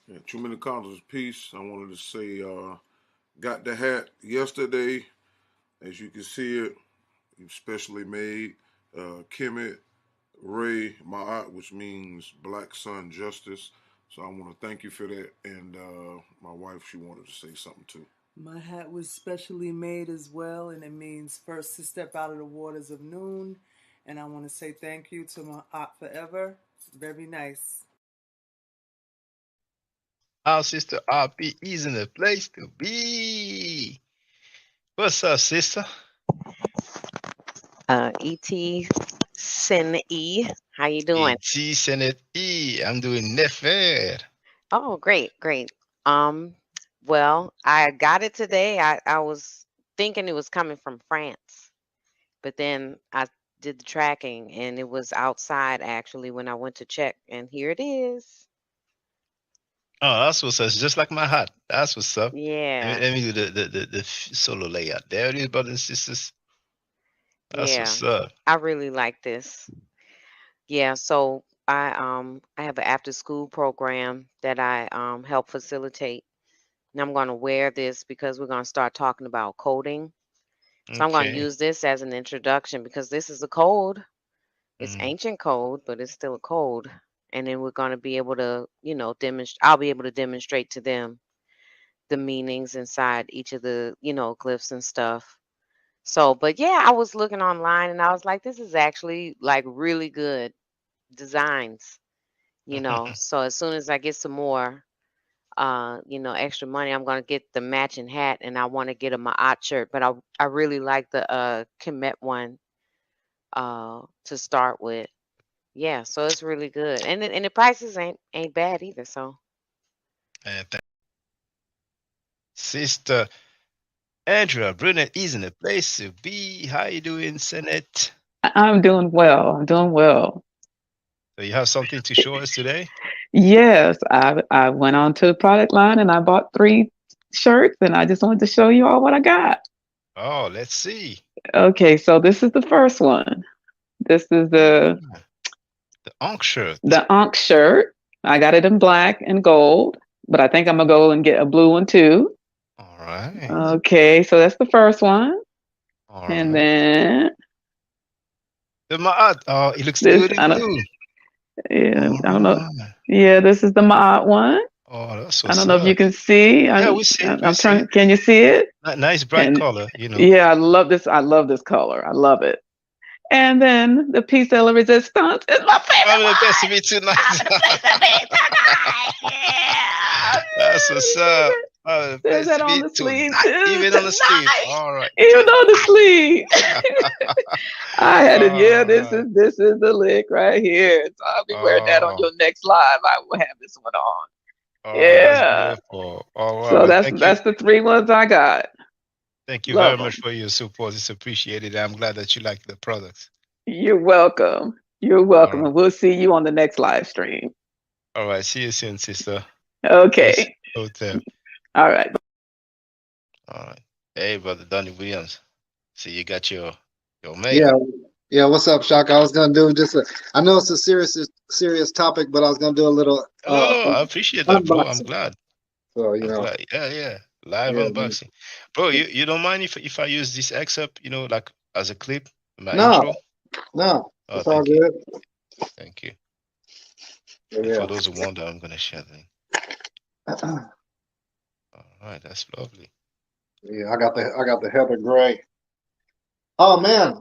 Yeah, too many candles, peace. I wanted to say, got the hat yesterday. As you can see it, specially made. Kemet Ray Ma'at, which means Black Sun Justice. So I want to thank you for that. And my wife, she wanted to say something too. My hat was specially made as well, and it means first to step out of the waters of noon. And I want to say thank you to my aunt forever. Very nice. Our sister RP is in the place to be. What's up, sister? Et Sin E. How you doing? E.T. Senate E. I'm doing nefer. Oh, great. Um, well, I got it today. I was thinking it was coming from France, but then I did the tracking and it was outside actually when I went to check, and here it is. Oh, that's what's up. It's just like my hat. That's what's up. Yeah, Let me do the solo layout. There it is, brothers and sisters. That's yeah. what's up. I really like this. Yeah, so I have an after school program that I help facilitate. And I'm going to wear this because we're going to start talking about coding. So I'm going to Okay. use this as an introduction because this is a code. It's Mm. ancient code, but it's still a code. And then we're going to be able to, demonstrate. I'll be able to demonstrate to them the meanings inside each of the, glyphs and stuff. So, but yeah, I was looking online and I was like, this is actually like really good designs, So as soon as I get some more, extra money, I'm gonna get the matching hat, and I want to get a Ma'at shirt. But I really like the Kemet one to start with. Yeah, so it's really good, and the prices ain't bad either. So And Sister Andrea Brunet is in the place to be. How you doing, Senate? I'm doing well. I'm doing well. So you have something to show us today? Yes, I went on to the product line and I bought 3 shirts and I just wanted to show you all what I got. Oh, let's see. Okay, so this is the first one. This is the Ah, the Ankh shirt. the Ankh shirt. I got it in black and gold, but I think I'm gonna go and get a blue one too. All right. Okay, so that's the first one. All And right. then The Ma'at. Oh, it looks this good in I don't blue. yeah, All I don't know. right. Yeah, this is the Ma'at one. Oh, that's I don't what's know if you up. can see. Yeah, we see it. We I'm see trying. it. Can you see it? Nice bright And color. yeah, I love this. I love this color. I love it. And then the piece de la resistance is my I'm favorite the best to one. be tonight. I'm the place to be tonight. Yeah, That's what's up. baby. I'm the There's best that to on be the sleeve tonight. too. Even on the sleeve. Tonight, All right. even on the Tonight. sleeve. I had it. Yeah, All this right. is the lick right here. So I'll be wearing that on Oh, your next live. I will have this one on. oh, that's Yeah. beautiful. Oh, wow. So Well, that's the 3 ones I got. thank you very Love much them. for your support. It's appreciated. I'm glad that you like the products. You're welcome. You're All welcome. right. And we'll see you on the next live stream. All right. See you soon, sister. Peace. Okay. Hotel. All right. All right. Hey, brother Donnie Williams. See, you got your Yeah, makeup. yeah. What's up, Shaka? I was gonna do just a. I know it's a serious topic, but I was gonna do a little Oh, I appreciate that, bro. I'm unboxing. glad. So I'm glad. Yeah, yeah. Live yeah. unboxing. Bro, you don't mind if I use this excerpt, like as a clip in my No, intro? no, Oh, it's all thank you. good. Thank you. And Yeah. for those who wonder, I'm gonna share the link. All right, that's lovely. Yeah, I got the Heather Gray. Oh man,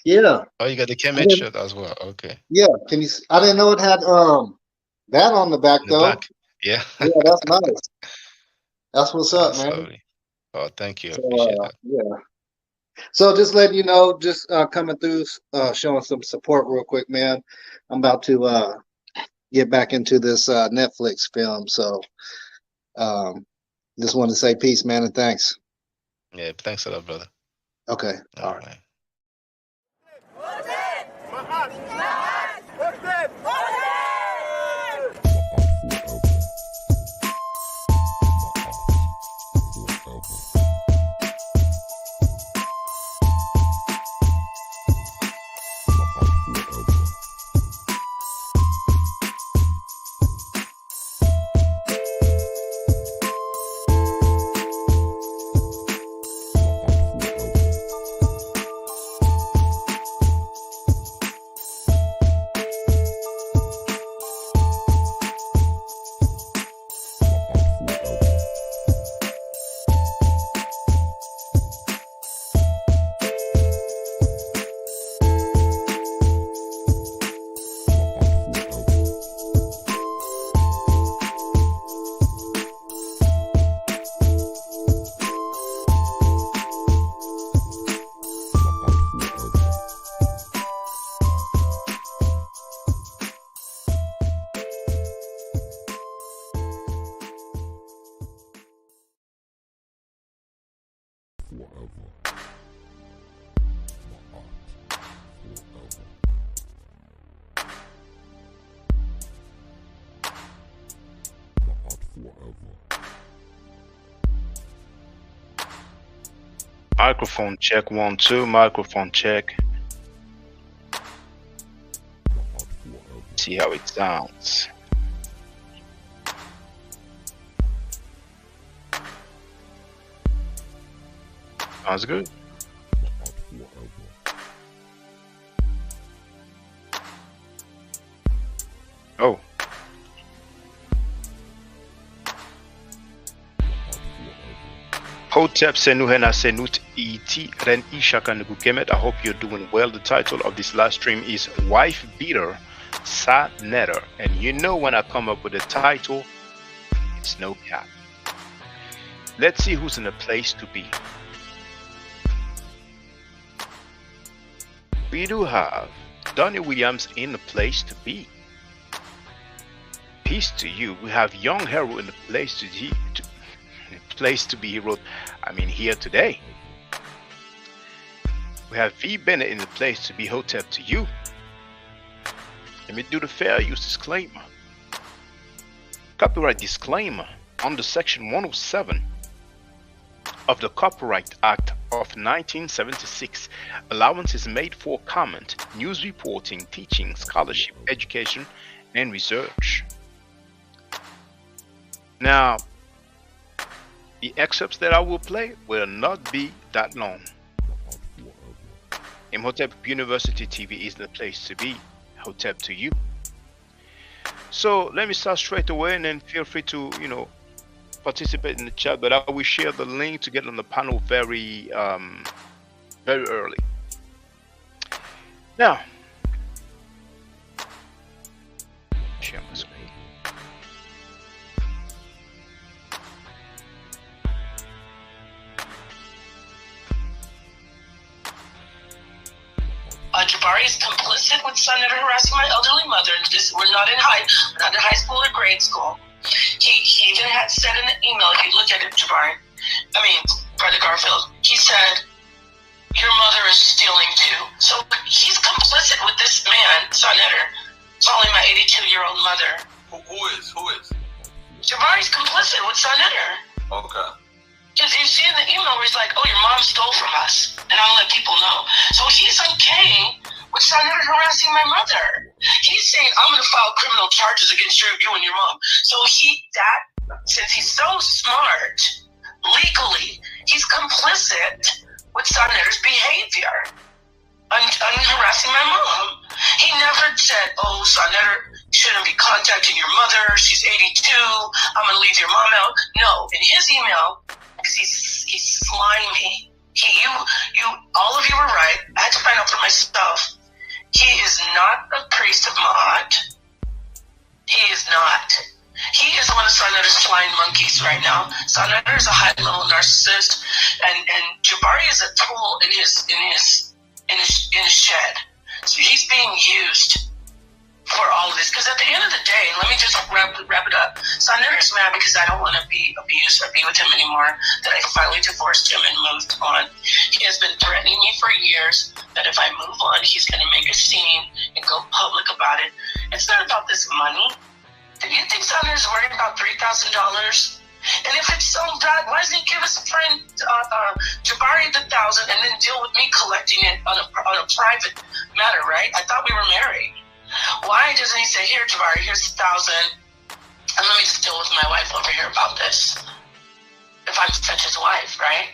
yeah. Oh, you got the I Kemet didn't, shirt as well. Okay. yeah. Can you? I didn't know it had that on the back In the though. back. Yeah. Yeah, that's nice. That's what's up, That's man. lovely. Oh, thank you. I So appreciate that. yeah. So just letting you know, just coming through, showing some support real quick, man. I'm about to get back into this Netflix film. So um, just wanted to say peace, man, and thanks. Yeah, thanks a lot, brother. Okay. All All right. right. Microphone check 1 2. Microphone check. See how it sounds. Sounds good. Oh. Hotep Senuhena Senut Et Ren Ishaka Nugukemet. I hope you're doing well. The title of this live stream is Wife Beater Sa Netter. And you know when I come up with a title, it's no cap. Let's see who's in a place to be. We do have Donnie Williams in the place to be. Peace to you. We have Young Hero in the place to be. He wrote, here today. We have V Bennett in the place to be. Hotep to you. Let me do the fair use disclaimer. Copyright disclaimer under section 107 of the Copyright Act of 1976. Allowance is made for comment, news reporting, teaching, scholarship, education, and research. Now, the excerpts that I will play will not be that long. Imhotep University TV is the place to be. Hotep to you. So let me start straight away, and then feel free to, participate in the chat. But I will share the link to get on the panel very early. Now, share my screen. Jabari is complicit with Senator harassing my elderly mother. We're not in high school or grade school. He even had said in the email, if you look at it, Jabari, Brother Garfield, he said, your mother is stealing too. So he's complicit with this man, Senator, calling my 82-year-old mother. Who is? Jabari's complicit with Senator. Okay. Because you see in the email where he's like, oh, your mom stole from us, and I'll let people know. So he's okay with Senator harassing my mother. He's saying, I'm going to file criminal charges against you and your mom. So since he's so smart, legally, he's complicit with Senator's behavior and harassing my mom. He never said, oh, Senator shouldn't be contacting your mother. She's 82. I'm going to leave your mom out. No, in his email, because he's slimy. All of you were right. I had to find out for myself. He is not a priest of Ma'at. He is not. He is one of Senator's flying monkeys right now. Senator is a high-level narcissist, and Jabari is a tool in his shed. So he's being used for all of this. Because at the end of the day, let me just wrap it up. Senator's mad because I don't want to be abused or be with him anymore, that I finally divorced him and moved on. He has been threatening me for years that if I move on, he's going to make a scene and go public about it. It's not about this money. Do you think Senator's worried about $3,000? And if it's so bad, why doesn't he give his friend Jabari the $1,000 and then deal with me collecting it on a private matter, right? I thought we were married. Why doesn't he say, here, Jabari, here's $1,000, and let me just deal with my wife over here about this? If I'm such his wife, right?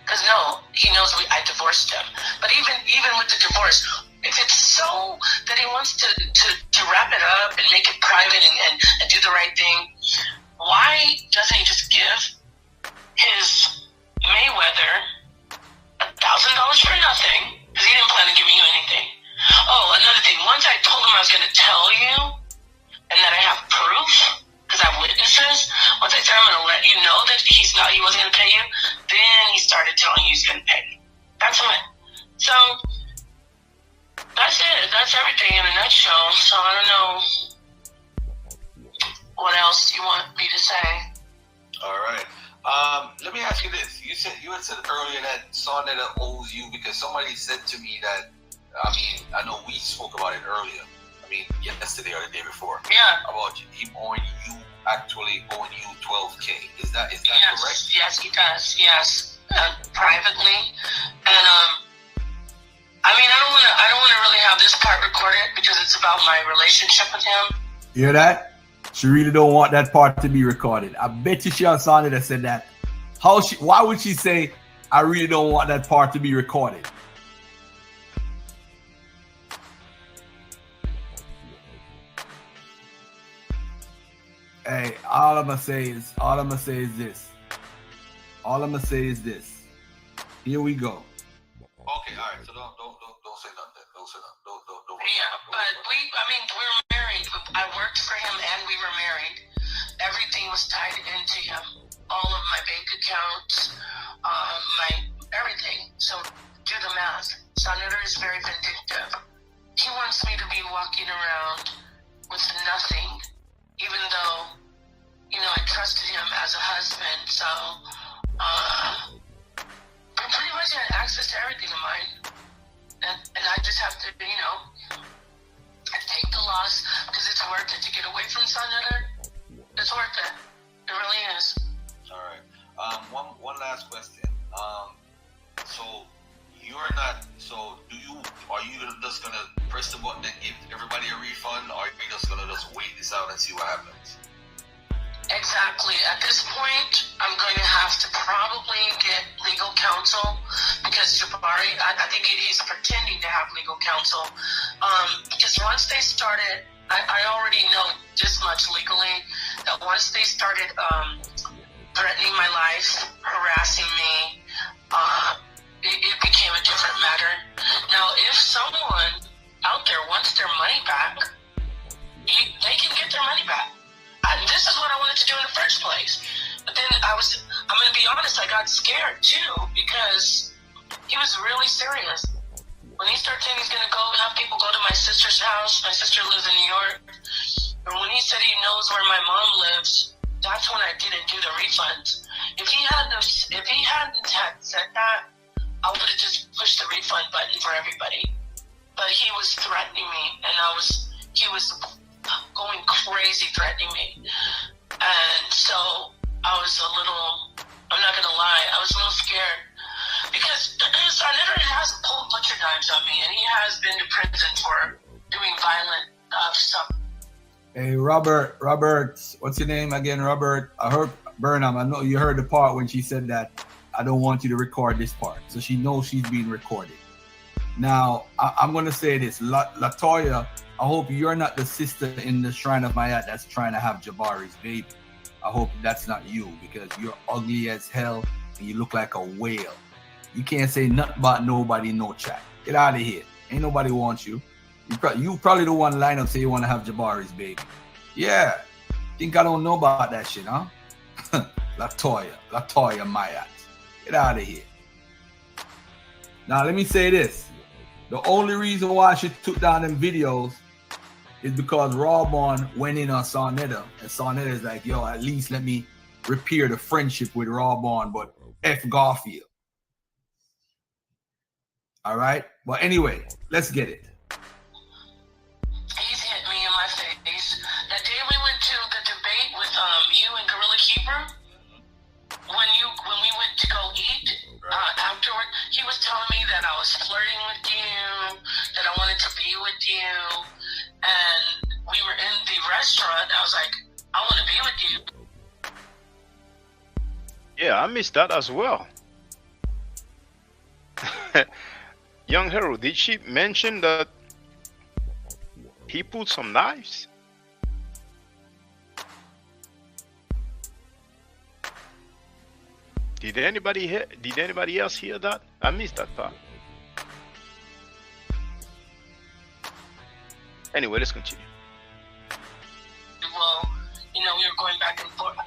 Because no, he knows I divorced him. But even with the divorce, if it's so that he wants to wrap it up and make it private and do the right thing, why doesn't he just give his Mayweather $1,000 for nothing? Because he didn't plan on giving you anything. Oh, another thing. Once I told him I was going to tell you and that I have proof, because I have witnesses, once I said I'm going to let you know that he wasn't going to pay you, then he started telling you he's going to pay you. That's it. So, that's it. That's everything in a nutshell. So, I don't know what else you want me to say. All right. Let me ask you this. You had said earlier that Sarnetta owes you because somebody said to me that, I mean, I know we spoke about it earlier. I mean, yesterday or the day before. Yeah. About him actually owing you $12K. Is that yes, correct? Yes, he does. Yes, privately, and I mean, I don't want to really have this part recorded because it's about my relationship with him. You hear that? She really don't want that part to be recorded. I bet you she on Sunday that said that. Why would she say, I really don't want that part to be recorded? Hey, all I'm gonna say is this. All I'm gonna say is this. Here we go. Okay, all right. So don't say nothing. Don't say nothing. Don't. Yeah, but we were married. I worked for him and we were married. Everything was tied into him. All of my bank accounts, my everything. So do the math. Senator is very vindictive. He wants me to be walking around with nothing, even though, I trusted him as a husband. So, I pretty much had access to everything of mine. And I just have to, take the loss because it's worth it to get away from Senator. It's worth it. It really is. All right. One last question. So are you just gonna press the button and give everybody a refund, or are you just gonna wait this out and see what happens? Exactly. At this point, I'm going to have to probably get legal counsel because Jabari, I think he's pretending to have legal counsel. Because once they started, I already know this much legally, that once they started threatening my life, harassing me, it became a different matter. Now, if someone out there wants their money back, they can get their money back. This is what I wanted to do in the first place. But then I'm going to be honest, I got scared too because he was really serious. When he started saying he's going to go and have people go to my sister's house, my sister lives in New York, and when he said he knows where my mom lives, that's when I didn't do the refunds. If he hadn't said that, I would have just pushed the refund button for everybody. But he was threatening me, and he was going crazy threatening me. And so I was I'm not going to lie, I was a little scared. Because Senator has pulled butcher knives on me, and he has been to prison for doing violent stuff. Hey, Robert, what's your name again, Robert? I heard Burnham. I know you heard the part when she said that I don't want you to record this part. So she knows she's being recorded. Now, I'm going to say this. Latoya, I hope you're not the sister in the Shrine of Mayat that's trying to have Jabari's baby. I hope that's not you because you're ugly as hell and you look like a whale. You can't say nothing about nobody in no chat. Get out of here. Ain't nobody wants you. You probably the one line up say you want to have Jabari's baby. Yeah. Think I don't know about that shit, huh? Latoya Mayat. Get out of here. Now, let me say this. The only reason why she took down them videos is because Rawbon went in on Sarnetta. And Sarnetta is like, yo, at least let me repair the friendship with Rawbon, but F Garfield. All right? But anyway, let's get it. He's hit me in my face. That day we went to the debate with you and Gorilla Keeper, when we went to go eat, afterward, he was telling me that I was flirting with you, that I wanted to be with you, and we were in the restaurant. I was like, I want to be with you. Yeah, I missed that as well. Young Hero, did she mention that he pulled some knives? Did anybody else hear that? I missed that part. Anyway, let's continue. Well, we were going back and forth.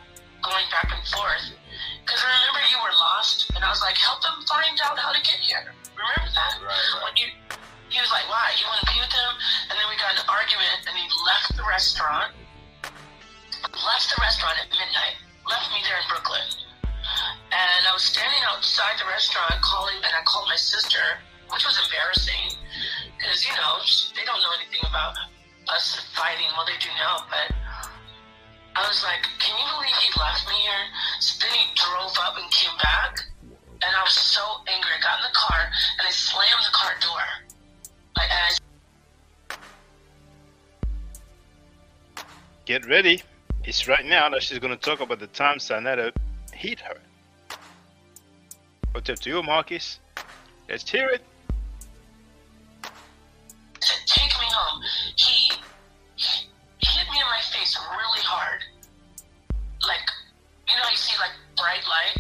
Because I remember you were lost, and I was like, help them find out how to get here. Remember that? Right. When he was like, why? You want to be with him? And then we got in an argument, and he left the restaurant at midnight. Left me there in Brooklyn. And I was standing outside the restaurant and I called my sister, which was embarrassing because, you know, they don't know anything about us fighting. Well, they do now, but I was like, can you believe he left me here? So then he drove up and came back, and I was so angry. I got in the car and I slammed the car door. Get ready. It's right now that she's going to talk about the time Sanetta hit her. What's up to you, Marcus? Let's hear it. Said, take me home. He hit me in my face really hard. Like, you know, you see like bright light?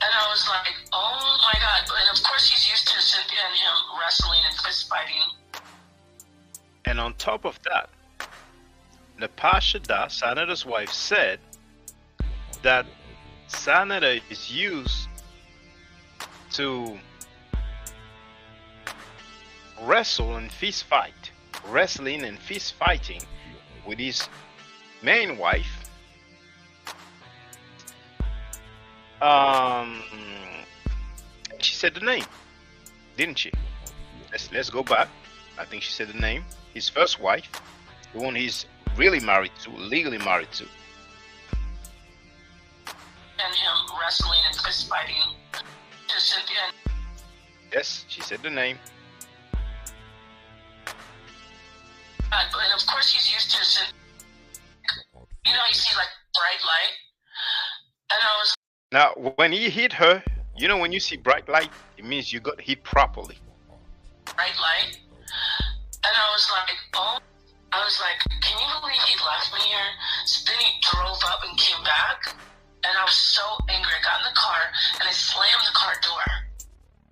And I was like, oh my God. And of course he's used to Cynthia and him wrestling and fist fighting. And on top of that, Napasha Da, Sanetta's wife, said that Sanetta is used to wrestle and fist fight, wrestling and fist fighting with his main wife. She said the name, didn't she? Let's go back. I think she said the name. His first wife, the one he's really married to, legally married to. And him wrestling and fist fighting to Cynthia. Yes, she said the name. And of course he's used to Cynthia. You know, you see like bright light. And I was Now, when he hit her, you know, when you see bright light, it means you got hit properly. bright light. And I was like, oh. I was like, can you believe he left me here? So then he drove up and came back, and I was so angry. I got in the car and I slammed the car door.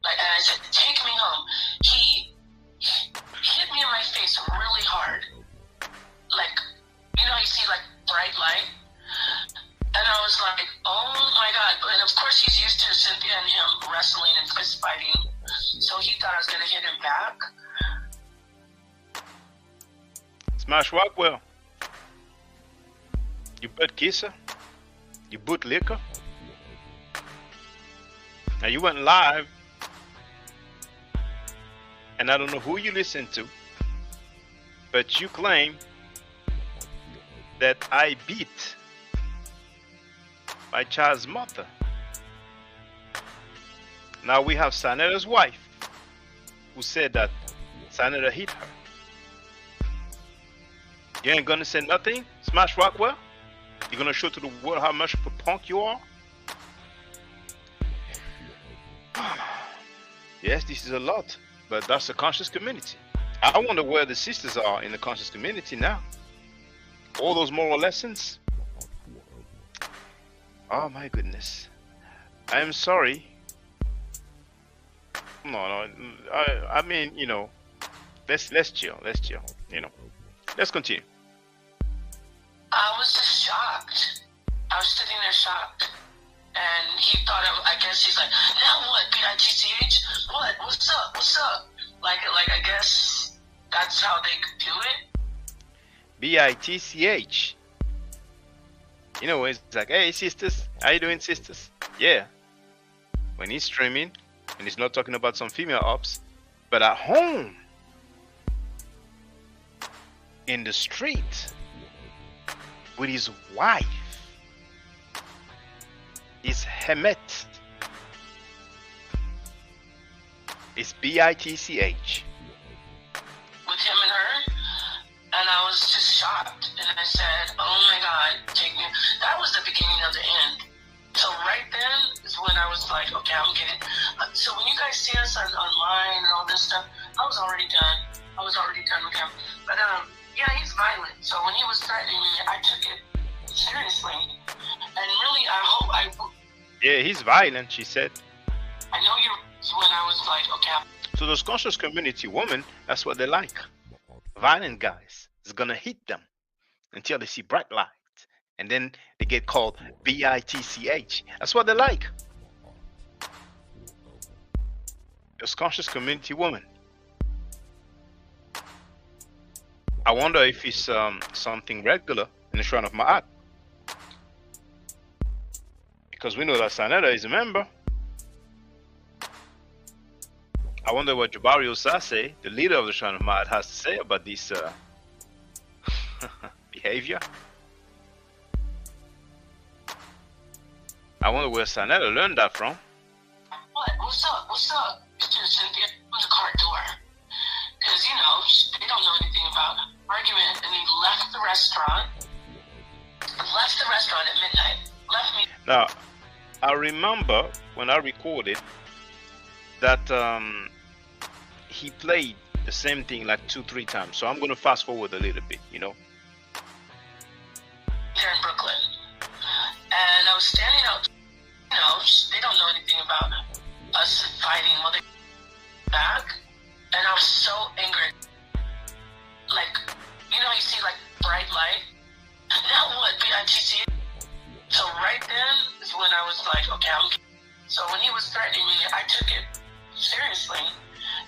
Like, and I said, take me home. He hit me in my face really hard. Like, you know, you see like bright light. And I was like, oh my God. And of course he's used to Cynthia and him wrestling and fist fighting. So he thought I was gonna hit him back. Smash Rockwell. You butt kisser. You boot liquor. Now you went live, and I don't know who you listen to, but you claim that I beat my child's mother. Now we have Sanetta's wife, who said that Sanetta hit her. You ain't gonna say nothing, Smash Rockwell? You're gonna show to the world how much of a punk you are? Yes, this is a lot, but that's the conscious community. I wonder where the sisters are in the conscious community now. All those moral lessons. Oh my goodness. I am sorry. No, I mean, you know, let's chill, you know. Let's continue. I was just shocked. I was sitting there shocked. And he thought, I guess he's like, now what, B-I-T-C-H? What? What's up? What's up? Like I guess that's how they could do it. B-I-T-C-H. You know, it's like, hey, sisters. How you doing, sisters? Yeah. When he's streaming, and he's not talking about some female ops, but at home, in the street, with his wife, is Hemet. It's B-I-T-C-H. With him and her, and I was just shocked. And I said, oh my God, take me. That was the beginning of the end. So right then is when I was like, okay, I'm getting. So when you guys see us online and all this stuff, I was already done. I was already done with him. But yeah, he's violent. So when he was threatening me, I took it seriously. And really, I hope Yeah, he's violent, she said. I know you when I was like, okay. So those conscious community women, that's what they like. Violent guys. It's gonna hit them until they see bright light. And then they get called B-I-T-C-H. That's what they like. Those conscious community women. I wonder if it's something regular in the shrine of Ma'at. because we know that Sanetta is a member. I wonder what Jabario Sase, the leader of the Shrine of Ma'at, has to say about this behavior. I wonder where Sanetta learned that from. What? What's up? What's up? Mr. Cynthia, open the car door. Because, you know, they don't know anything about argument, and he left the restaurant. Left the restaurant at midnight. Left me. Now, I remember when I recorded that he played the same thing like 2-3 times. So I'm going to fast forward a little bit, you know. Here in Brooklyn. And I was standing out, you know, they don't know anything about us fighting while they back. And I was so angry. Like, you know, you see like bright light. Now what, BITC? So right then is when I was like, okay, so when he was threatening me, I took it seriously.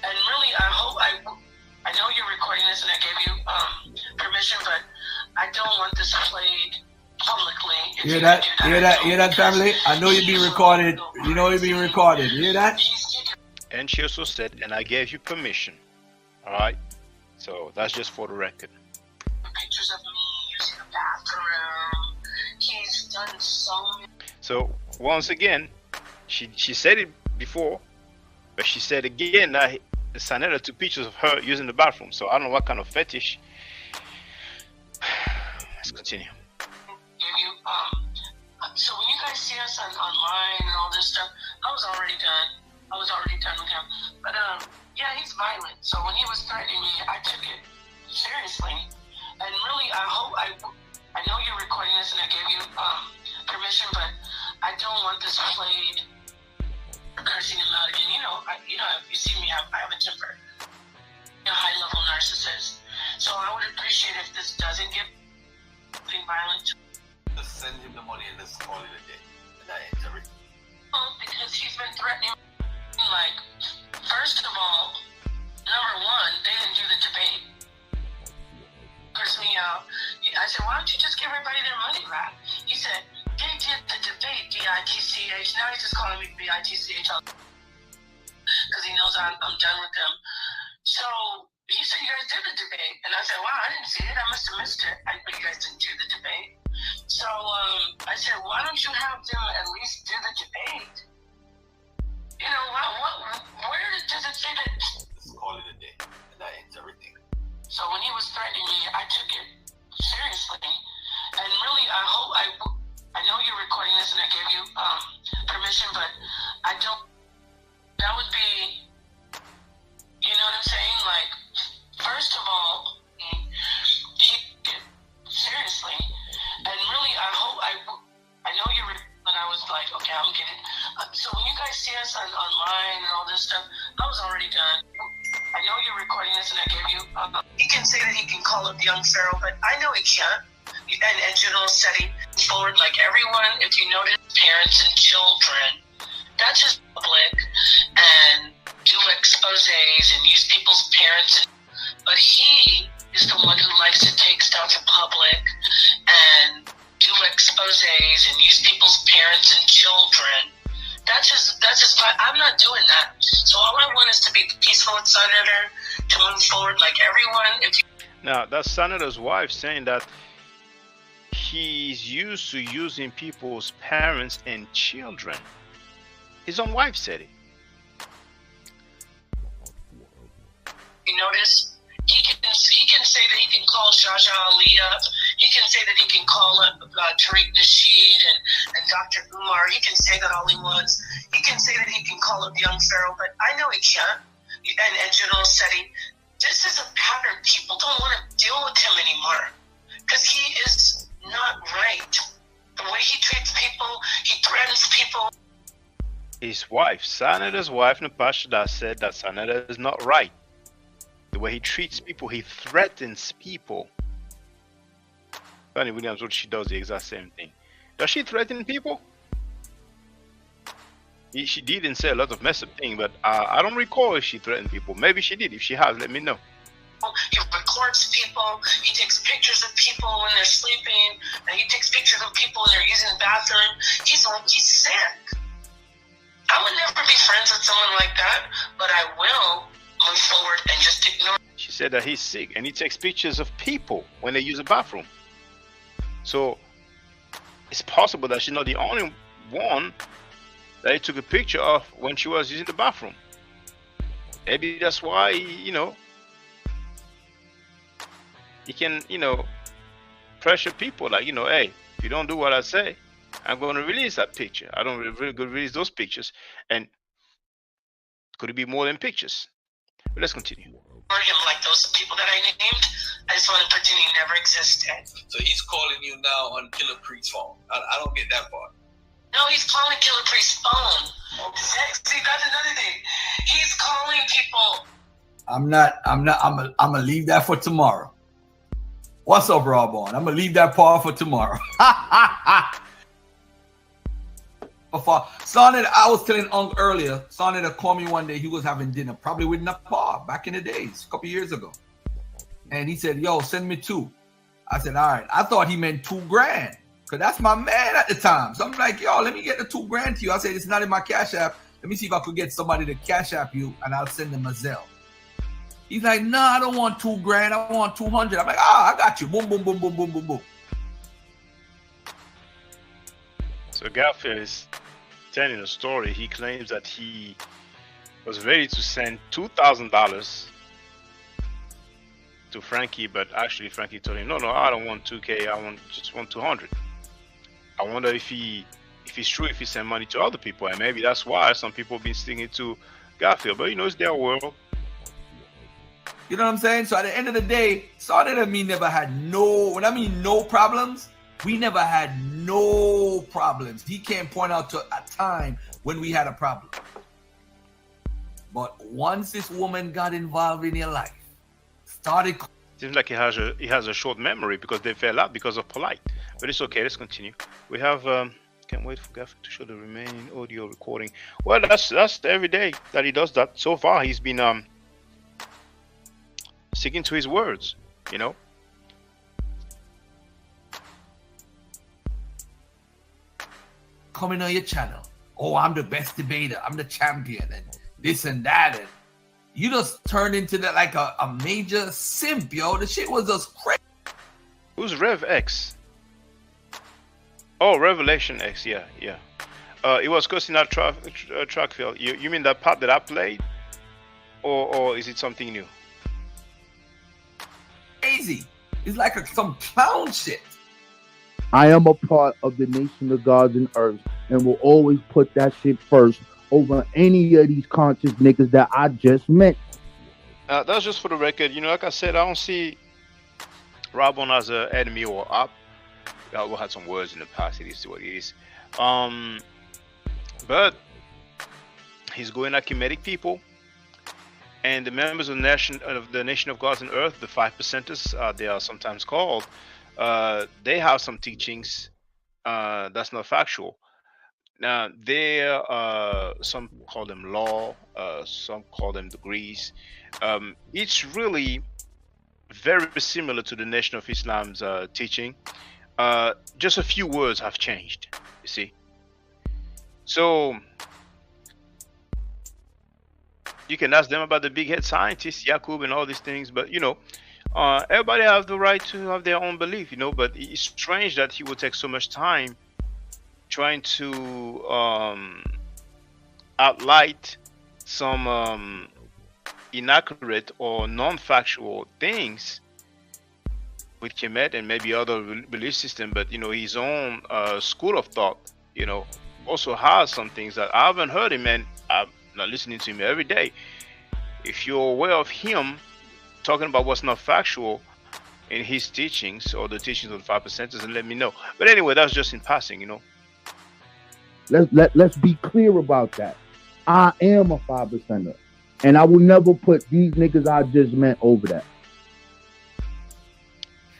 And really, I know you're recording this and I gave you permission, but I don't want this played publicly. Hear that? Hear that, family? I know you're being recorded. You know you're being recorded. You hear that? And she also said, and I gave you permission. All right? So that's just for the record. Pictures of me using the bathroom. He's done so many. So once again, she said it before, but she said again that Sanetta took pictures of her using the bathroom. So I don't know what kind of fetish. Let's continue. So when you guys see us online and all this stuff, I was already done. With him. But yeah, he's violent. So when he was threatening me, I took it seriously. And really, I know you're recording this and I gave you permission, but I don't want this played. Cursing him out again. You know, if you see me, I have a temper. A high-level narcissist. So I would appreciate if this doesn't get violent. Just send him the money and let's call it a day. And that ends everything. Because he's been threatening. Like, first of all, number one, they didn't do the debate. Cursed me out. I said, why don't you just give everybody their money back? He said, they did the debate, B-I-T-C-H. Now he's just calling me B-I-T-C-H. Because he knows I'm done with them. So he said, you guys did the debate. And I said, wow, I didn't see it. I must have missed it. But you guys didn't do the debate. So I said, why don't you have them at least do the debate? You know, where does it say that? Let's call it a day. And that ends everything. So when he was threatening me, I took it seriously. And really, I know you're recording this and I gave you permission, but I don't, that would be, you know what I'm saying? Like, first of all, he took it seriously. And really, I know you're, and I was like, okay, I'm getting, so when you guys see us online and all this stuff, I was already done. I know you're recording this and I gave you, he can say that he can call up young Pharaoh, but I know he can't. And General Seti forward, like everyone, if you notice, parents and children, that's his public, and do exposés and use people's parents, but he is the one who likes to take stuff in public and do exposés and use people's parents and children. That's his fight. I'm not doing that. So all I want is to be peaceful with Senator, to move forward like everyone. Now, that's Senator's wife saying that he's used to using people's parents and children. His own wife said it. You notice? He can say that he can call Jaja Ali up. He can say that he can call up Tariq Nasheed and Dr. Umar. He can say that all he wants. He can say that he can call up young Pharaoh, but I know he can't. And General Seti, this is a pattern. People don't want to deal with him anymore because he is not right. The way he treats people, he threatens people. His wife, Senator's wife, Napashda, said that Senator is not right. The way he treats people, he threatens people. Fanny Williams, what she does the exact same thing. Does she threaten people? She didn't say a lot of messed up things, but I don't recall if she threatened people. Maybe she did. If she has, let me know. He records records people. He takes pictures of people when they're sleeping, and he takes pictures of people when they're using the bathroom. He's sick. I would never be friends with someone like that, but I will move forward and just ignore. She said that he's sick and he takes pictures of people when they use the bathroom. So it's possible that she's not the only one that he took a picture of when she was using the bathroom. Maybe that's why, you know, he can, you know, pressure people like, you know, hey, if you don't do what I say, I'm going to release that picture. I don't really release those pictures. And could it be more than pictures? But let's continue. Him like those people that I named. I just want to pretend he never existed. So he's calling you now on Killer Priest's phone. I don't get that part. No, he's calling Killer Priest's phone. See, that's another thing. He's calling people. I'm gonna leave that for tomorrow. What's up, Rob on? I'm gonna leave that part for tomorrow. Sonnet, I was telling Unc earlier, Sonnet called me one day. He was having dinner, probably with Nepal back in the days, a couple years ago. And he said, yo, send me 2. I said, all right. I thought he meant $2,000 because that's my man at the time. So I'm like, yo, let me get the $2,000 to you. I said, it's not in my Cash App. Let me see if I could get somebody to Cash App you and I'll send them a Zelle. He's like, no, I don't want $2,000. I want 200. I'm like, I got you. Boom, boom, boom, boom, boom, boom, boom. So Garfield is telling a story. He claims that he was ready to send $2,000 to Frankie, but actually Frankie told him, no, I don't want 2K. I just want 200. I wonder if it's true if he sent money to other people, and maybe that's why some people have been sticking to Garfield. But you know, it's their world. You know what I'm saying? So at the end of the day, Sonnet and me never had when I mean no problems, we never had no problems. He can't point out to a time when we had a problem. But once this woman got involved in your life, seems like he has a short memory because they fell out because of polite. But it's okay. Let's continue. We have can't wait for Garfield to show the remaining audio recording. Well, that's every day that he does that. So far, he's been sticking to his words. You know. Coming on your channel. Oh, I'm the best debater. I'm the champion, and this and that, and you just turned into that like a major simp, yo. The shit was just crazy. Who's Rev X? Oh, Revelation X. Yeah. It was cursing out track field. You mean that part that I played, or is it something new? Crazy. It's like some clown shit. I am a part of the nation of gods and earth and will always put that shit first over any of these conscious niggas that I just met. That's just for the record. You know, like I said, I don't see Robon as an enemy or up. We had some words in the past. It is what it is. But he's going at Kemetic people. And the members of the nation of gods and earth, the 5%ers, they are sometimes called, they have some teachings that's not factual. Now, some call them law, some call them degrees. It's really very similar to the Nation of Islam's teaching. Just a few words have changed, you see. So, you can ask them about the big head scientists, Yakub and all these things, but you know, everybody has the right to have their own belief, you know, but it's strange that he would take so much time trying to outlight some inaccurate or non-factual things with Kemet and maybe other belief system, but you know, his own school of thought, you know, also has some things that I haven't heard him, and I'm not listening to him every day. If you're aware of him talking about what's not factual in his teachings or the teachings of the 5%ers, and let me know. But anyway, that's just in passing, you know. Let's be clear about that. I am a 5%er, and I will never put these niggas I just met over that.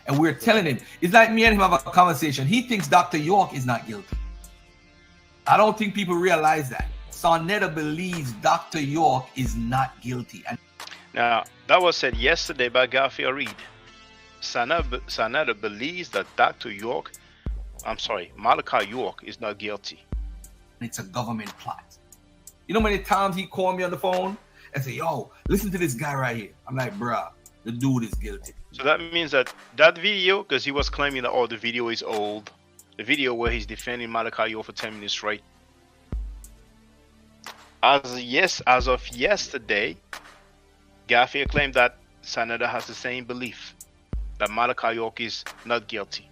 And we're telling him, it's like me and him have a conversation. He thinks Dr. York is not guilty. I don't think people realize that. Sonetta believes Dr. York is not guilty. And Now, that was said yesterday by Garfield Reed. Sanada believes that Malachi York is not guilty. It's a government plot. You know how many times he called me on the phone and say, yo, listen to this guy right here. I'm like, bruh, the dude is guilty. So that means that video, because he was claiming that, the video is old. The video where he's defending Malachi York for 10 minutes straight. As of yesterday, Garfield claimed that Sanada has the same belief, that Malachi York is not guilty.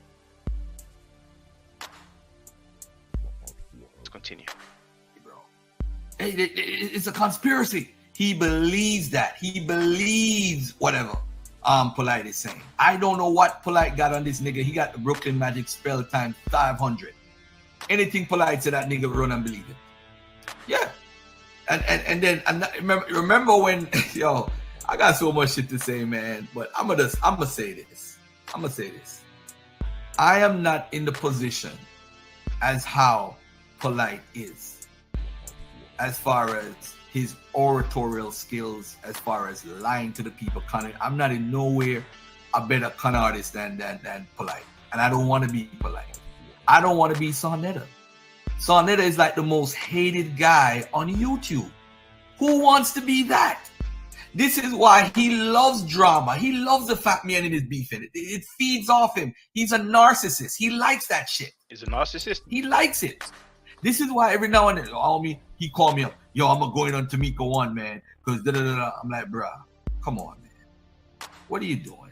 Let's continue. Bro, it's a conspiracy. He believes that. He believes whatever Polite is saying. I don't know what Polite got on this nigga. He got the Brooklyn Magic spell times 500. Anything Polite said, that nigga run and believe it. Yeah. And then remember when yo, I got so much shit to say, man, but I'm gonna say this. I am not in the position as how Polite is, as far as his oratorial skills, as far as lying to the people. I'm not in nowhere a better con artist than Polite, and I don't want to be Polite. I don't want to be Sonetta. Sonetta is like the most hated guy on YouTube. Who wants to be that? This is why he loves drama. He loves the fact me and him is beefing. It feeds off him. He's a narcissist. He likes that shit. He's a narcissist? He likes it. This is why every now and then, he called me up. Yo, I'm going on Tamika 1, man. Because I'm like, bruh, come on, man. What are you doing?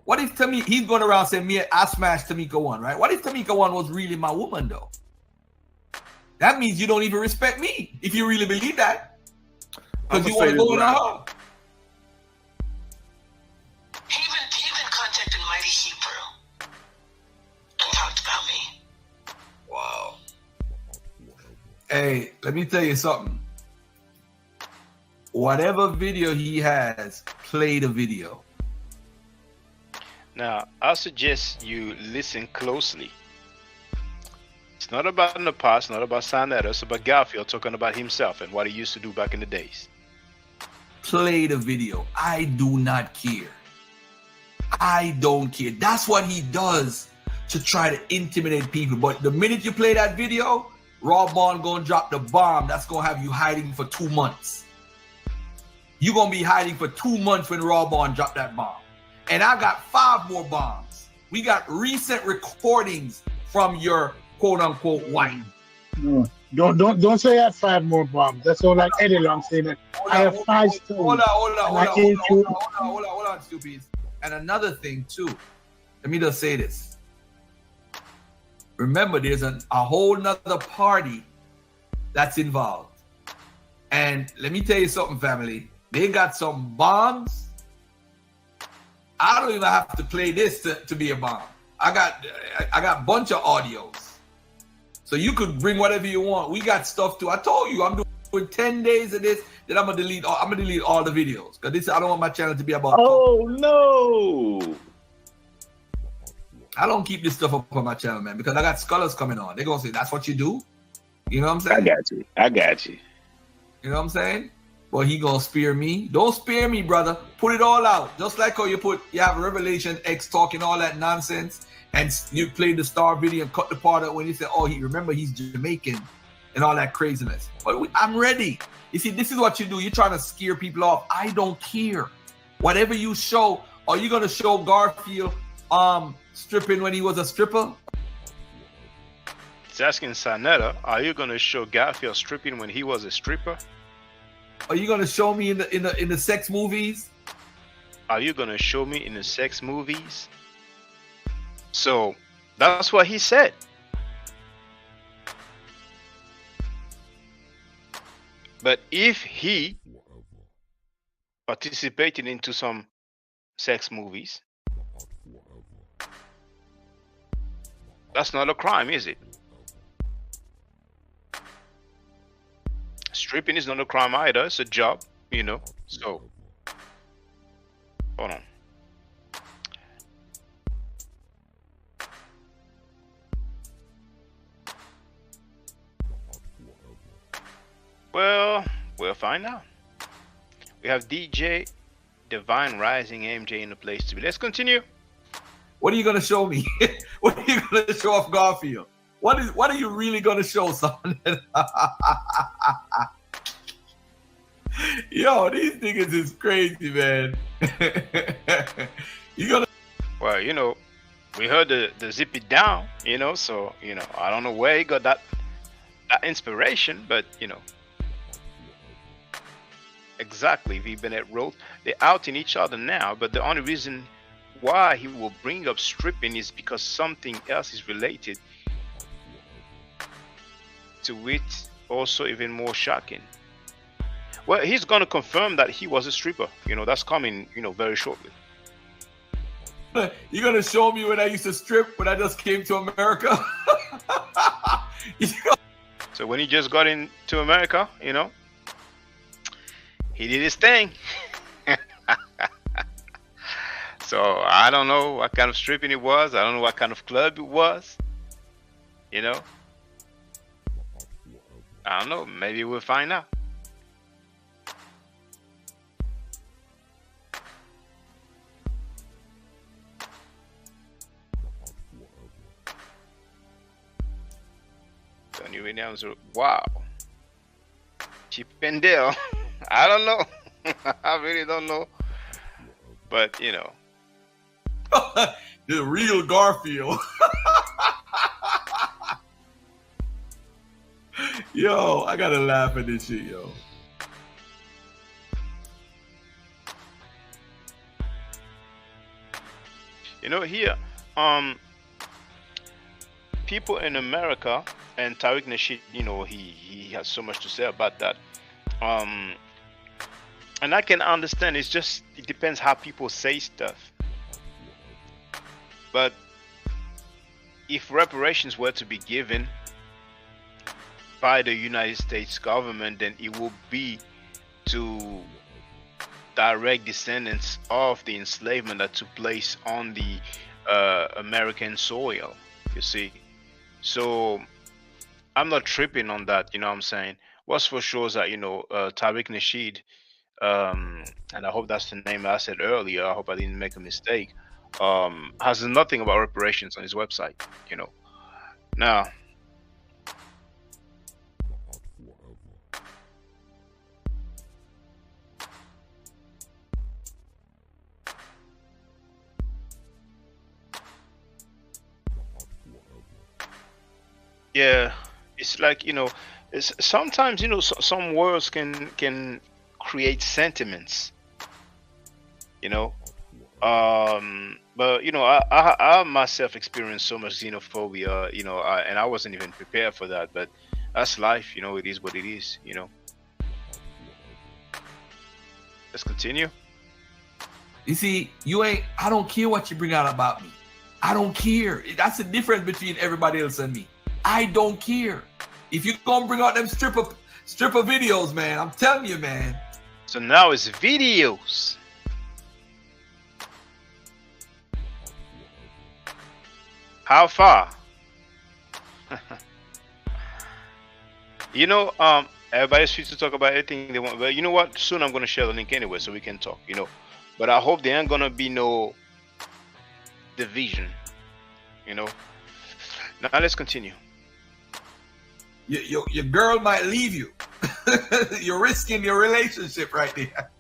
What if he's going around saying, I smashed Tamika 1, right? What if Tamika 1 was really my woman, though? That means you don't even respect me, if you really believe that. Because you want to go in on her. He even contacted Mighty Hebrew and talked about me. Wow. Hey, let me tell you something. Whatever video he has, play the video. Now, I suggest you listen closely. It's not about in the past, not about Sanetta, it's about Garfield talking about himself and what he used to do back in the days. Play the video. I do not care. I don't care. That's what he does to try to intimidate people. But the minute you play that video, Raw Bond gonna drop the bomb that's gonna have you hiding for 2 months. You're gonna be hiding for 2 months when Raw Bond drop that bomb. And I got 5 more bombs. We got recent recordings from your quote-unquote wife. No, don't say I have 5 more bombs. That's all like Eddie Long saying that. I have 5 stories. Hold on, stupid. And another thing too. Let me just say this. Remember, there's a whole nother party that's involved. And let me tell you something, family. They got some bombs. I don't even have to play this to be a bomb. I got a bunch of audios. So you could bring whatever you want. We got stuff too. I told you I'm doing 10 days of this. Then I'm gonna delete all the videos because I don't want my channel to be about. Oh no! I don't keep this stuff up on my channel, man, because I got scholars coming on. They're gonna say that's what you do. You know what I'm saying? I got you. You know what I'm saying? Well, he gonna spear me. Don't spear me, brother. Put it all out. Just like how you have Revelation X talking all that nonsense, and you play the Star video and cut the part out when you say, oh, he's Jamaican and all that craziness. But I'm ready. You see, this is what you do. You're trying to scare people off. I don't care. Whatever you show, are you gonna show Garfield stripping when he was a stripper? It's asking Sanetta, are you gonna show Garfield stripping when he was a stripper? Are you gonna show me in the sex movies? Are you gonna show me in the sex movies? So that's what he said. But if he participated into some sex movies, that's not a crime, is it? Stripping is not a crime either. It's a job, you know. So, hold on. Well, we'll find out. We have DJ Divine Rising MJ in the place to be. Let's continue. What are you gonna show me? What are you gonna show off Garfield? What are you really gonna show, son? Yo, these niggas is crazy, man. You gonna? Well, we heard the zip it down, so I don't know where he got that inspiration, but exactly. V Bennett wrote, they're out in each other now, but the only reason why he will bring up stripping is because something else is related to it, also even more shocking. Well, he's gonna confirm that he was a stripper. That's coming, very shortly. You gonna show me when I used to strip when I just came to America? So when he just got into America, he did his thing. So I don't know what kind of stripping it was. I don't know what kind of club it was. I don't know. Maybe we'll find out. Tony Williams, wow. Chip and Dale. I don't know. I really don't know. But the real Garfield. Yo, I gotta laugh at this shit, yo. Here, people in America, and Tariq Nasheed, he has so much to say about that. And I can understand. It depends how people say stuff. But if reparations were to be given by the United States government, then it will be to direct descendants of the enslavement that took place on the American soil, you see. So I'm not tripping on that, you know what I'm saying? What's for sure is that, Tariq Nasheed, and I hope that's the name I said earlier, I hope I didn't make a mistake, has nothing about reparations on his website, Now, yeah, it's like, it's sometimes, some words can create sentiments, but I myself experienced so much xenophobia, and I wasn't even prepared for that, but that's life, it is what it is, Let's continue. You see, I don't care what you bring out about me. I don't care. That's the difference between everybody else and me. I don't care. If you gonna bring out them stripper videos, man, I'm telling you, man. So now it's videos. How far? Everybody's free to talk about anything they want. But you know what? Soon I'm gonna share the link anyway, so we can talk. But I hope there ain't gonna be no division. Now let's continue. Your girl might leave you. You're risking your relationship right there.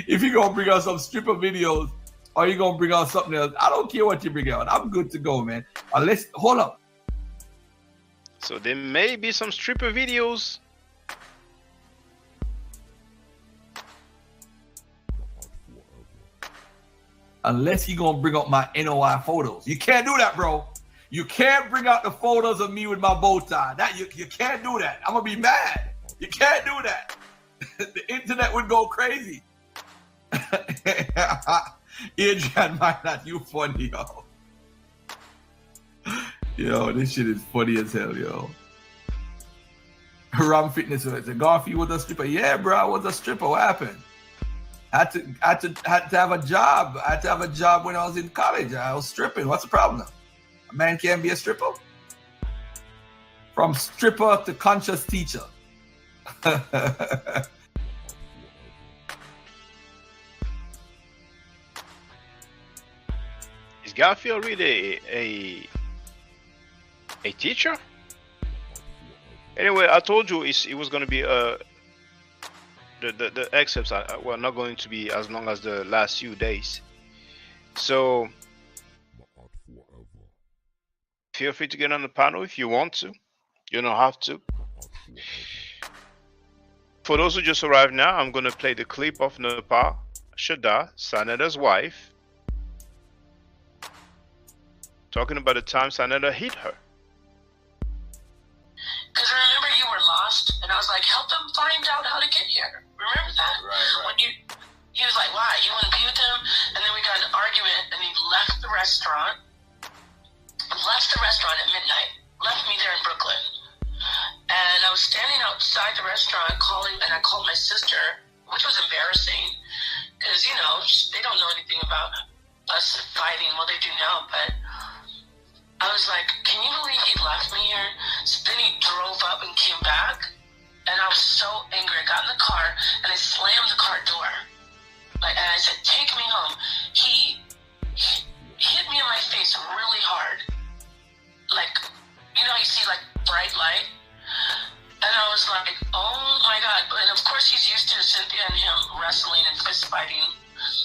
If you're gonna bring out some stripper videos or you're gonna bring out something else, I don't care what you bring out. I'm good to go, man. Hold up. So there may be some stripper videos. Unless you're gonna bring up my NOI photos. You can't do that, bro. You can't bring out the photos of me with my bow tie. That you can't do that. I'm gonna be mad. You can't do that. The internet would go crazy. Adrian, not you funny, yo. Yo, this shit is funny as hell, yo. Ram Fitness said, Garfield was a stripper. Yeah, bro, I was a stripper. What happened? I had to have a job. I had to have a job when I was in college. I was stripping. What's the problem? A man can't be a stripper? From stripper to conscious teacher. Garfield really a teacher? Anyway, I told you it was going to be the excerpts were not going to be as long as the last few days. So feel free to get on the panel if you want to. You don't have to. For those who just arrived now, I'm going to play the clip of Napa Shada, Sanada's wife, talking about the time Sanada hit her. Because I remember you were lost, and I was like, help them find out how to get here. Remember that? Right. When he was like, why? You want to be with him? And then we got in an argument, and he left the restaurant at midnight, left me there in Brooklyn. And I was standing outside the restaurant calling, and I called my sister, which was embarrassing, because, you know, they don't know anything about us fighting. Well, they do now, but I was like, can you believe he left me here? So then he drove up and came back, and I was so angry. I got in the car, and I slammed the car door. And I said, take me home. He hit me in my face really hard. Like, you know, you see, like, bright light? And I was like, oh my God. And of course, he's used to Cynthia and him wrestling and fist fighting,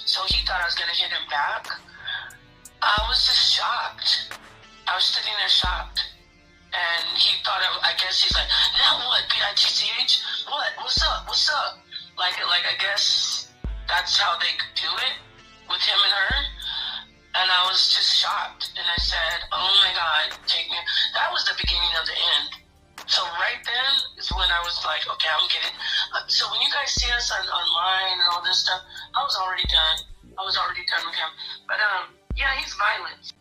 so he thought I was going to hit him back. I was just shocked. I was sitting there shocked. And he thought, I guess he's like, now what, B-I-T-C-H? What? What's up? What's up? Like I guess that's how they do it with him and her. And I was just shocked. And I said, oh my God, take me. That was the beginning of the end. So right then is when I was like, okay, I'm getting. So when you guys see us online and all this stuff, I was already done. I was already done with him. But yeah, he's violent.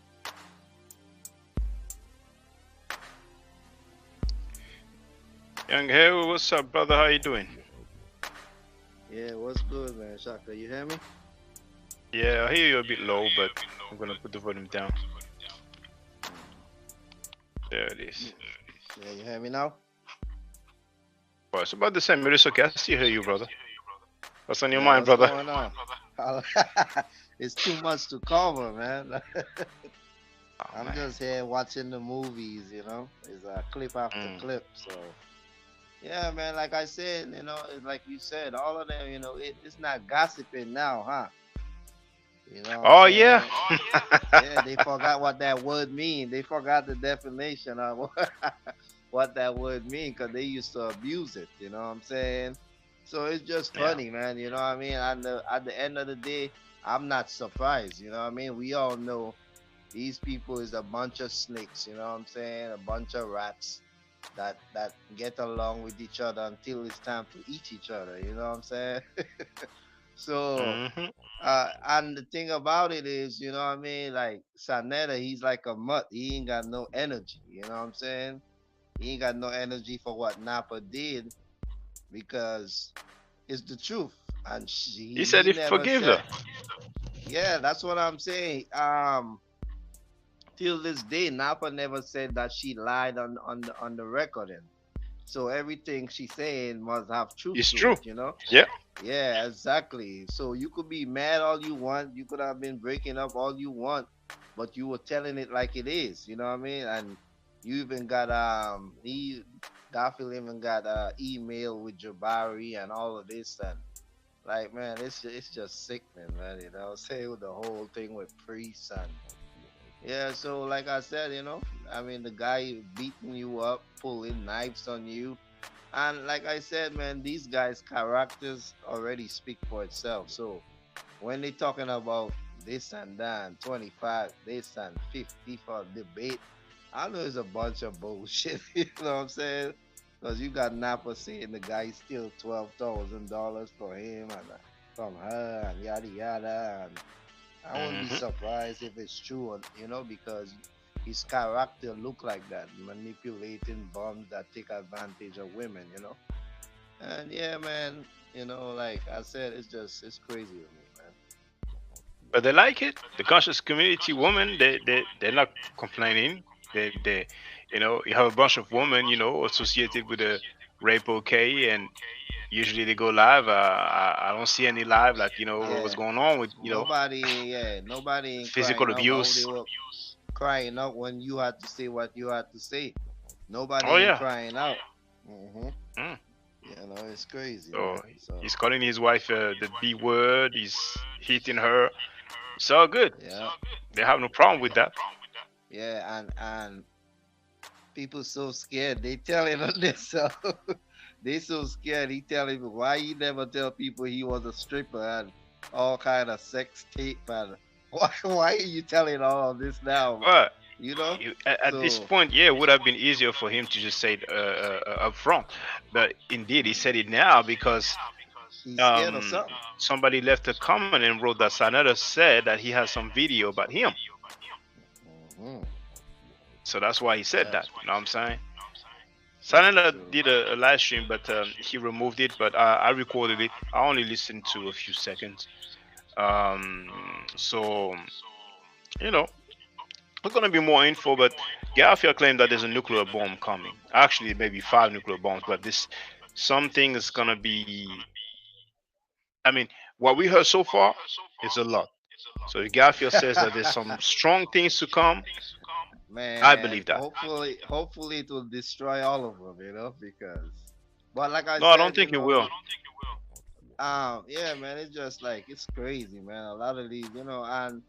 Young Hero, what's up, brother? How you doing? Yeah, what's good, man? Shaka, you hear me? Yeah, I hear you a bit low, but I'm gonna put the volume down. There it is. Yeah, you hear me now? Well, it's about the same. It's okay. I still hear you, brother. What's on your Yeah, mind, what's brother? going on? It's too much to cover, man. I'm man. just here watching the movies, you know. It's a clip after clip, so yeah, man. Like I said, you know, like you said, all of them, you know, it's not gossiping now, huh? You know what Oh I'm yeah. saying? Yeah, they forgot what that word mean. They forgot the definition of what that word mean because they used to abuse it. You know what I'm saying? So it's just Yeah. funny, man. You know what I mean? At the end of the day, I'm not surprised. You know what I mean? We all know these people is a bunch of snakes. You know what I'm saying? A bunch of rats that get along with each other until it's time to eat each other. You know what I'm saying? So. Mm-hmm. And the thing about it is, you know what I mean? Like Sanetta, he's like a mutt. He ain't got no energy. You know what I'm saying? He ain't got no energy for what Napa did because it's the truth. And He said he he never forgive said. her. Yeah, that's what I'm saying. Till this day, Napa never said that she lied on the recording. So everything she saying must have truth It's to true. it, you know? Yeah. Yeah, exactly. So you could be mad all you want. You could have been breaking up all you want, but you were telling it like it is. You know what I mean? And you even got Garfield even got email with Jabari and all of this and like man, it's just sickening, man. You know, say with the whole thing with priests and yeah. So like I said, you know, I mean the guy beating you up, pulling knives on you and like I said, man, these guys' characters already speak for itself. So when they talking about this and that, and 25, this and 50 for debate, I know it's a bunch of bullshit. You know what I'm saying? Because you got Napa saying the guy steal $12,000 for him and from her and yada yada. And I wouldn't be Mm-hmm. surprised if it's true, you know, because his character look like that, manipulating bums that take advantage of women, you know. And yeah, man, you know, like I said, it's crazy with me, man. But they like it. The conscious community women, they're not complaining. They you know, you have a bunch of women, you know, associated with the rape okay, and Usually they go live. I don't see any live. Like what's Yeah. going on with Nobody ain't physical crying out how they abuse. were crying out when you had to say what you had to say. Oh Nobody ain't yeah. crying out. Hmm. Mm. It's crazy, So man. So he's calling his wife the B word. He's hitting her. It's all good. yeah, They have no problem with that. yeah, and people so scared. They telling us this, so they so scared. He telling me why he never tell people he was a stripper and all kind of sex tape and why are you telling all of this now? But You know? at this So point, yeah, it would have been easier for him to just say it up front. But indeed, he said it now because he's scared of um, something. somebody left a comment and wrote that Sanada said that he has some video about him. Hmm. So that's why he said Yeah. that. You know what I'm saying? So Sanada so did a live stream, but he removed it. But I recorded it. I only listened to a few seconds. So you know, there's gonna be more info. But Garfield claimed that there's a nuclear bomb coming. Actually, maybe 5 nuclear bombs. But this something is gonna be. I mean, what we heard so far is a lot. So if Garfield says that there's some strong things to come, I man, believe that. hopefully it will destroy all of them, because but like I No, I don't said, think it will. yeah, man, it's just like it's crazy, man. A lot of these, and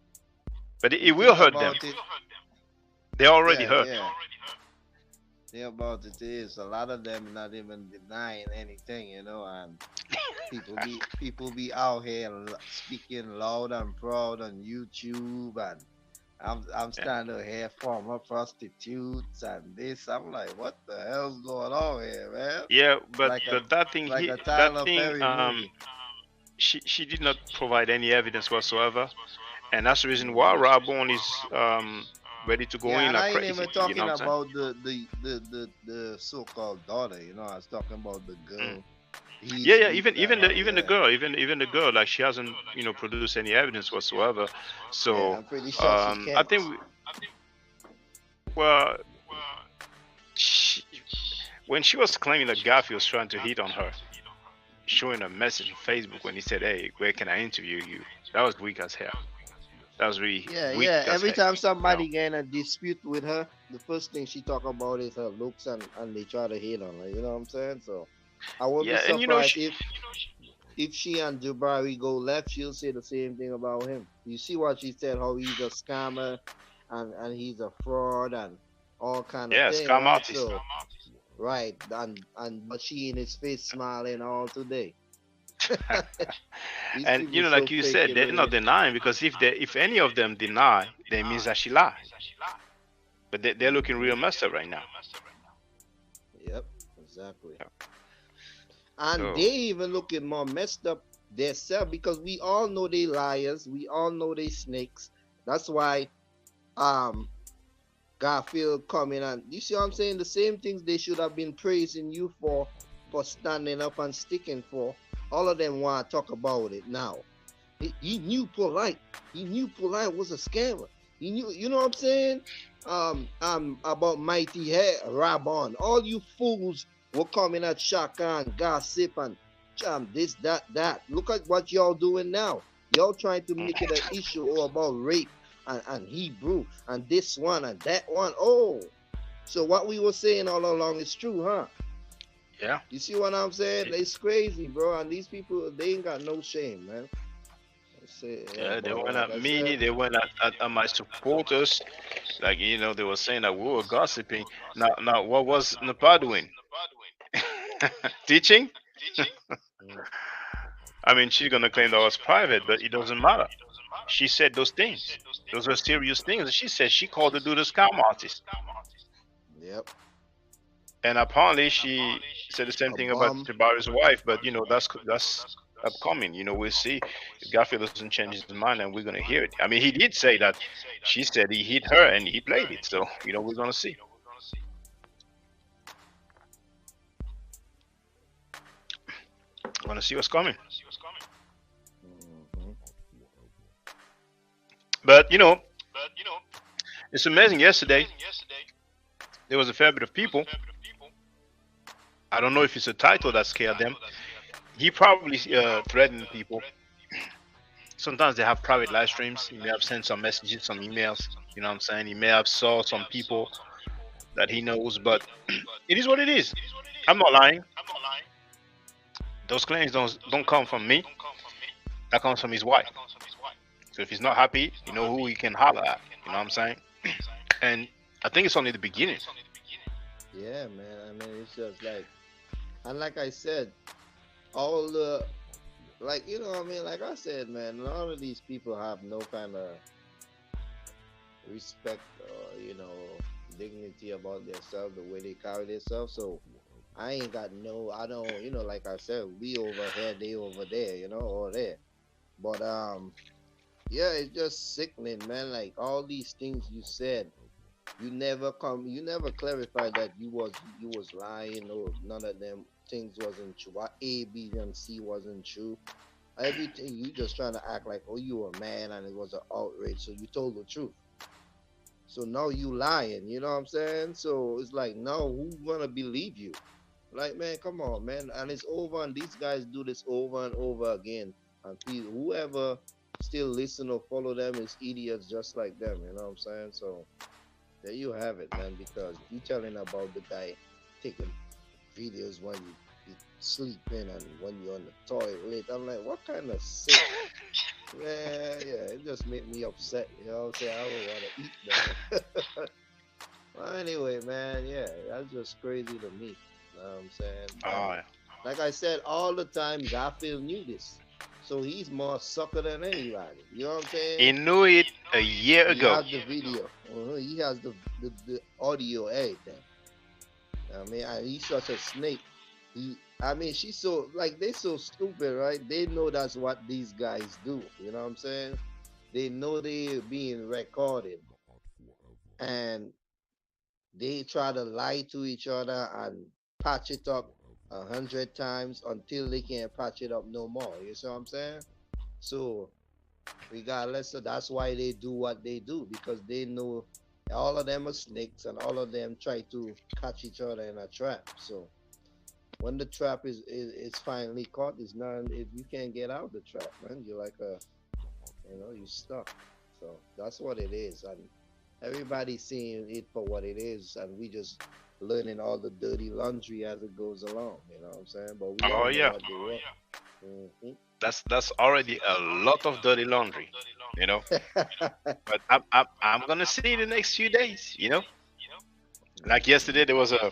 But the it will thing hurt them. about it, They already yeah, hurt. yeah. Thing about it is a lot of them not even denying anything, and people be out here speaking loud and proud on YouTube, and I'm Yeah. standing here former prostitutes and this. I'm like, what the hell's going on here, man? Yeah, but Like a but that thing like he a that Tyler thing Perry movie. she did not provide any evidence whatsoever, and that's the reason why Hmm. Rabon is ready to go Yeah, in and like I ain't crazy. even You know talking what I'm saying? about the so-called daughter. I was talking about the Mm. girl Yeah, he's yeah. with. Even the Yeah, girl, even the girl, like she hasn't produced any evidence whatsoever. yeah. So I'm pretty sure she I can't. think well, she, when she was claiming that Garfield was trying to hit on her, showing a message on Facebook when he said, "Hey, where can I interview you?" That was weak as hell. That was really Yeah, weak yeah. as Every hell. time You know? somebody get in a dispute with her, the first thing she talk about is her looks, and they try to hate on her. You know what I'm saying? So I would be Yeah, and surprised she, if she and Jabari go left, she'll say the same thing about him. You see what she said, how he's a scammer and he's a fraud and all kind of yeah, thing, scam right? artist. So right, and but she in his face smiling all today. These And people so like you fake said, it they're with not it. denying because if any of them deny, that means that she lied. But they're looking Hmm. real messed up right now. Yep, exactly. And So they even looking more messed up themselves because we all know they liars. We all know they snakes. That's why um Garfield coming and you see what I'm saying? The same things they should have been praising you for standing up and sticking for. All of them want to talk about it now. He knew polite. He knew polite was a scammer. He knew, you know what I'm saying? About Mighty Hair, Rabon. All you fools were coming at Shaka and gossip and this, that. Look at what y'all doing now. Y'all trying to make it an issue about rape and Hebrew and this one and that one. Oh, so what we were saying all along is true, huh? yeah, You see what I'm saying? It's crazy, bro. And these people, they ain't got no shame, man. Say, yeah, yeah, they but went like at I me. said, They went at my supporters. Like they were saying that we were gossiping. Now, what was Napa doing? Teaching? mm, I mean, she's gonna claim that was private, but it doesn't matter. She said those things. Those are serious things. She said she called the dude a scam artist, yep, and apparently she said the same a thing about bum. Jabari's wife. But that's upcoming. We'll see if Garfield doesn't change his mind, and we're gonna hear it. I mean, he did say that she said he hit her, and he played it. So we're gonna see. We're gonna see what's coming. Hmm. But it's amazing. Yesterday there was a fair bit of people. I don't know if it's a title that scared them, He probably threatened people. Sometimes they have private live streams. He may have sent some messages, some emails. You know what I'm saying? He may have saw some people that he knows, but it is what it is. I'm not lying. Those claims don't come from me. That comes from his wife. So if he's not happy, you know who he can holler at. You know what I'm saying? And I think it's only the beginning. Yeah, man. I mean, it's just like, and like I said, all the like, you know what I mean? Like I said, man, a lot of these people have no kind of respect or, dignity about themselves, the way they carry themselves. So I ain't got no, I don't, like I said, we over here, they over there, or there. But yeah, it's just sickening, man. Like all these things you said, you never clarified that you was lying or none of them things wasn't true. What A, B, and C wasn't true. Everything you just trying to act like, oh, you were mad and it was an outrage, so you told the truth. So now you lying, you know what I'm saying? So it's like, now who gonna believe you? Like, man, come on, man. And it's over, and these guys do this over and over again. And whoever still listen or follow them is idiots just like them, you know what I'm saying? So there you have it, man, because you telling about the guy taking videos when you sleeping and when you're on the toilet. I'm like, what kind of sick? Yeah, yeah, it just made me upset. You know what I'm saying? I don't want to eat, man. Well, anyway, man, yeah, that's just crazy to me. You know what I'm saying? And Oh, like I said, all the time, Garfield knew this. So he's more sucker than anybody. You know what I'm he saying? knew it a year He ago. has the video. He has the audio, everything. I mean, he's such a snake. I mean, she's so like they so stupid, right? They know that's what these guys do. You know what I'm saying? They know they're being recorded, and they try to lie to each other and patch it up 100 times until they can't patch it up no more. You see what I'm saying? So regardless, so that's why they do what they do, because they know all of them are snakes and all of them try to catch each other in a trap. So when the trap is finally caught, it's not, if you can't get out of the trap, man, you're like you stuck. So that's what it is, and everybody's seeing it for what it is, and we just learning all the dirty laundry as it goes along. You know what I'm saying? But we Oh all know yeah, what they want. Mhm. that's already a lot of dirty laundry, you know. But I'm gonna see the next few days, you know. Like yesterday, there was I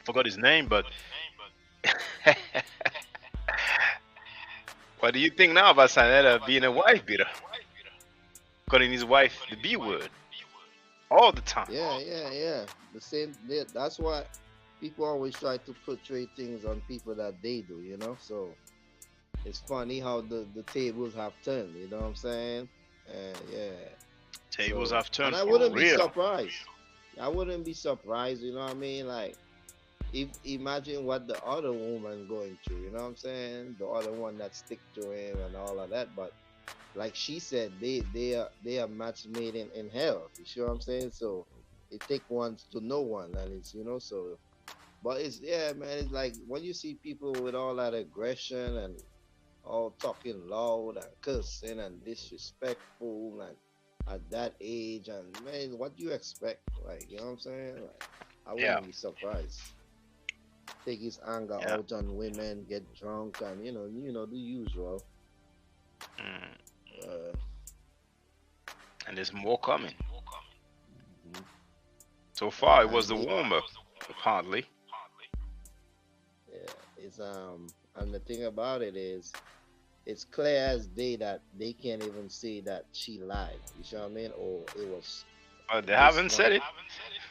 forgot his name, but what do you think now about Sanetta being a wife beater, calling his wife the B word all the time? Yeah, yeah, yeah. The same. That's why people always try to portray things on people that they do. So it's funny how the tables have turned. You know what I'm saying? Yeah. Tables So, have and turned I for wouldn't be real. surprised. I wouldn't be surprised. You know what I mean? Like, if imagine what the other woman going through. You know what I'm saying? The other one that stick to him and all of that. But like she said, they are match made in hell. You see what I'm saying? So it take one to know one, and it's so. But it's, yeah, man. It's like when you see people with all that aggression and all talking loud and cursing and disrespectful and at that age, and man, what do you expect? Like, you know what I'm saying? Like, I Yeah, wouldn't be surprised. Take his anger yeah. out on women, get drunk, and the usual. Mm. Uh, And there's more coming. mhm. So far, it was and the warm up, apparently. yeah, it's and the thing about it is, it's clear as day that they can't even say that she lied. You see what I mean? Or it was But they this haven't one. said it.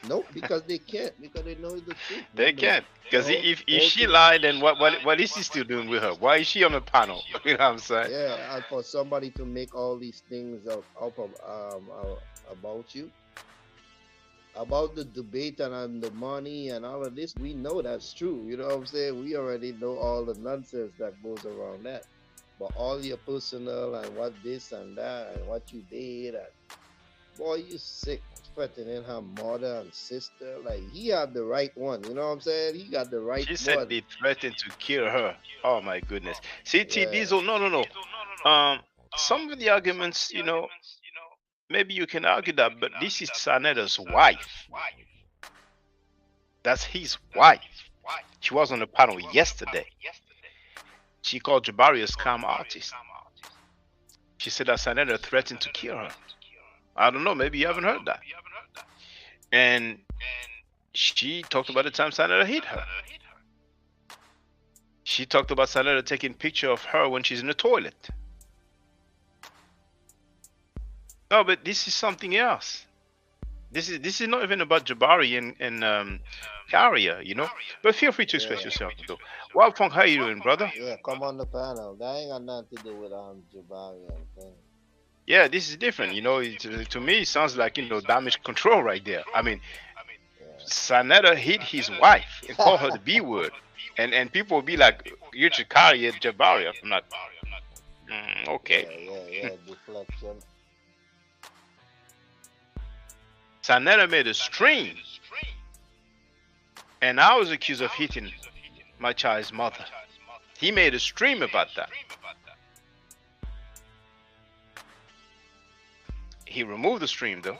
Nope, because they can't, because they know the truth, They man. can't. The Because whole if whole she thing. lied, then what is he still doing with her? Why is she on the panel? You know what I'm saying? Yeah, and for somebody to make all these things up of about you, about the debate and the money and all of this, we know that's true. You know what I'm saying? We already know all the nonsense that goes around that. But all your personal and what this and that and what you did, and boy, you sick. threatening her mother and sister. Like he had the right one. You know what I'm saying? He got the right She said one. they threatened to kill her. Oh my goodness. See, T Yeah. Diesel, no. Some of the arguments, maybe you can argue that, but this is Saneda's wife. That's his wife. She was on the panel yesterday. She called Jabari a scam artist. She said that Saneda threatened to kill her. I don't know, maybe you haven't heard that. And she talked about the time Saneda hit her. She talked about Saneda taking picture of her when she's in the toilet. No, but this is something else. This is not even about Jabari and Carrier, But feel free to express yourself though. Wild Funk, how you doing, brother? Yeah, come on the panel. That ain't got nothing to do with Jabari and thing. Yeah, this is different. To me, it sounds like damage control right there. I mean, Saneda hit his wife and called her the B word, and people will be like, "You're Chikari at Jabari." I'm like, okay. Yeah, deflection. Saneda made a stream, and I was accused of hitting my child's mother. He made a stream about that. He removed the stream though.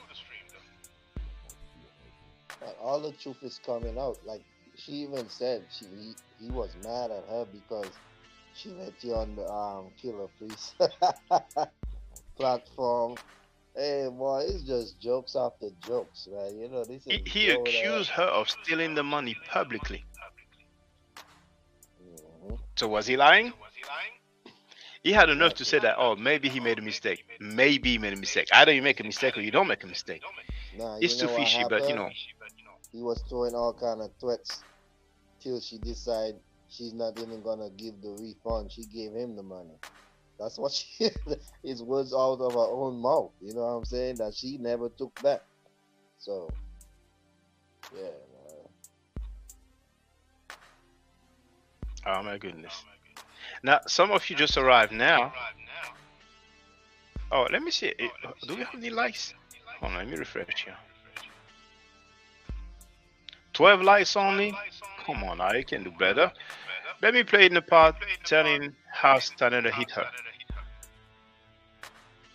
But all the truth is coming out. Like she even said, he was mad at her because she let you on the Killer Priest platform. Hey boy, it's just jokes after jokes, man. This is. He accused her of stealing the money publicly. So was he lying? He had enough to say that, oh, maybe he made a mistake. Maybe he made a mistake. Either you make a mistake or you don't make a mistake. Nah, it's too fishy, but he was throwing all kind of threats till she decided she's not even gonna give the refund. She gave him the money. That's what she. His words out of her own mouth. You know what I'm saying? That she never took back. So, yeah. Man. Oh my goodness. Now, some of you just arrived now. Oh, let me see. Do we have any likes? Hold on, let me refresh here. 12 likes only? Come on now, you can do better. Let me play in the part telling how Saneda hit her.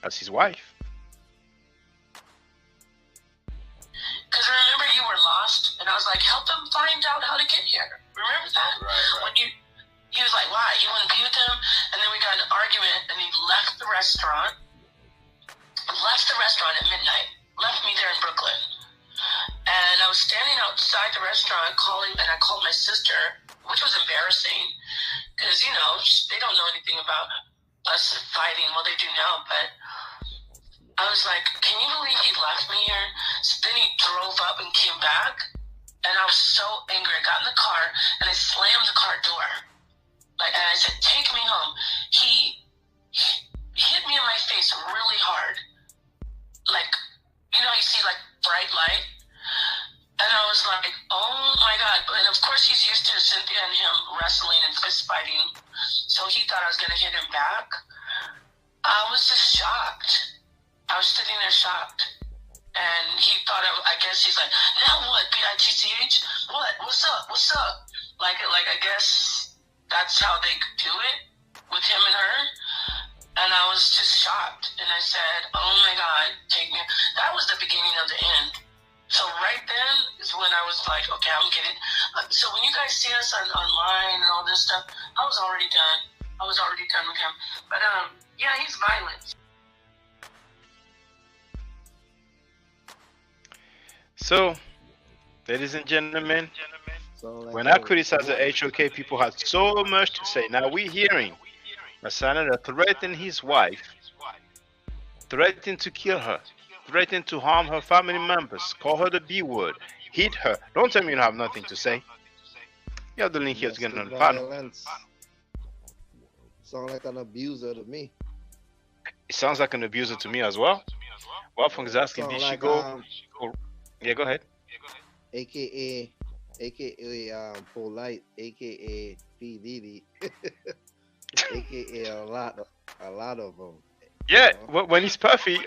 That's his wife. Because remember you were lost, and I was like, help them find out how to get here. Remember that? Right. When he was like, why? You want to be with him? And then we got in an argument, and he left the restaurant at midnight, left me there in Brooklyn. And I was standing outside the restaurant and I called my sister, which was embarrassing, because, they don't know anything about us fighting. Well, they do now, but I was like, can you believe he left me here? So then he drove up and came back, and I was so angry. I got in the car, and I slammed the car door. And I said, take me home. He hit me in my face really hard. You see, bright light. And I was like, oh my God. And of course, he's used to Cynthia and him wrestling and fist fighting. So he thought I was going to hit him back. I was just shocked. I was sitting there shocked. And he thought, I guess he's like, now what, B-I-T-C-H? What? What's up? Like I guess that's how they do it with him and her. And I was just shocked. And I said, oh my God, take me. That was the beginning of the end. So right then is when I was like, okay, I'm getting. So when you guys see us online and all this stuff, I was already done. With him. But yeah, he's violent. So, ladies and gentlemen, when I criticized the HOK, people had so much to say. Now we're hearing Saneda threatened his wife, threatened to kill her, threatened to harm her family members, call her the B word, hit her. Don't tell me you don't have nothing to say. You have the link here to get on the panel. Sound like an abuser to me. It sounds like an abuser to me as well. Wolfgang is asking, did she go? Yeah, go ahead. AKA Polite, AKA P Diddy, AKA a lot of them. Yeah, when he's Puffy,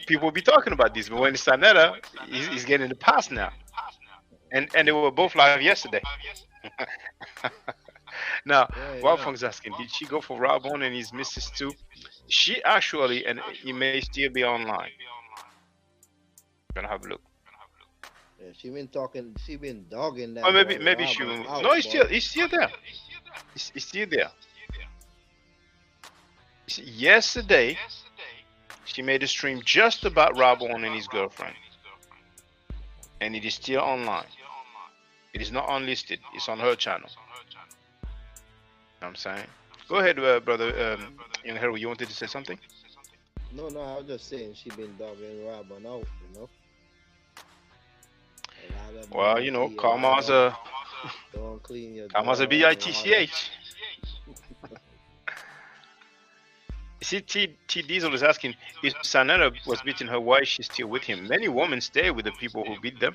people will be talking about this. But when it's Sanetta, he's getting the pass now. And they were both live yesterday. Now, Yeah, Wild yeah. Funk's asking, did she go for Rob on and his missus too? She actually, and he may still be online. Gonna have a look. Yeah, she been talking. She been dogging Or that maybe boy maybe she Robert will. out, No, boy. he's still there. He's still there. Yesterday, she made a stream just about Rob on and his girlfriend, and it is still online. It is not unlisted. It's on her channel. You know what I'm saying? Go ahead, brother. Young Hero, you wanted to say something? No, no, I was just saying she been dogging Robin out. A lot of Well, men feel like karma's a don't clean your karma's a drawers and all that. bitch. See, T Diesel is asking if Sanetta was beating her, why is she still with him? Many women stay with the people who beat them.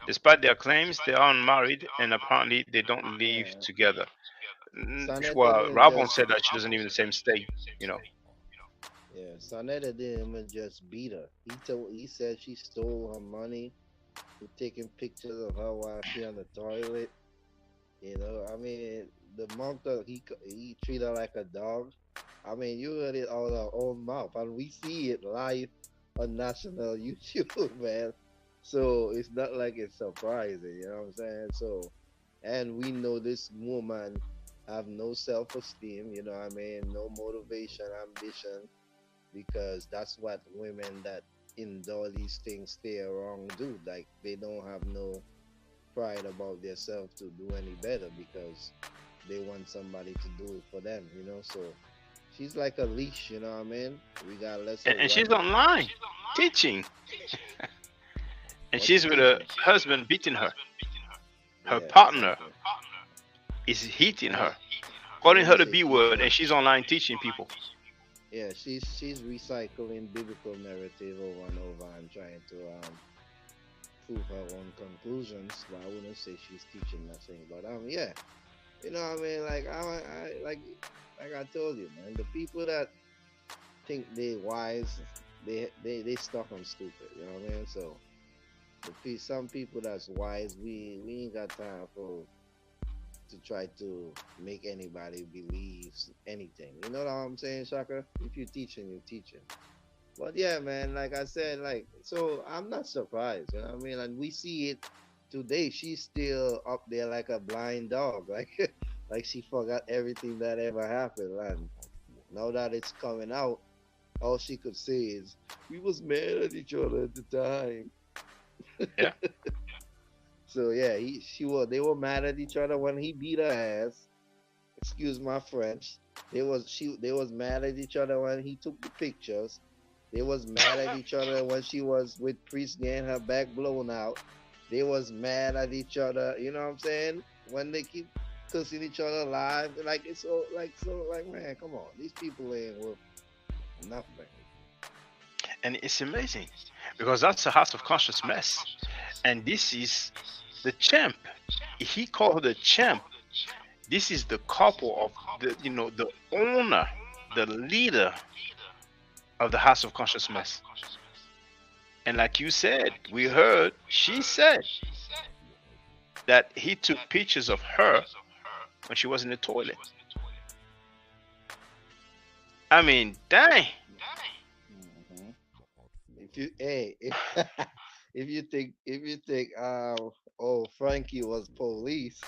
Despite their claims, they are unmarried and apparently they don't live Yeah, together. Sonetta Well, didn't Rabon just. said that she doesn't live in the same state. Yeah, Sonetta didn't even just beat her. He said she stole her money. He taking pictures of her while she on the toilet. I mean, the monk he treat her like a dog. I mean, you heard it out of our own mouth, and we see it live on national YouTube, man. So it's not like it's surprising, you know what I'm saying? So, and we know this woman have no self-esteem, you know what I mean? No motivation, ambition, because that's what women that endure these things stay around do. Like they don't have no pride about themselves to do any better because they want somebody to do it for them, So she's like a leash, you know what I mean? Regardless of And what. she's online teaching. And What she's she with her teaching? husband beating her. Her Yeah, partner exactly. is hitting And her, calling let her me the say B she's word, and she's online teaching people. yeah, she's recycling biblical narrative over and over and trying to prove her own conclusions. But I wouldn't say she's teaching nothing. But yeah, you know what I mean? Like like I told you, man, the people that think they wise, they stuck on stupid. You know what I mean? So some people that's wise, we ain't got time for to try to make anybody believe anything. You know what I'm saying, Shaka? If you're teaching, you're teaching. But yeah, man, like I said, so I'm not surprised. You know what I mean? And we see it today. She's still up there like a blind dog, like she forgot everything that ever happened. And now that it's coming out, all she could say is, "We was mad at each other at the time." Yeah. So yeah, they were mad at each other when he beat her ass. Excuse my French. They was mad at each other when he took the pictures. They was mad at each other when she was with Priest getting her back blown out. They was mad at each other, you know what I'm saying? When they keep cussing each other live. Like it's like man, come on. These people ain't worth nothing. And it's amazing because that's a house of conscious mess. And this is the champ. He called her the champ. This is the couple of the owner, the leader of the house of conscious mess. And like you said, we heard she said that he took pictures of her when she was in the toilet. I mean, dang. Mm-hmm. If you think Frankie was police,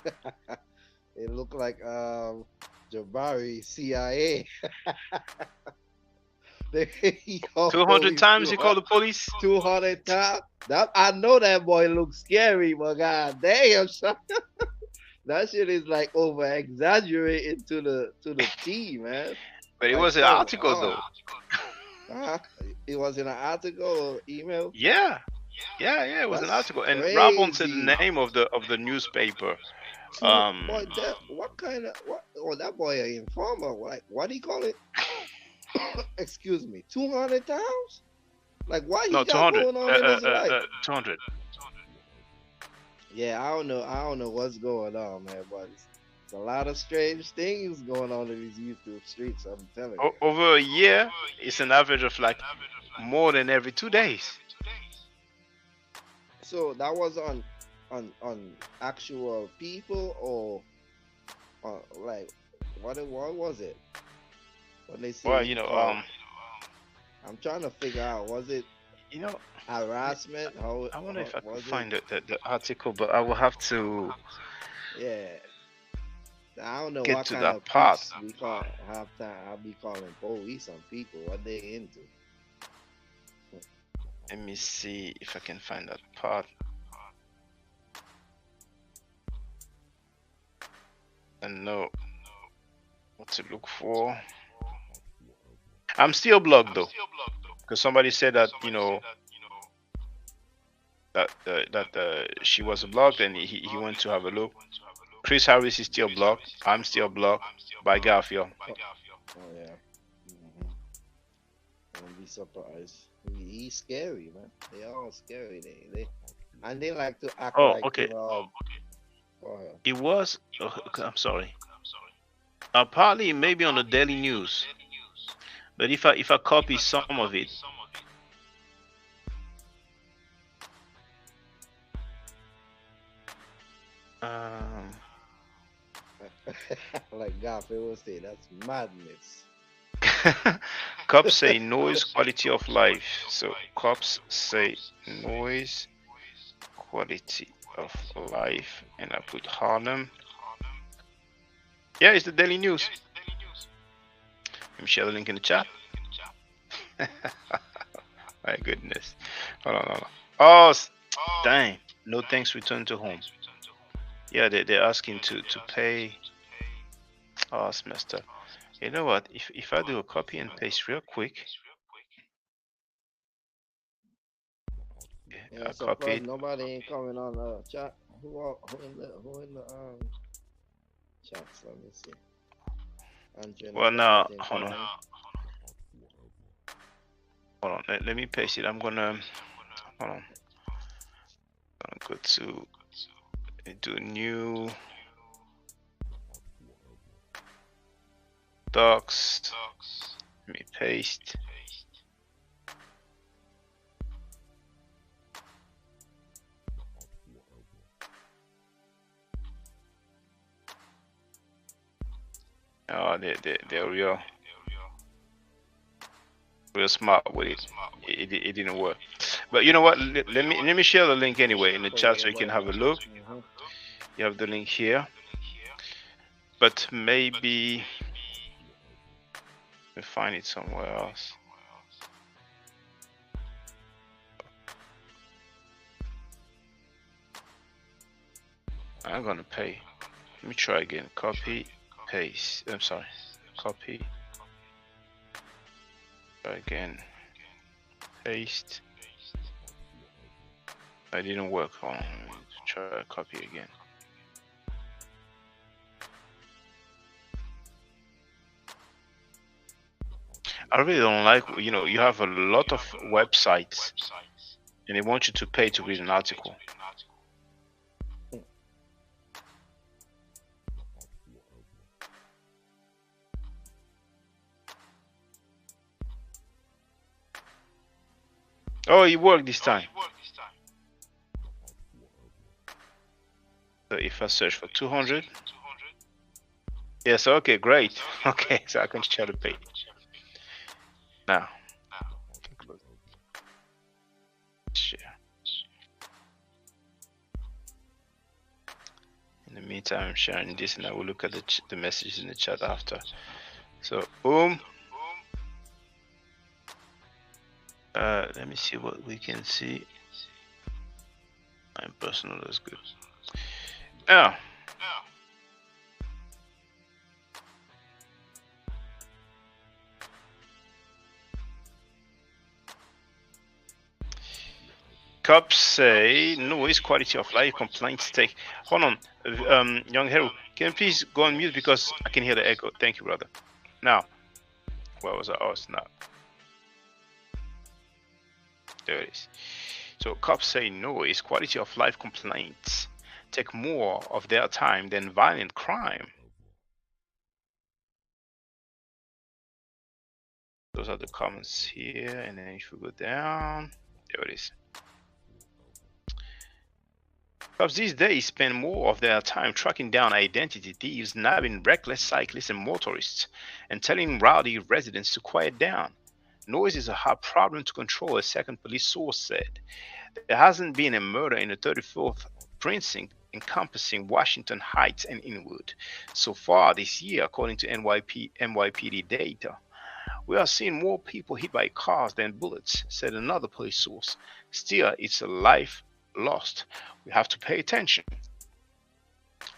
it looked like Jabari CIA. He called 200 police times he called the police. 200 times. That I know that boy looks scary, but god damn, son. That shit is like over exaggerated to the T, man. But it Like, was an come article on. though. It was in an article or email. Yeah. It was an That's article, and Rabon said crazy. the name of the newspaper. Boy, what kind of what? Oh, that boy an informer. What do you call it? Excuse me, 200 times. Like what he No, got 200. going on in his life? 200. Yeah, I don't know what's going on, man. But It's a lot of strange things going on in these YouTube streets. I'm telling you. Over a year, it's an average of like more than every 2 days. So that was on actual people or like what was it? When they Well, say I'm trying to figure out, was it you know, harassment? I wonder if I could Was it? find the article, but I will have to Yeah. I don't know get what to kind that of part. peace we call half time. I'll be calling police on people. What they into? Let me see if I can find that part. I know what to look for. I'm still blocked though, because somebody said that that she was blocked, and he went to have a look. Chris Harris is still blocked. I'm still blocked by Garfield. Oh yeah. Don't be surprised. He's scary, man. They all scary. And they like to act Oh, like okay. Go ahead. It was. Okay, I'm sorry. Partly maybe on the Daily News, but if I copy some of it, like Garfield will say, that's madness. cops say noise quality of life. So cops say noise quality of life, and I put Harlem. Yeah, it's the Daily News. Let me share the link in the chat. My goodness. Hold on. Oh, dang. No thanks, return to home. Yeah, they're asking to pay. Oh, it's messed up. You know what? If I do a copy and paste real quick. Yeah, I so copied. nobody ain't coming on the chat. Who in the chats? Let me see. Well, now hold on. Let me paste it. I'm gonna hold on. I'm gonna go to do new docs. Let me paste. Oh, they're real smart with it. It didn't work. But you know what? Let me share the link anyway in the chat so you can have a look. You have the link here. But maybe we find it somewhere else. I'm gonna pay. Let me try again. Copy, paste. I'm sorry. Copy. Try again. Paste. I didn't work. Hold on. Let me try copy again. I really don't like, you have a lot of websites and they want you to pay to read an article. Oh, it worked this time. So if I search for 200. Yes, okay, great. Okay, so I can share the page. Now. Share. In the meantime, I'm sharing this and I will look at the messages in the chat after. So, boom. Let me see what we can see. My personal is good. Now. Cops say noise quality of life complaints take. Hold on, young hero, can you please go on mute because I can hear the echo. Thank you, brother. Now, where was I? Oh, it's not. There it is. So cops say noise quality of life complaints take more of their time than violent crime. Those are the comments here, and then if we go down, there it is. Cops these days spend more of their time tracking down identity thieves, nabbing reckless cyclists and motorists, and telling rowdy residents to quiet down. Noise is a hard problem to control, a second police source said. There hasn't been a murder in the 34th precinct encompassing Washington Heights and Inwood so far this year, according to NYPD data. We are seeing more people hit by cars than bullets, said another police source. Still, it's a life lost. We have to pay attention.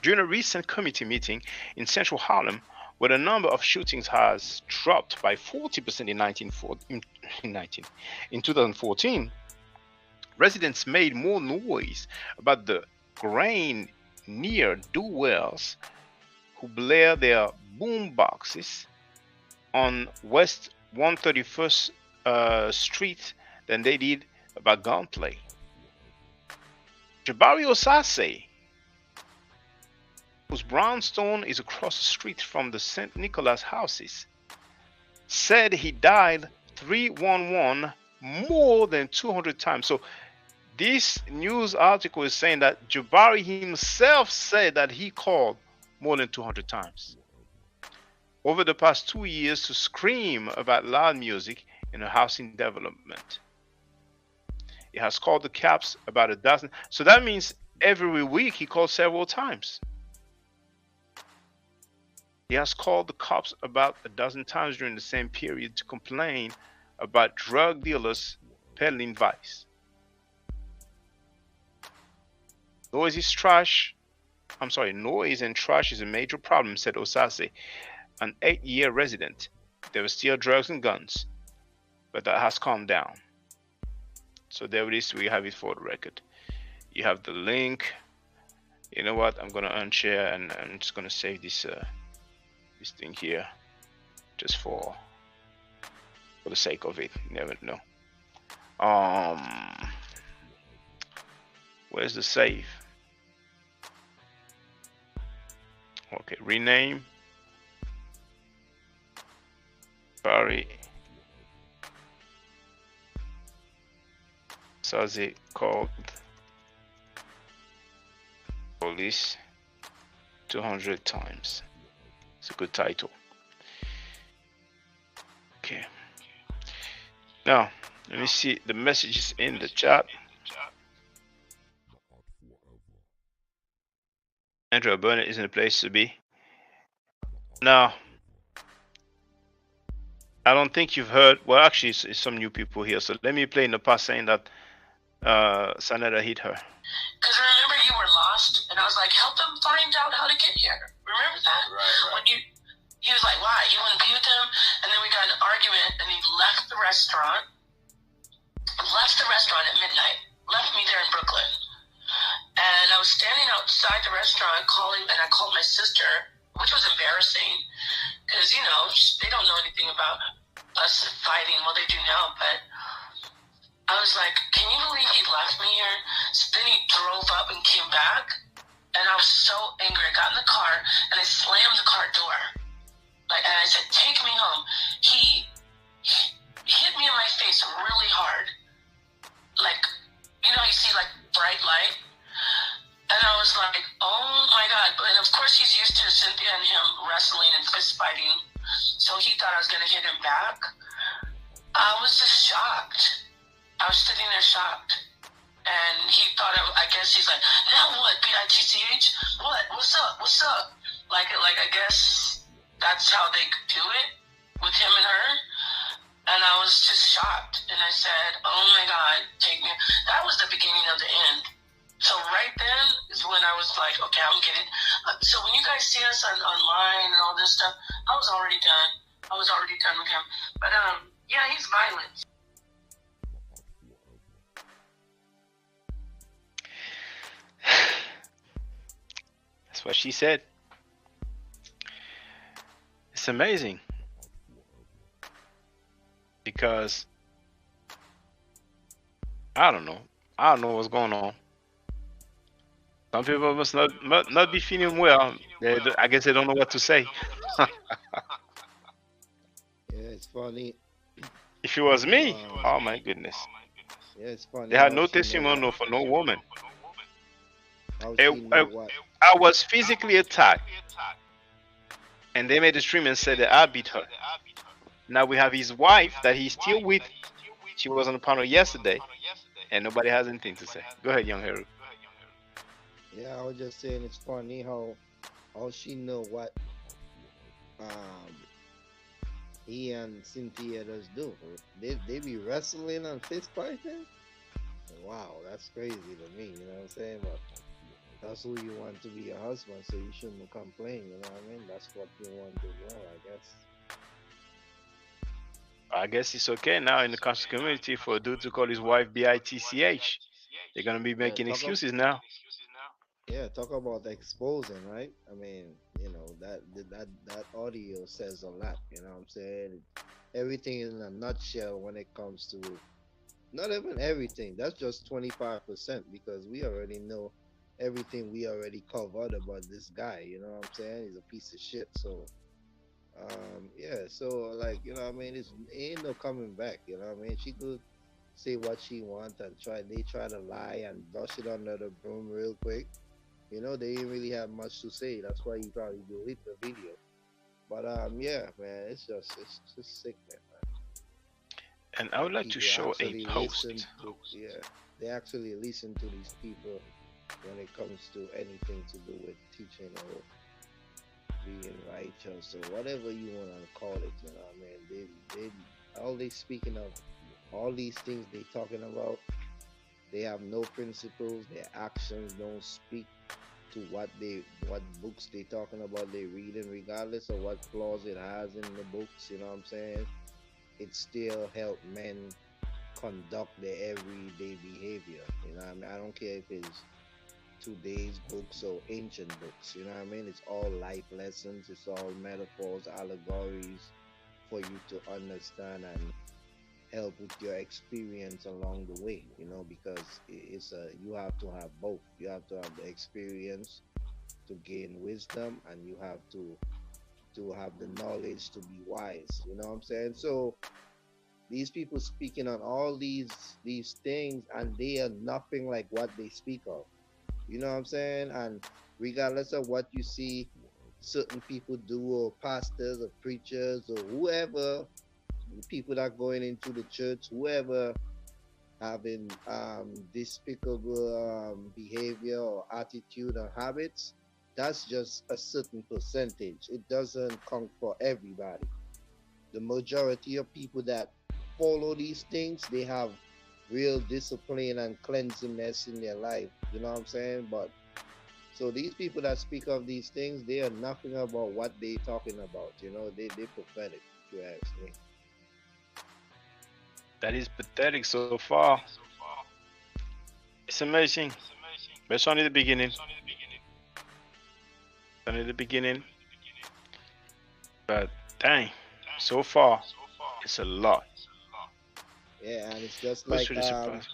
During a recent committee meeting in central Harlem, where the number of shootings has dropped by 40% in 2014, residents made more noise about the grain near wells who blare their boom boxes on West 131st Street than they did about gunplay. Jabari Osase, whose brownstone is across the street from the St. Nicholas houses, said he dialed 311 more than 200 times. So this news article is saying that Jabari himself said that he called more than 200 times over the past 2 years to scream about loud music in a housing development. He has called the cops about a dozen. So that means every week he calls several times. He has called the cops about a dozen times during the same period to complain about drug dealers peddling vice. Noise and trash is a major problem, said Osase, an 8-year resident. There were still drugs and guns, but that has calmed down. So there it is. We have it for the record. You have the link. You know what? I'm gonna unshare and I'm just gonna save this this thing here, just for the sake of it. You never know. Where's the save? Okay, rename. Sorry. Sazi called police 200 times. It's a good title. Okay. Now, let me see the messages in the chat. Andrew Burnett isn't a place to be. Now, I don't think you've heard. Well, actually, it's some new people here. So let me play in the past saying that Sanada hit her. Because remember, you were lost, and I was like, help them find out how to get here. Remember that? Right. When he was like, why? You want to be with him? And then we got in an argument, and he left the restaurant at midnight, left me there in Brooklyn. And I was standing outside the restaurant calling, and I called my sister, which was embarrassing, because, you know, they don't know anything about us fighting. Well, they do now, but I was like, can you believe he left me here? So then he drove up and came back, and I was so angry. I got in the car, and I slammed the car door. And I said, take me home. He hit me in my face really hard. Like, you know, you see, like, bright light? And I was like, oh my God. And of course, he's used to Cynthia and him wrestling and fist fighting. So he thought I was going to hit him back. I was just shocked. I was sitting there shocked. And he thought, I guess he's like, now what, B-I-T-C-H? What? What's up? What's up? Like I guess that's how they could do it with him and her. And I was just shocked. And I said, oh my God, take me. That was the beginning of the end. So right then is when I was like, okay, I'm getting. So when you guys see us online and all this stuff, I was already done. I was already done with him. But yeah, he's violent. That's what she said. It's amazing because I don't know what's going on. Some people must not be feeling well. I guess they don't know what to say. Yeah, it's funny. If it was me, Um, oh my goodness, yeah, it's they funny had how no she know what, testimonial for no woman. how Eh, she know eh, what. I was physically attacked, and they made a stream and said that I beat her. Now we have his wife that he's still with. She was on the panel yesterday, and nobody has anything to say. Go ahead, young Haru. Yeah, I was just saying it's funny how she know what um he and Cynthia does do. They be wrestling and fist fighting. Wow, that's crazy to me. You know what I'm saying? But that's who you want to be your husband, so you shouldn't complain. You know what I mean? That's what you want as well, I guess. I guess it's okay now in the conscious community for a dude to call his wife bitch. They're gonna be Yeah, making excuses now. talk about exposing, right? I mean, that audio says a lot. You know what I'm saying? Everything in a nutshell when it comes to not even everything. That's just 25% because we already know everything we already covered about this guy. You know what I'm saying? He's a piece of shit. So yeah, so like, you know what I mean, it ain't no coming back, you know what I mean? She could say what she want and try to lie and brush it under the broom real quick. You know, they didn't really have much to say. That's why you probably delete the video. But yeah, man, it's just sick, man. And I would That like to people show a actually listen post. to, yeah, they actually listen to these people when it comes to anything to do with teaching or being righteous or whatever you want to call it. You know, what I mean, all they speaking of all these things they talking about. They have no principles. Their actions don't speak to what books they talking about. They reading, regardless of what flaws it has in the books. You know what I'm saying? It still help men conduct their everyday behavior. You know what I mean? I don't care if it's today's books or ancient books. You know what I mean? It's all life lessons, it's all metaphors, allegories for you to understand and help with your experience along the way, you know, because it's a you have to have both. You have to have the experience to gain wisdom and you have to have the knowledge to be wise. You know what I'm saying? So these people speaking on all these things and they are nothing like what they speak of. You know what I'm saying? And regardless of what you see certain people do, or pastors or preachers or whoever, people that going into the church, whoever having despicable behavior or attitude or habits, that's just a certain percentage. It doesn't count for everybody. The majority of people that follow these things, they have real discipline and cleansiness in their life. You know what I'm saying? But so these people that speak of these things, they are nothing about what they talking about. You know, they pathetic, if you ask me. That is pathetic so far. It's amazing. But it's only the beginning. It's only the beginning. But dang, so far, it's a lot. Yeah, and it's just I was like really surprised.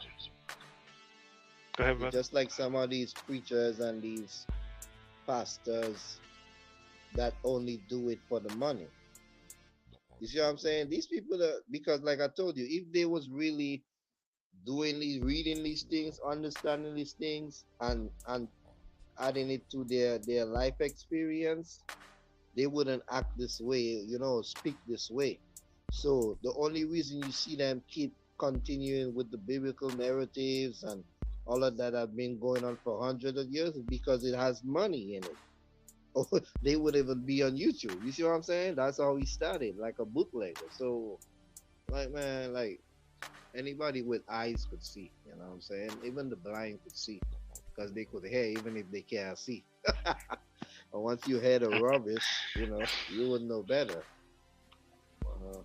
Go ahead, it's brother. just like some of these preachers and these pastors that only do it for the money. You see what I'm saying? These people that, because like I told you, if they was really doing these, reading these things, understanding these things, and adding it to their life experience, they wouldn't act this way, you know, speak this way. So the only reason you see them keep continuing with the biblical narratives and all of that have been going on for hundreds of years is because it has money in it. Or they would even be on YouTube. You see what I'm saying? That's how he started, like a bootlegger. So, like, man, like anybody with eyes could see. You know what I'm saying? Even the blind could see because they could hear, even if they can't see. And once you hear the rubbish, you know, you would know better. Uh,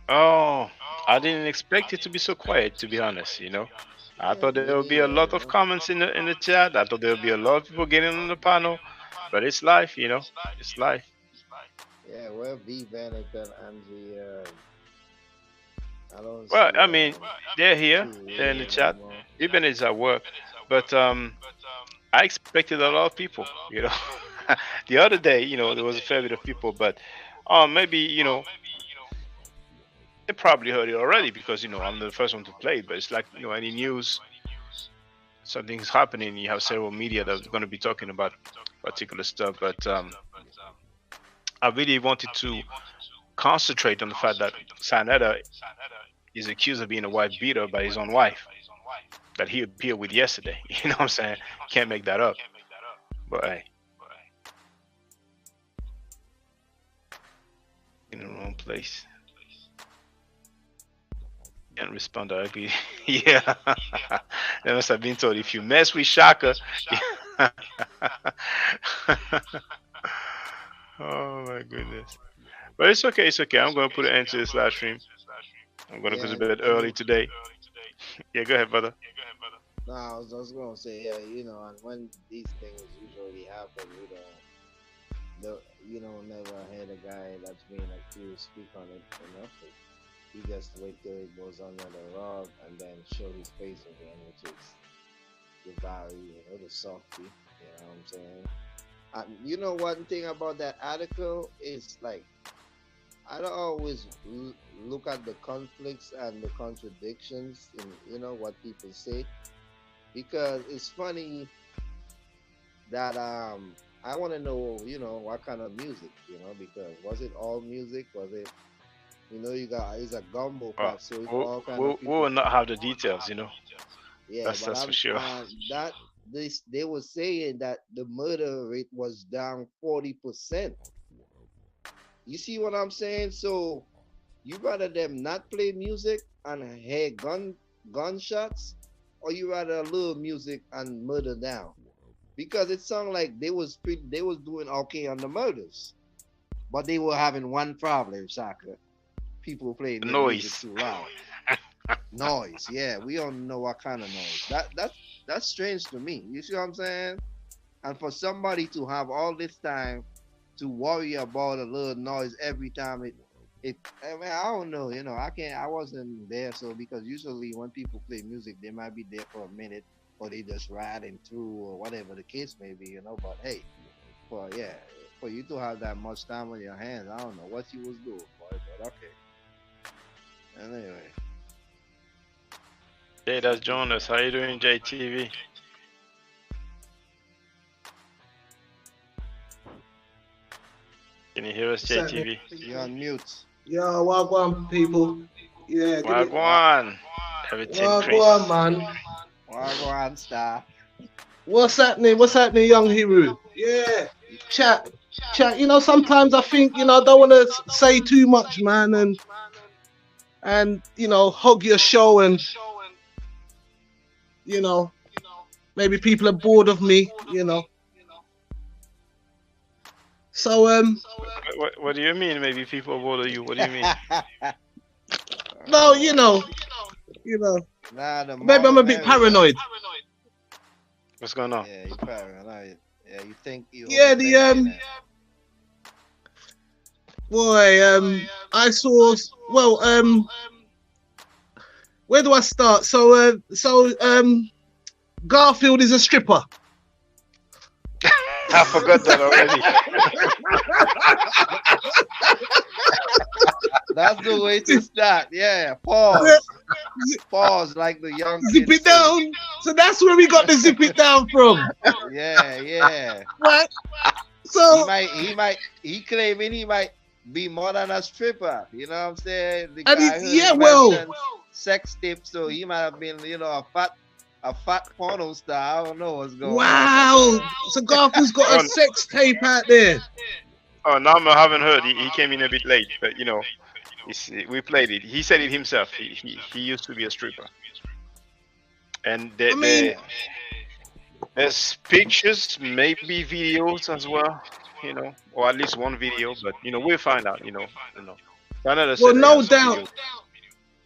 Oh, I didn't expect it to be so quiet, to be honest, you know. I yeah, thought there me would be a neither, lot you of know. comments in the chat. I thought there would be a lot of people getting on the panel. But it's life, you know. It's life. Yeah, well, V Bennett and Angie, I don't Well, see I mean, they're here. too They're in real the no chat. more. Even is at work. But I expected a lot of people, you know. The other day, there was a fair bit of people, but maybe they probably heard it already because I'm the first one to play it. But it's like any news, something's happening. You have several media that's going to be talking about particular stuff. But I really wanted to concentrate on the fact that Sanetta is accused of being a wife beater by his own wife that he appeared with yesterday. You know what I'm saying? Can't make that up. But hey, in the wrong place. Can't respond directly. Yeah. They must have been told if you mess with Shaka. Oh my goodness. But it's okay, it's okay. I'm gonna put an end to this live stream. I'm gonna go to bed early today. Yeah, go ahead, brother. No, I was just gonna say, yeah, and when these things usually happen, never had a guy that's being accused speak on it, He just wait till it goes under the rug and then show his face again, which is the value, the softy, you know what I'm saying? One thing about that article is like, I don't always look at the conflicts and the contradictions in, what people say, because it's funny that I want to know, what kind of music, because was it all music? Was it, it's a gumbo pot, so it's all kind of people. We will not have the details, Yeah, that's for sure. They were saying that the murder rate was down 40%. You see what I'm saying? So you rather them not play music and hear gunshots, or you rather a little music and murder down? Because it sounded like they was doing okay on the murders, but they were having one problem, Shaka. People playing their music too loud. Noise, yeah. We don't know what kind of noise. That's strange to me. You see what I'm saying? And for somebody to have all this time to worry about a little noise every time I don't know, I wasn't there, so because usually when people play music, they might be there for a minute or they just riding through or whatever the case may be, but hey, for you to have that much time on your hands, I don't know what you was doing, boy, but okay. Anyway. Hey, that's Jonas. How you doing, JTV? Can you hear us, JTV? You're on mute. Yo, Wagwan people. Yeah, Wagwan. Everything Wagwan, man. Wagwan star. What's happening? What's happening, young Hiru? Yeah. Chat. Sometimes I think, I don't want to say too much, man, and hog your show and maybe people are bored of me, So what do you mean? Maybe people are bored of you. What do you mean? No, maybe I'm a bit paranoid. What's going on? Yeah, you're paranoid. Yeah, you think you. Yeah, I saw. Well, where do I start? So Garfield is a stripper. I forgot that already. That's the way to start. Yeah, pause. Pause like the young zip it down. So that's where we got the zip it down from. Yeah. Right. So he claiming he might be more than a stripper. You know what I'm saying? Sex tip, so he might have been, a fat porno star. I don't know what's going on. Wow. So Garfield's got a sex tape out there. Oh, no, I haven't heard. He came in a bit late, but we played it. He said it himself. He used to be a stripper. And there's pictures, maybe videos as well, or at least one video, but we'll find out, Well,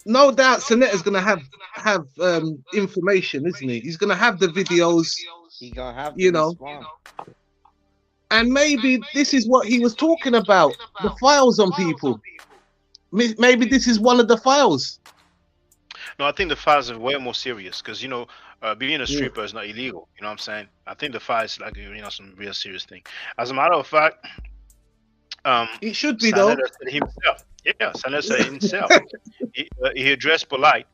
no doubt Sanetta's gonna have information, isn't he? He's gonna have the videos. He's gonna have to and maybe this is what he was talking about, the files on people. Maybe this is one of the files. No, I think the files are way more serious because being a Mm. stripper is not illegal. You know what I'm saying? I think the fight is like some real serious thing. As a matter of fact, It should be though. Senator said himself. Yeah, Senator said himself. He addressed polite,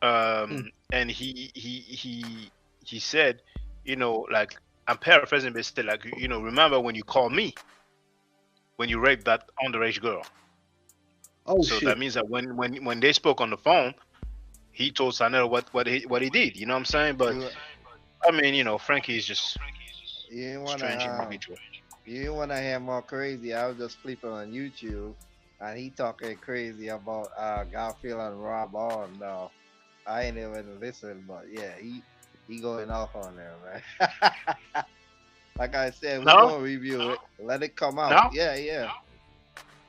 Mm. and he said, like I'm paraphrasing, but he said like, remember when you called me when you raped that underage girl. Oh So that shit. means that when they spoke on the phone, he told Senator what he did. You know what I'm saying? But You I mean, Frankie is just you didn't a wanna strange individual. you didn't wanna hear more crazy. I was just flipping on YouTube and he talking crazy about Garfield and Rob on now. I ain't even listen, but yeah, he going off on there, man. Like I said, we No, gonna review it. Let it come out. no. Yeah, yeah.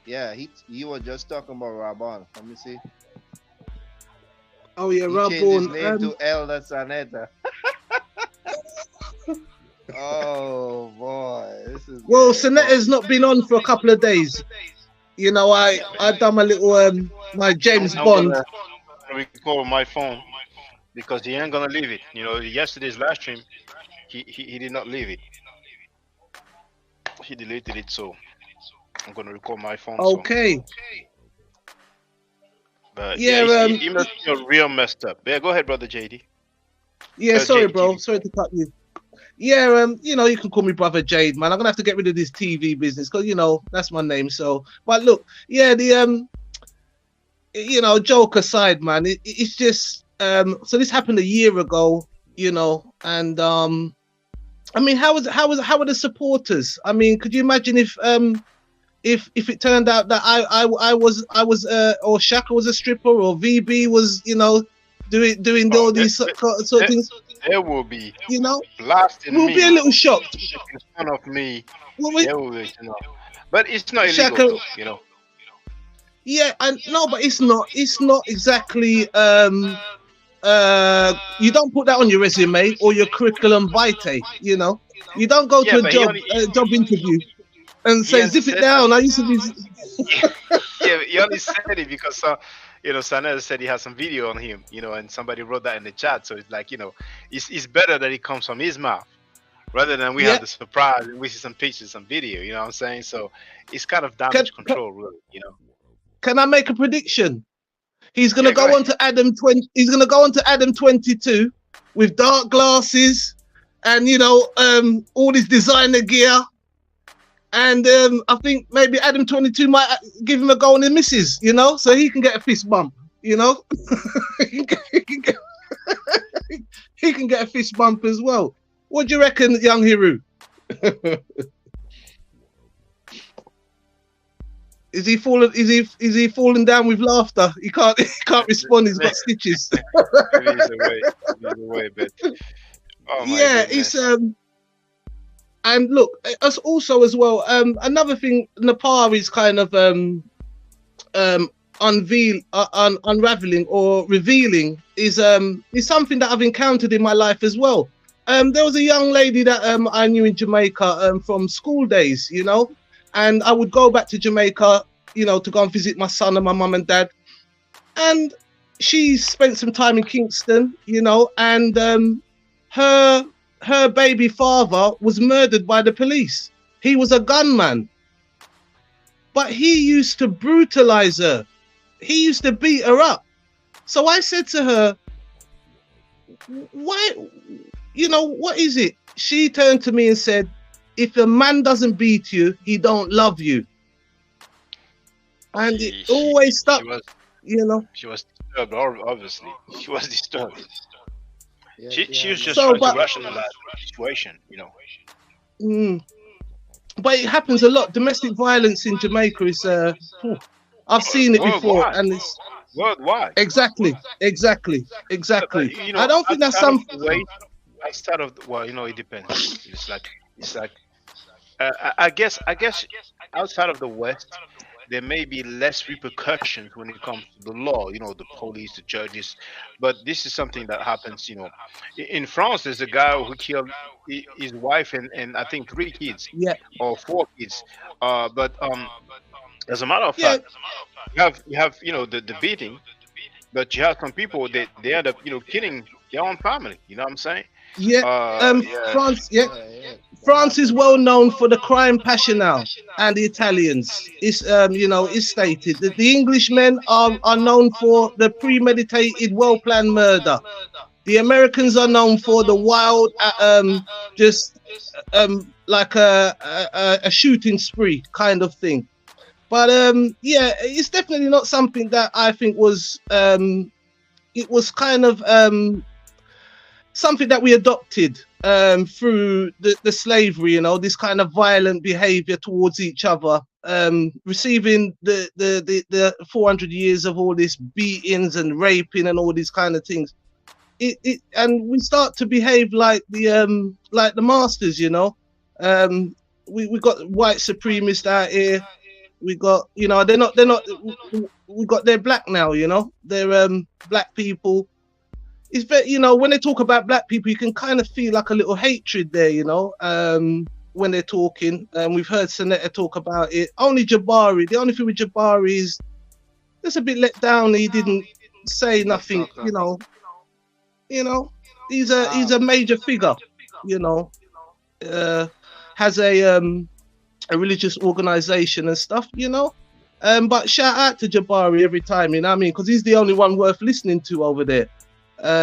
Yeah, you were just talking about Rabon. Let me see. Oh yeah, He Rob changed his Bourne. name to Elder Saneta. Oh boy, this is Well, getting fun. Sonetta's not been on for a couple of days. You know, I done my little my James I'm Bond. gonna record my phone because he ain't gonna leave it. Yesterday's live stream, he did not leave it. He deleted it, so I'm gonna record my phone. So, Okay. but yeah, Yeah. he must be real messed up. Yeah, go ahead, brother JD. Yeah. Sorry, bro. JD. Sorry to cut you. Yeah. You can call me brother Jade, man. I'm gonna have to get rid of this TV business because that's my name. So, but look, yeah, joke aside, man, it's just so this happened a year ago, and I mean, how were the supporters? I mean, could you imagine if it turned out that I was or Shaka was a stripper or VB was doing all these sort of things, There will be blasting we'll be a me, little shocked. making fun of me. Well, we, There will be, but it's not illegal Shaka, though. yeah, and no, but it's not exactly you don't put that on your resume or your curriculum vitae. You don't go to Yeah, a but job interview and he say only zip it said that. down. I used to be. Yeah, he only said it because Sanel said he has some video on him, and somebody wrote that in the chat. So it's like, it's better that it comes from his mouth rather than we have Yeah. the surprise and we see some pictures, some video. You know what I'm saying? So it's kind of damage control, really. Can I make a prediction? He's gonna Yeah, go go ahead. on to Adam 20. He's gonna go on to Adam 22 with dark glasses and all this designer gear. And I think maybe Adam 22 might give him a go on the misses, so he can get a fist bump, he can get a fist bump as well. What do you reckon, young Hiru? Is he falling? Is he falling down with laughter? He can't respond. He's got stitches. Maybe he's away, but oh my Yeah, goodness. it's and look, us also as well. Another thing, Nepal is kind of unraveling or revealing is something that I've encountered in my life as well. There was a young lady that I knew in Jamaica from school days, and I would go back to Jamaica, to go and visit my son and my mum and dad, and she spent some time in Kingston, and her baby father was murdered by the police. He was a gunman. But he used to brutalize her. He used to beat her up. So I said to her, why, what is it? She turned to me and said, if a man doesn't beat you, he don't love you. And it always stuck, She was disturbed, obviously. She was disturbed. Yeah, She was just So, trying but- to rationalize the situation, But it happens a lot. Domestic violence in Jamaica is, I've seen it before, Worldwide. and it's Worldwide. exactly. I don't think that's some. Outside of it depends. It's like I guess outside of the West, there may be less repercussions when it comes to the law. The police, the judges, but this is something that happens. In France, there's a guy who killed his wife and I think 3 kids, Yeah. or 4 kids. But as a matter of Yeah. fact, you have the beating, but you have some people that they end up killing your own family. You know what I'm saying? Yeah. Yeah. France. Yeah. Yeah, that France is happened. well known for the crime passional, and the Italians. It's it's stated that the Englishmen are known for the premeditated, well planned murder. The Americans are known for the wild, just like a shooting spree kind of thing. But yeah, it's definitely not something that I think was it was kind of something that we adopted through the slavery, this kind of violent behavior towards each other, receiving the 400 years of all this beatings and raping and all these kind of things. And we start to behave like the masters, we got white supremacists out here. We got, they're not we got, they're black now, they're black people. It's very, when they talk about black people, you can kind of feel like a little hatred there, when they're talking. We've heard Sonetta talk about it. Only Jabari, the only thing with Jabari is just a bit let down. He didn't say He's a nothing, sucker. he's a major figure, has a religious organization and stuff, but shout out to Jabari every time, you know what I mean? Because he's the only one worth listening to over there.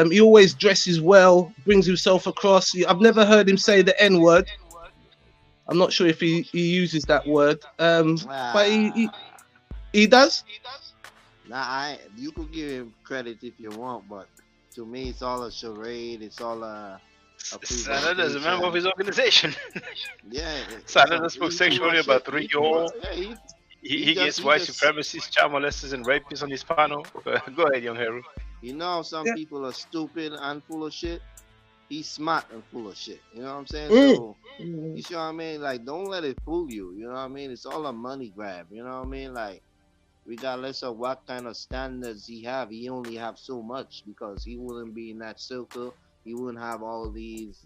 He always dresses well, brings himself across. I've never heard him say the N word. I'm not sure if he uses that word, but he does. Nah, you could give him credit if you want, but to me, it's all a charade. It's all a Sanada is a member of his organization. Yeah, Sanada spoke sexually about 3-year-old. Yeah, He gets white supremacists, child molesters, and rapists on his panel. Go ahead, young Haru. You know how some people are stupid and full of shit? He's smart and full of shit. You know what I'm saying? So, you see what I mean? Like, don't let it fool you. You know what I mean? It's all a money grab. You know what I mean? Like, regardless of what kind of standards he have, he only have so much because he wouldn't be in that circle. He wouldn't have all these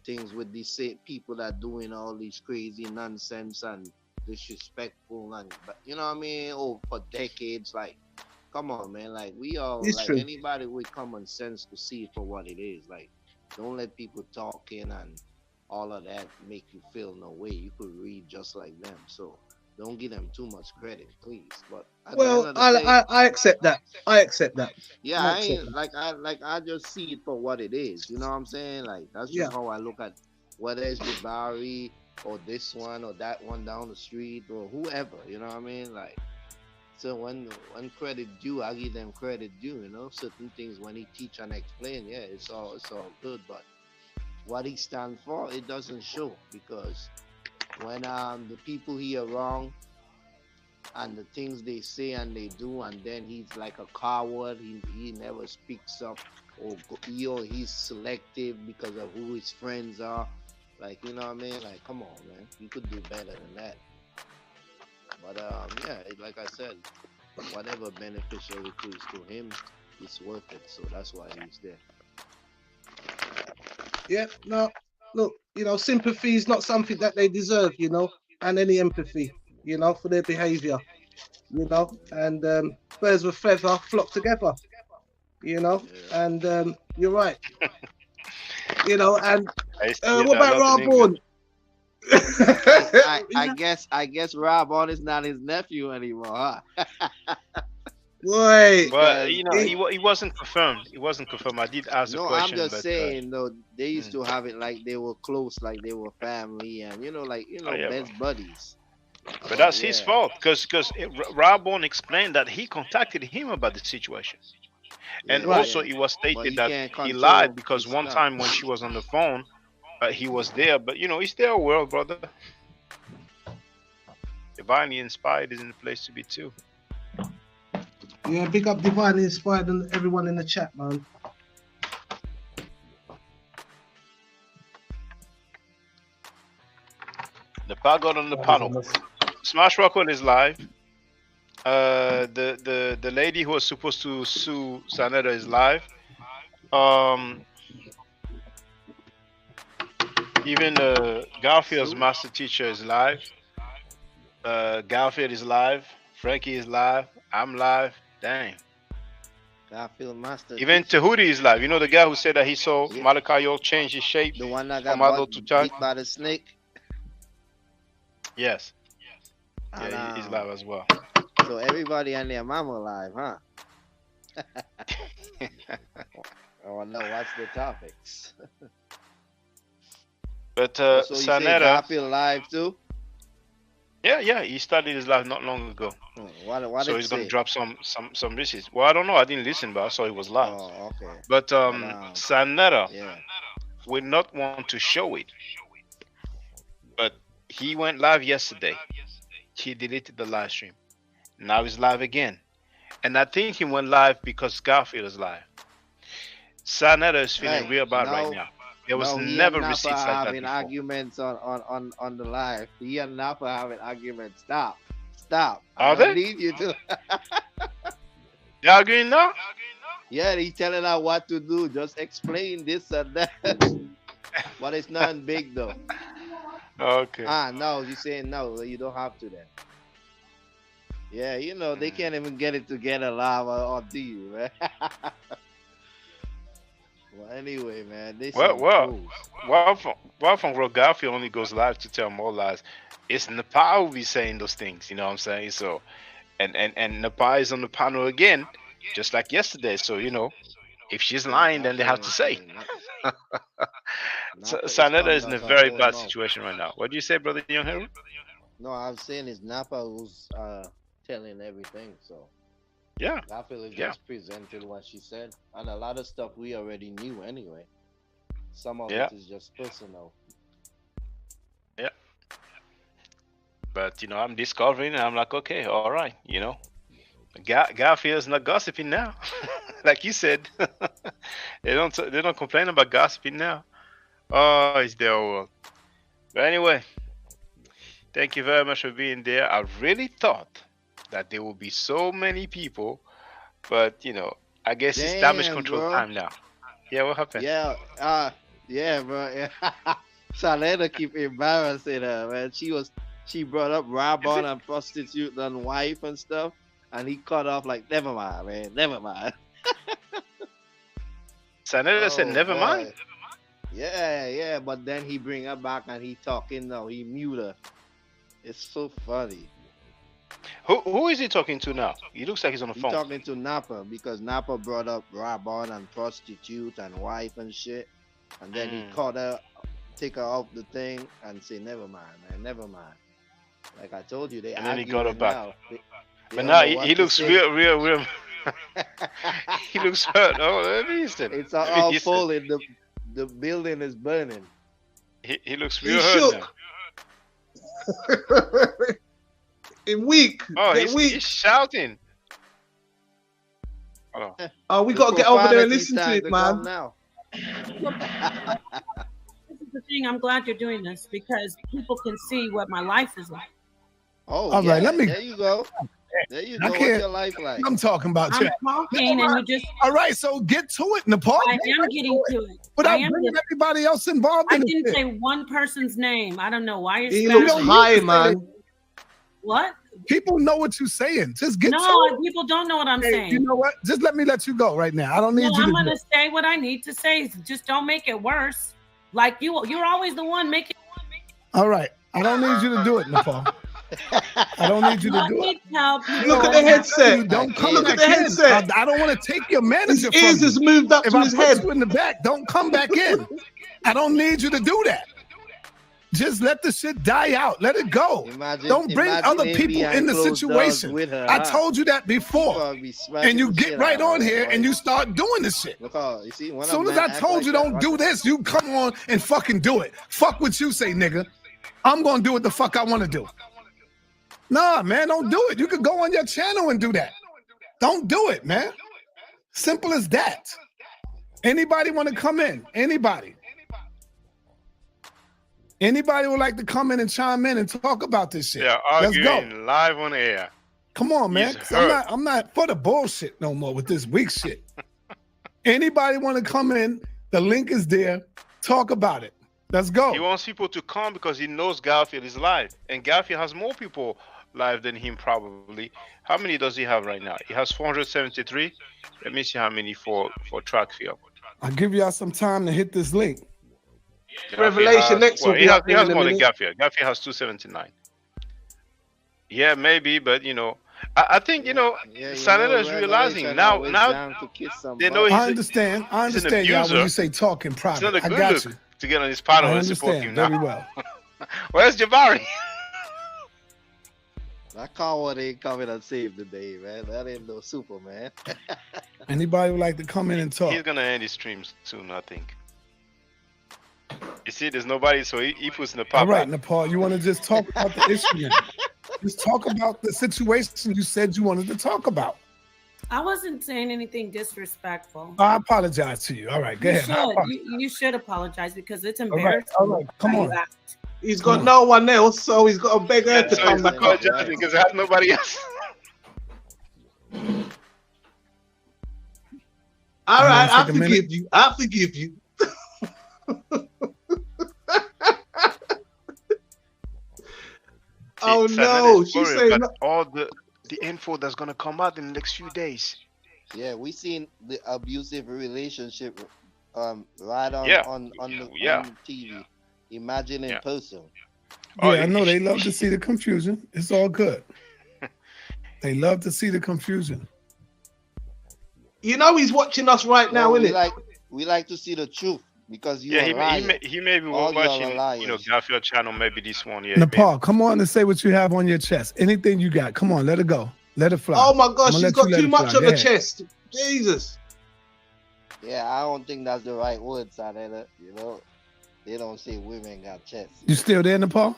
things with these people that doing all these crazy nonsense and disrespectful and, but you know what I mean? Oh, for decades, like, come on, man. Like, we all, It's like, true. anybody with common sense to see it for what it is. Like, don't let people talking and all of that make you feel no way. You could read just like them. So don't give them too much credit, please. But at the end Well, of the day, I accept that. I accept that. yeah, I I accept ain't that. I just see it for what it is. You know what I'm saying? Like, that's Yeah. just how I look at whether it's Jabari or this one or that one down the street or whoever. You know what I mean? Like, so when credit due, I give them credit due. You know, certain things when he teach and explain, yeah, it's all good. But what he stand for, it doesn't show because when the people here wrong and the things they say and they do, and then he's like a coward. He never speaks up, or he's selective because of who his friends are. Like, you know what I mean? Like, come on, man, you could do better than that. But yeah, like I said, whatever beneficial it is to him, it's worth it. So that's why he's there. Yeah. No. Look, sympathy is not something that they deserve, and any empathy, for their behavior, and birds with feather flock together, and you're right, and I see what that about a lot in Raw I guess Rob on is not his nephew anymore, huh? Boy, But he wasn't confirmed. He wasn't confirmed. I did ask the No, I'm question, just but saying though, they used to have it like they were close, like they were family, and yeah, best buddies. but that's his fault because Rob Bone explained that he contacted him about the situation, and Yeah, also yeah. it was But stated he that can't he control lied because his one stuff. time when she was on the phone, he was there. But he's still world, brother. Divinely inspired is in the place to be too. Yeah, big up Divinely Inspired and everyone in the chat, man. The Pagod on the panel. Smash Record is live. The lady who was supposed to sue Saneda is live. Even Garfield's master teacher is live. Garfield is live. Frankie is live. I'm live. Dang. Garfield Master Even teacher. Tahuti is live. You know the guy who said that he saw Yeah. Malachi change his shape The one that from got adult to child? bit by the snake. Yes. And, Yeah, he's live as well. so everybody and their mama live, huh? Oh no, what's the topics? But so you say Sanetta, Garfield live too? yeah, he started his live not long ago. What So it he's gonna say? drop some messages. Well, I don't know. I didn't listen, but I saw he was live. Oh, okay. But Sanetta yeah. will not want to show it. But he went live yesterday. He deleted the live stream. Now he's live again. And I think he went live because Garfield is live. Sanetta is feeling real bad right now. There was never receipts like that having before. arguments on the live. He and Napa having arguments. Stop. Are I they? need you to. They're arguing now? Yeah, he's telling her what to do. Just explain this and that. But it's nothing big though. Okay. No, you're saying no. You don't have to then. Yeah, you know they can't even get it together live or do you, man? Well, anyway, man, this from Rob Garfield only goes live to tell more lies. It's Nepal who be saying those things, you know what I'm saying? So, and Nepal is on the panel again, just like yesterday. So, you know, if she's lying, then they have to say. Sanetta is in a very bad situation right now. What do you say, brother Young Henry? No, I'm saying it's Napa who's telling everything. So yeah, Garfield just presented what she said, and a lot of stuff we already knew anyway. Some of it is just personal. Yeah. But you know, I'm discovering, and I'm like, okay, all right, you know, Garfield's not gossiping now, like you said. they don't complain about gossiping now. Oh, it's their world. But anyway, thank you very much for being there. I really thought that there will be so many people, but you know, I guess it's damage control time now. Yeah, what happened? Yeah, bro. Salena keep embarrassing her, man. She brought up Rabon and prostitute and wife and stuff, and he cut off like, never mind, man, never mind. Sanetta said, never mind. Yeah, but then he bring her back and he talking now. He mute her. It's so funny. Who is he talking to now? He looks like he's on the phone. He's talking to Napa because Napa brought up Rabon and prostitute and wife and shit. And then he caught her, take her off the thing and say, never mind, man, never mind. Like I told you, they and then he got her back. now. But now he looks real. He looks hurt. Oh, let me listen. It's all full. The building is burning. He looks real hurt now. Weak. Oh, he's shouting. Oh, we gotta get over there and listen to it, man. Now. This is the thing. I'm glad you're doing this because people can see what my life is like. Oh, all right. Let me. There you go. There you go. What's your life like? I'm talking about you. I'm talking, and you just. All right, so get to it, Nepal. I am getting to it. But I'm bringing everybody else involved. I didn't say one person's name. I don't know why you're. He looks high, man. What? People know what you're saying. Just get to it. People don't know what I'm saying. You know what? Just let me let you go right now. I don't need you to. I'm gonna say what I need to say. Just don't make it worse. Like you're always the one making. All right. I don't need you to do it, Nepal. I don't need you to do it. Look at the headset. Don't come Look back at the headset. I don't want to take your manager his ears is moved up to his head. If I put you in the back, don't come back in. I don't need you to do that. Just let the shit die out. Let it go. Don't bring other people in the situation. I told you that before. And you get right on here and you start doing this shit. As soon as I told you don't do this, you come on and fucking do it. Fuck what you say, nigga. I'm going to do what the fuck I want to do. Nah, man, don't do it. You could go on your channel and do that. Don't do it, man. Simple as that. Anybody want to come in? Anybody would like to come in and chime in and talk about this shit? Yeah, let's go. Live on air. Come on, man. I'm not for the bullshit no more with this weak shit. Anybody want to come in? The link is there. Talk about it. Let's go. He wants people to come because he knows Garfield is live, and Garfield has more people live than him probably. How many does he have right now? He has 473. Let me see how many for track field. I'll give y'all some time to hit this link. Revelation next will be up he there has in a more than minute. Garfield. Garfield has 279. Yeah, maybe, but I think Sanada is realizing now they know I understand. I he's an understand y'all when abuser. you say talk in It's not private. a I good got look you. to get on his panel I and support understand him now. very well. Where's Jabari? That coward ain't coming and save the day, man. That ain't no Superman. Anybody would like to come in and talk? He's gonna end his streams soon, I think. You see, there's nobody, so he puts in the pop. All right, Nepal, you want to just talk about the issue then? Just talk about the situation you said you wanted to talk about. I wasn't saying anything disrespectful. I apologize to you. All right, go ahead. You should apologize because it's All embarrassing. right, come on. He's got no one else, so he's got to beg her to come back up. Because I have nobody else. All right, I forgive you. I forgive you. Oh no, she's saying all the info that's gonna come out in the next few days. Yeah, we seen the abusive relationship right on TV. Imagine in person. Yeah, I know they love to see the confusion. It's all good. They love to see the confusion. You know he's watching us right now, isn't it? We like to see the truth because he may be watching Garfield channel, maybe this one. Yeah, Nepal, come on and say what you have on your chest. Anything you got, come on, let it go. Let it fly. Oh my gosh, she's got too much on the chest. Jesus. Yeah, I don't think that's the right word, Sanada. They don't say women got chests. You still there, Nepal?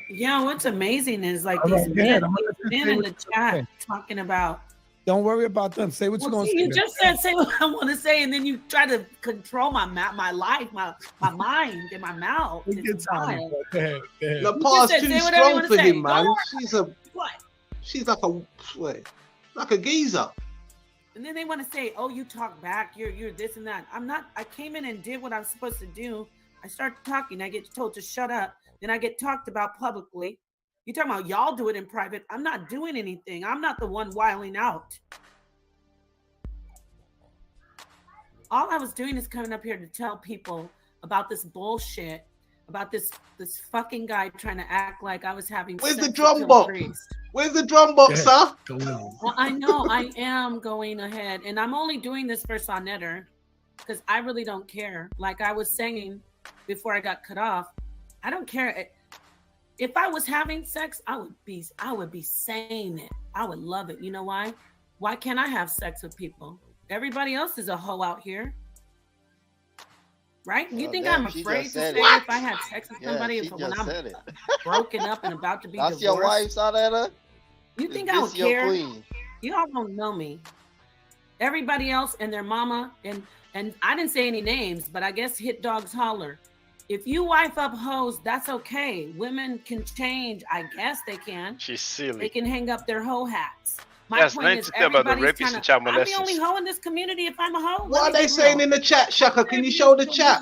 Yeah, what's amazing is like All these right, men in the chat talking about. Don't worry about them. Say what you're going to say. You just said say what I want to say, and then you try to control my life, my mind, and my mouth. Good time. Go ahead. Nepal's too strong for him, man. She's like a geezer. And then they want to say, "Oh, you talk back. You're this and that." I'm not. I came in and did what I'm supposed to do. I start talking. I get told to shut up. Then I get talked about publicly. You talking about y'all do it in private? I'm not doing anything. I'm not the one wiling out. All I was doing is coming up here to tell people about this bullshit, about this fucking guy trying to act like I was having. Where's the drum box? Where's the drum box, sir? Well, I know I am going ahead, and I'm only doing this for Sonnetter because I really don't care. Like I was saying before I got cut off, I don't care. If I was having sex, I would be saying it. I would love it. You know why? Why can't I have sex with people? Everybody else is a hoe out here. Right? You think I'm afraid to say if I had sex with somebody when I'm broken up and about to be divorced? That's your wife, Sanada? You think I would care? You all don't know me. Everybody else and their mama, and I didn't say any names, but I guess hit dogs holler. If you wife up hoes, that's okay. Women can change. I guess they can. She's silly. They can hang up their hoe hats. My point is, everybody's trying to. I'm the only hoe in this community. If I'm a hoe, what are they saying in the chat, Shaka? Can you show the chat?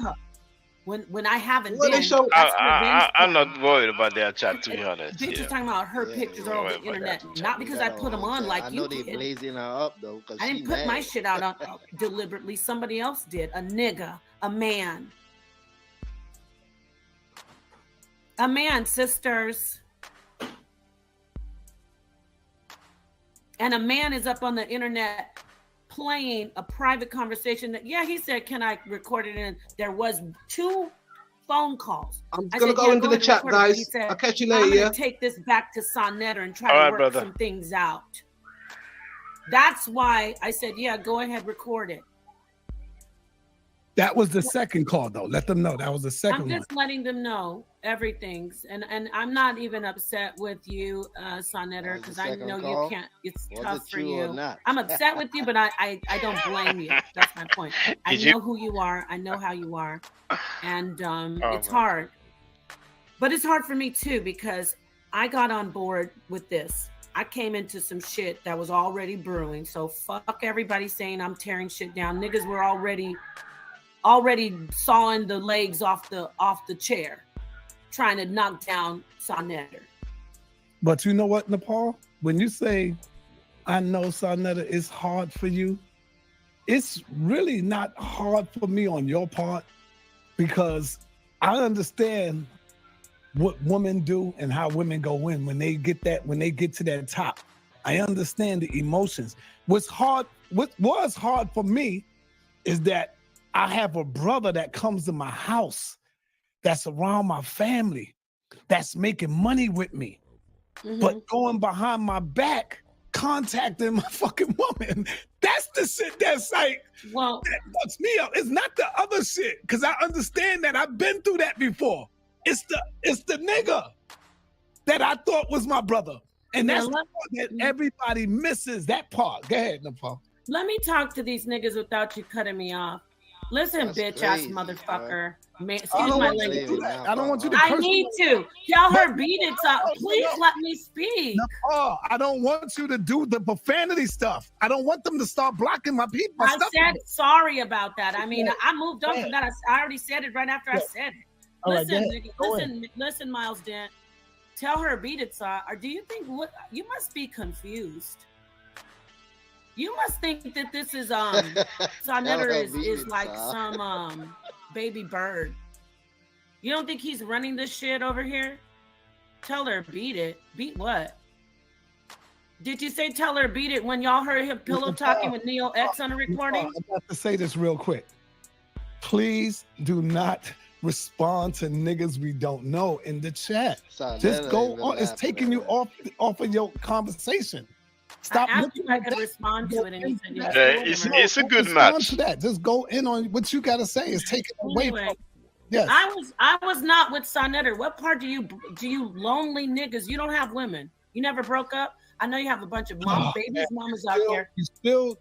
When I haven't what been, I'm not worried about their chat, to be honest. Bitches talking about her pictures all over the internet, not because I put them on like you did. I know they blazing her up though. I didn't put my shit out deliberately. Somebody else did. A nigga, a man. A man, sisters. And a man is up on the internet playing a private conversation that, he said, can I record it? And there was 2 phone calls. I'm going to go into the chat, guys. I'll catch you later. I'm going to take this back to Sonnetter and try to work some things out. That's why I said, go ahead, record it. That was the second call, though. Let them know that was the second one. I'm just letting them know everything's, and I'm not even upset with you, Sonnetter, because I know you can't. It's tough for you. I'm upset with you, but I don't blame you. That's my point. I know who you are. I know how you are, and it's hard. But it's hard for me too because I got on board with this. I came into some shit that was already brewing. So fuck everybody saying I'm tearing shit down. Niggas were already sawing the legs off the chair, trying to knock down Sonnetter. But you know what, Nepal? When you say, I know, Sarnetta, it's hard for you, it's really not hard for me on your part because I understand what women do and how women go in when they get to that top. I understand the emotions. What was hard for me is that I have a brother that comes to my house, that's around my family, that's making money with me, but going behind my back, contacting my fucking woman. That's the shit that's like, that fucks me up. It's not the other shit, because I understand that I've been through that before. It's the nigga that I thought was my brother. And that's the part that everybody misses, that part. Go ahead, Nepal. Let me talk to these niggas without you cutting me off. Listen, bitch ass motherfucker. Man, excuse my language. I don't want you to I curse need to. Tell her beat it up. Please let me speak. No, I don't want you to do the profanity stuff. I don't want them to start blocking my people. I said sorry about that. I mean, I moved on from that. I already said it right after I said it. Listen, Miles Dent. Tell her beat it, or do you think you must be confused? You must think that this is Sarnetta is like some baby bird. You don't think he's running this shit over here? Tell her beat it. Beat what? Did you say tell her beat it when y'all heard him pillow talking with Neo X on the recording? I have to say this real quick. Please do not respond to niggas we don't know in the chat. Just go on. It's taking you off of your conversation. Stop. I asked you if I could respond to it, and you said yes. It's a good match. To that. Just go in on what you got to say. It's taking away from. Yes. I was not with Sarnetta. What part do you lonely niggas? You don't have women. You never broke up. I know you have a bunch of mamas out there. You still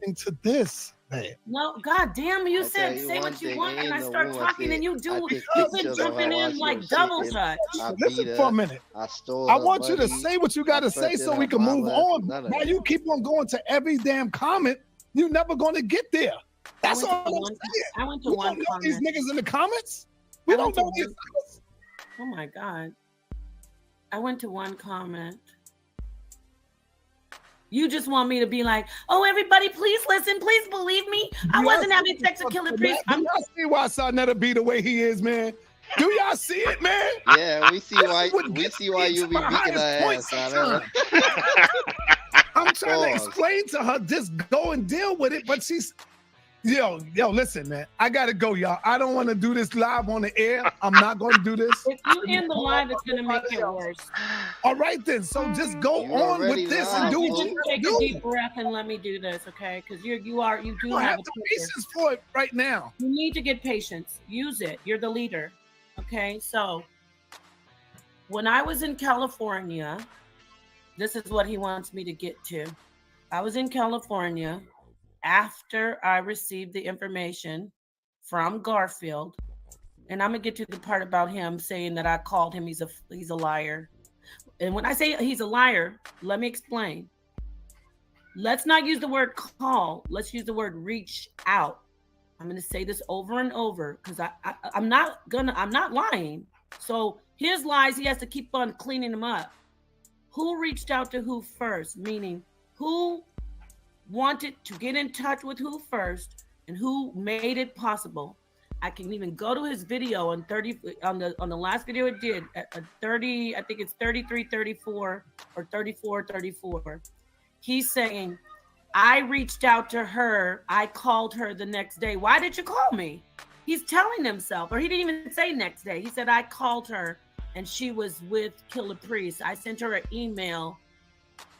into this. Man. No, god damn, you said say what you want, and I start talking, and you've been jumping in like double touch. Listen for a minute. I want you to say what you got to say so we can move on. Now you keep on going to every damn comment, you're never going to get there. That's all I'm saying. I went to one comment. These niggas in the comments? We don't know these niggas. Oh my god. I went to one comment. You just want me to be like, oh, everybody, please listen. Please believe me. I wasn't having sex with Killer Priest. Do y'all see why Sarnetta be the way he is, man? Do y'all see it, man? Yeah, we see why you be beating her ass. I'm trying to explain to her, just go and deal with it, but she's... Yo, listen, man. I gotta go, y'all. I don't want to do this live on the air. I'm not going to do this. If you end the live, it's gonna make it worse. All right, then. So just go on with this and do what you take a deep breath and let me do this, okay? Because you do have the patience for it right now. You need to get patience. Use it. You're the leader, okay? So when I was in California, this is what he wants me to get to. I was in California. After I received the information from Garfield, and I'm gonna get to the part about him saying that I called him he's a liar. And when I say he's a liar, let me explain. Let's not use the word call. Let's use the word reach out. I'm gonna say this over and over because I'm not lying. So his lies, he has to keep on cleaning them up. Who reached out to who first? Meaning who wanted to get in touch with who first and who made it possible. I can even go to his video on the last video it did at 30, I think it's 3334 or 3434. He's saying, I reached out to her, I called her the next day. Why did you call me? He's telling himself, or he didn't even say next day. He said, I called her and she was with Killer Priest. I sent her an email.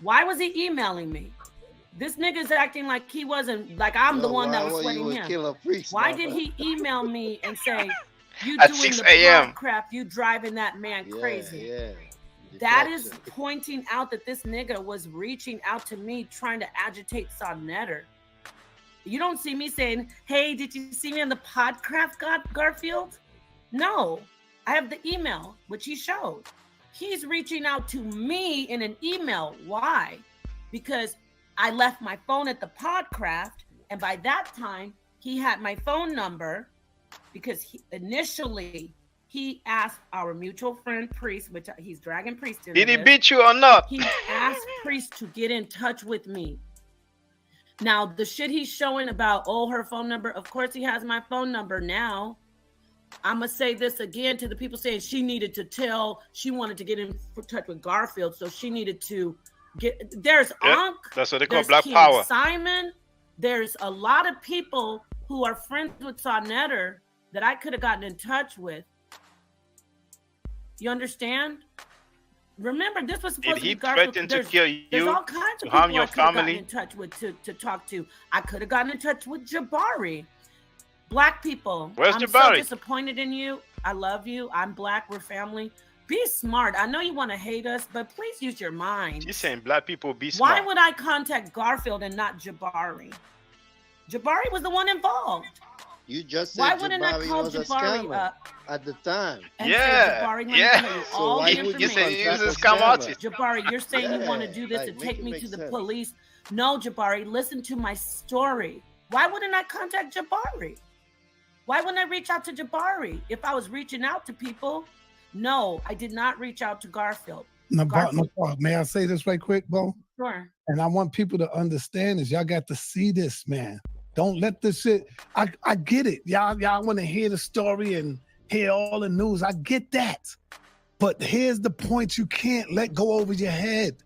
Why was he emailing me? This nigga's acting like he wasn't, like I'm the one that was sweating him. Why did he email me and say, you at doing 6 the a.m. crap, you driving that man crazy? Yeah. That is pointing out that this nigga was reaching out to me trying to agitate Sarnetta. You don't see me saying, hey, did you see me on the Podcraft, Garfield? No, I have the email, which he showed. He's reaching out to me in an email. Why? Because I left my phone at the Podcraft, and by that time, he had my phone number because initially He asked our mutual friend Priest, which he's dragging Priest in. Did he beat you or not? He asked Priest to get in touch with me. Now, the shit he's showing about, her phone number, of course he has my phone number now. I'm going to say this again to the people saying she wanted to get in touch with Garfield, so she needed to there's Ankh. That's what they call Black Power. Simon. There's a lot of people who are friends with Sonetter that I could have gotten in touch with. You understand? Remember, this was supposed to be Garfield. Threatened to kill you, there's all kinds of people I could have gotten in touch with to talk to. I could have gotten in touch with Jabari. Black people. Where's I'm Jabari? So disappointed in you. I love you. I'm Black. We're family. Be smart. I know you want to hate us, but please use your mind. She's saying Black people be smart. Why would I contact Garfield and not Jabari? Jabari was the one involved. You just said why wouldn't Jabari I call was a Jabari scammer up at the time? And say, Jabari, let me tell you all the information. You said he was a scam artist. Jabari, you're saying you want to do this to take me to the police. No, Jabari, listen to my story. Why wouldn't I contact Jabari? Why wouldn't I reach out to Jabari if I was reaching out to people? No, I did not reach out to Garfield. May I say this right quick, Bo? Sure. And I want people to understand this. Y'all got to see this, man. Don't let this shit. I get it. Y'all want to hear the story and hear all the news. I get that. But here's the point you can't let go over your head.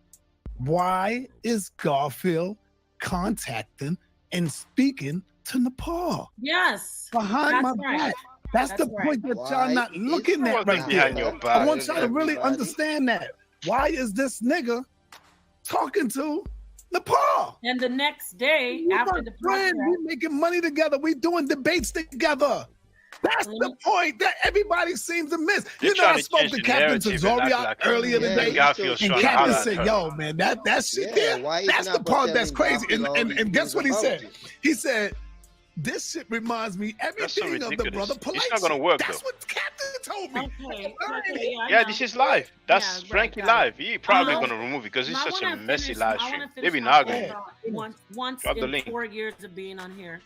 Why is Garfield contacting and speaking to Nepal? Yes. Behind my back. That's the point that y'all not looking at right there. I want y'all to really understand that. Why is this nigga talking to Nepal? And the next day, after the program, we making money together. We doing debates together. That's the point that everybody seems to miss. You know, I spoke to Captain Tazoria earlier today, and Captain said, "Yo, man, that shit there, that's the part that's crazy." And guess what he said? He said, "This shit reminds me everything of the brother Polite." It's not gonna work. That's what Captain told me. Okay, yeah, this is live. That's Frankie live. He probably gonna remove it because it's such a messy live stream. Maybe not gonna. Once in 4 years of being on here,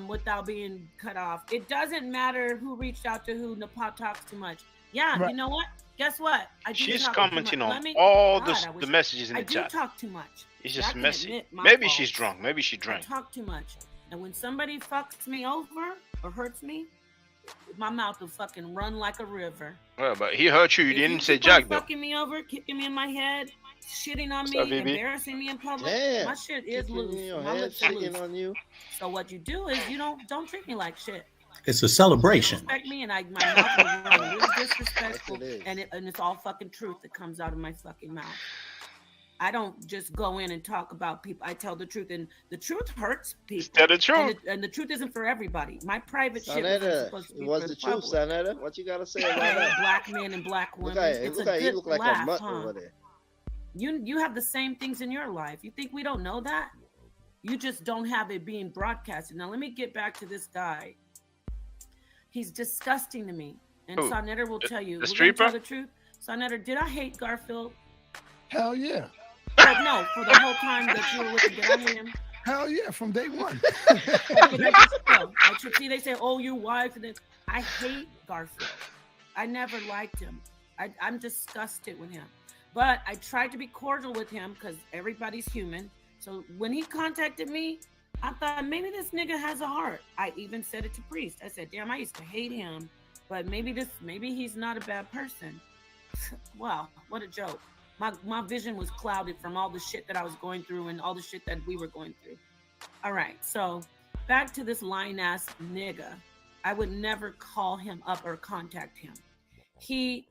without being cut off. It doesn't matter who reached out to who. Nepal talks too much. Yeah, right. You know what? Guess what? She's commenting on all the messages in the chat. I do talk too much. It's just messy. Maybe she's drunk. Maybe she drank. I talk too much. And when somebody fucks me over or hurts me, my mouth will fucking run like a river. Well, but he hurt you. You didn't say Jack, though. Fucking me over, kicking me in my head, shitting on me, embarrassing me in public. Damn. My shit is loose. My lips are loose. On you. So what you do is you don't treat me like shit. It's a celebration. You respect me, and my mouth will run really disrespectful, and it's all fucking truth that comes out of my fucking mouth. I don't just go in and talk about people. I tell the truth, and the truth hurts people. Tell the truth. And the truth isn't for everybody. My private shit is supposed to be for the truth, Sonetter. What you gotta say about that? Black men and black women. It's a good look like laugh, a mutt over there. You have the same things in your life. You think we don't know that? You just don't have it being broadcasted. Now let me get back to this guy. He's disgusting to me. And Sonetter will tell you. The stripper? Tell the truth. Sonetter, did I hate Garfield? Hell yeah. But no, for the whole time that you were with him, did I hate him? Hell yeah, from day one. See, they say, "Oh, your wife." And then I hate Garfield. I never liked him. I'm disgusted with him. But I tried to be cordial with him because everybody's human. So when he contacted me, I thought maybe this nigga has a heart. I even said it to Priest. I said, "Damn, I used to hate him, but maybe he's not a bad person." Wow, what a joke. My vision was clouded from all the shit that I was going through and all the shit that we were going through. All right, so back to this lying ass nigga. I would never call him up or contact him. He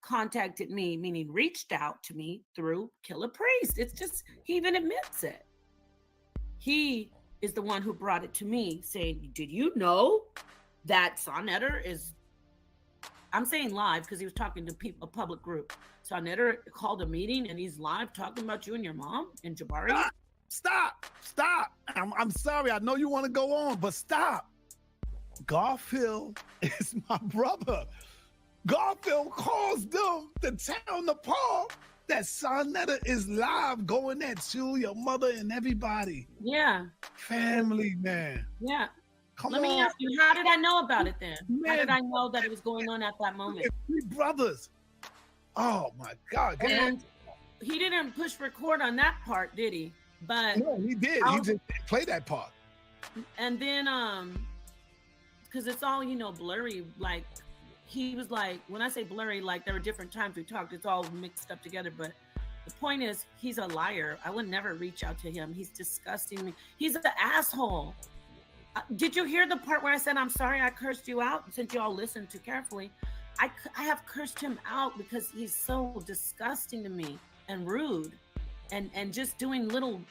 contacted me, meaning reached out to me through Killer Priest. It's just, he even admits it. He is the one who brought it to me saying, "Did you know that Sonetter is," I'm saying live because he was talking to people, a public group. Sonetter called a meeting and he's live talking about you and your mom and Jabari. Stop. I'm sorry. I know you want to go on, but stop. Garfield is my brother. Garfield calls them to tell Nepal that Sonetter is live going at you, your mother, and everybody. Yeah. Family, man. Yeah. Let me ask you, how did I know about it then? Man. How did I know that it was going on at that moment? Three brothers. Oh my God. And he didn't push record on that part, did he? But no, he did. He just played that part. And then because it's all, blurry, like he was like, when I say blurry, like there were different times we talked, it's all mixed up together. But the point is, he's a liar. I would never reach out to him. He's disgusting me. He's an asshole. Did you hear the part where I said, I'm sorry I cursed you out? Since you all listened too carefully, I have cursed him out because he's so disgusting to me and rude and just doing little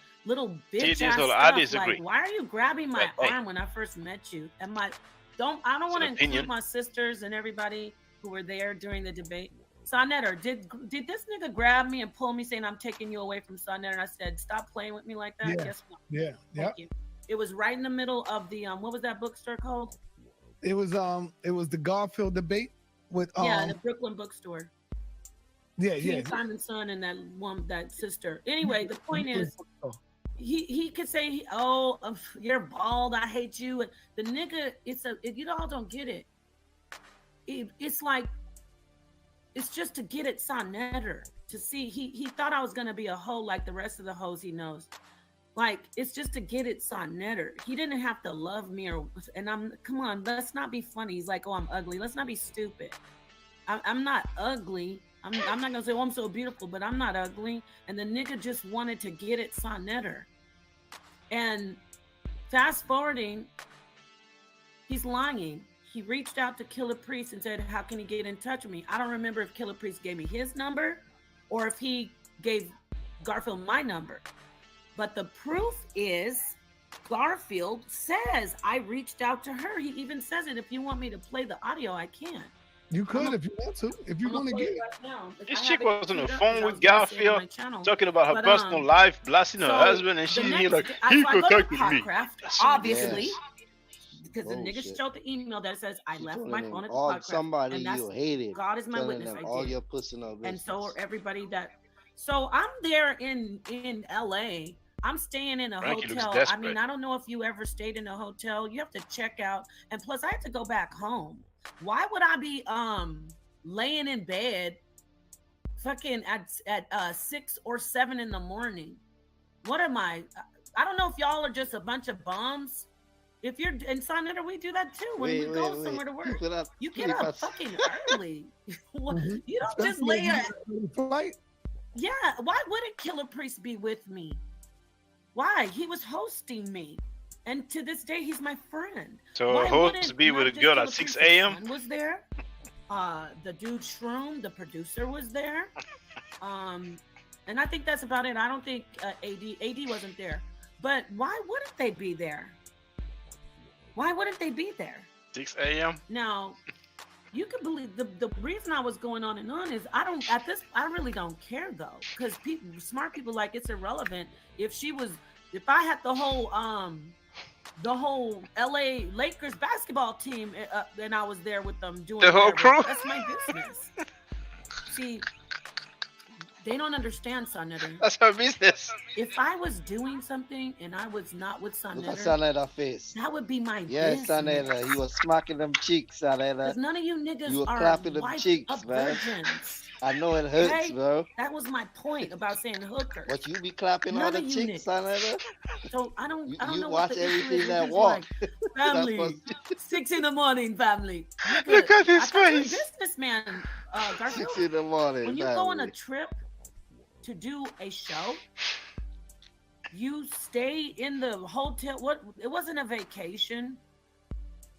bitch ass stuff. Like, why are you grabbing my arm when I first met you? And I don't want to include my sisters and everybody who were there during the debate. Sonetter, did this nigga grab me and pull me saying I'm taking you away from Sonetter? And I said, stop playing with me like that. Yeah. Yes, no. Yeah. Thank you. It was right in the middle of the what was that bookstore called? It was the Garfield debate with the Brooklyn bookstore. Yeah. Simon's son and that sister. Anyway, the point is, he could say, you're bald, I hate you. And the nigga, you all don't get it. It's like, it's just to get at Sonetter, to see he thought I was gonna be a hoe like the rest of the hoes he knows. Like, it's just to get at Sonetter. He didn't have to love me come on, let's not be funny. He's like, oh, I'm ugly. Let's not be stupid. I'm not ugly. I'm not gonna say, oh, I'm so beautiful, but I'm not ugly. And the nigga just wanted to get at Sonetter. And fast forwarding, he's lying. He reached out to Killer Priest and said, how can he get in touch with me? I don't remember if Killer Priest gave me his number or if he gave Garfield my number. But the proof is Garfield says I reached out to her. He even says it. If you want me to play the audio, I can. You could if you want to. If you want to get it. Right this chick was on the phone with Garfield talking about her personal life, blasting her husband, and she's here like, he protected me. Obviously. Because the nigga showed the email that says I left my phone at the podcast. Somebody you hated. God is my witness. I all did. your personal business. And so are everybody that. So I'm there in LA. I'm staying in a hotel. I mean, I don't know if you ever stayed in a hotel. You have to check out. And plus, I have to go back home. Why would I be laying in bed fucking at 6 or 7 in the morning? What am I? I don't know if y'all are just a bunch of bums. If you're in Sonetter, we do that too. When we go somewhere to work, you get up fucking early. You don't just lay up. Yeah, why wouldn't Killer Priest be with me? Why? He was hosting me. And to this day, he's my friend. So a host be with a girl at 6 a.m.? Was there. The dude Shroom, the producer, was there. And I think that's about it. I don't think AD wasn't there. But why wouldn't they be there? Why wouldn't they be there? 6 a.m. Now, you can believe the reason I was going on and on is I really don't care though, because smart people like it's irrelevant. If I had the whole LA Lakers basketball team and I was there with them doing the whole crew, that's my business. See, they don't understand Sonetter. That's her business. If I was doing something and I was not with Sonetter, Sonetter face. That would be my Yes, business. Sonetter, you were smacking them cheeks, Sonetter. Because none of you niggas you were are clapping them cheeks, man. virgins. I know it hurts, okay? Bro. That was my point about saying hooker. But you be clapping all the cheeks, Sonetter. So I don't know. You what watch the everything that walk. Like. Family, 6 in the morning, family. Look at his face. Businessman, Garfield. 6 in the morning. When you go on a trip to do a show, you stay in the hotel. It wasn't a vacation.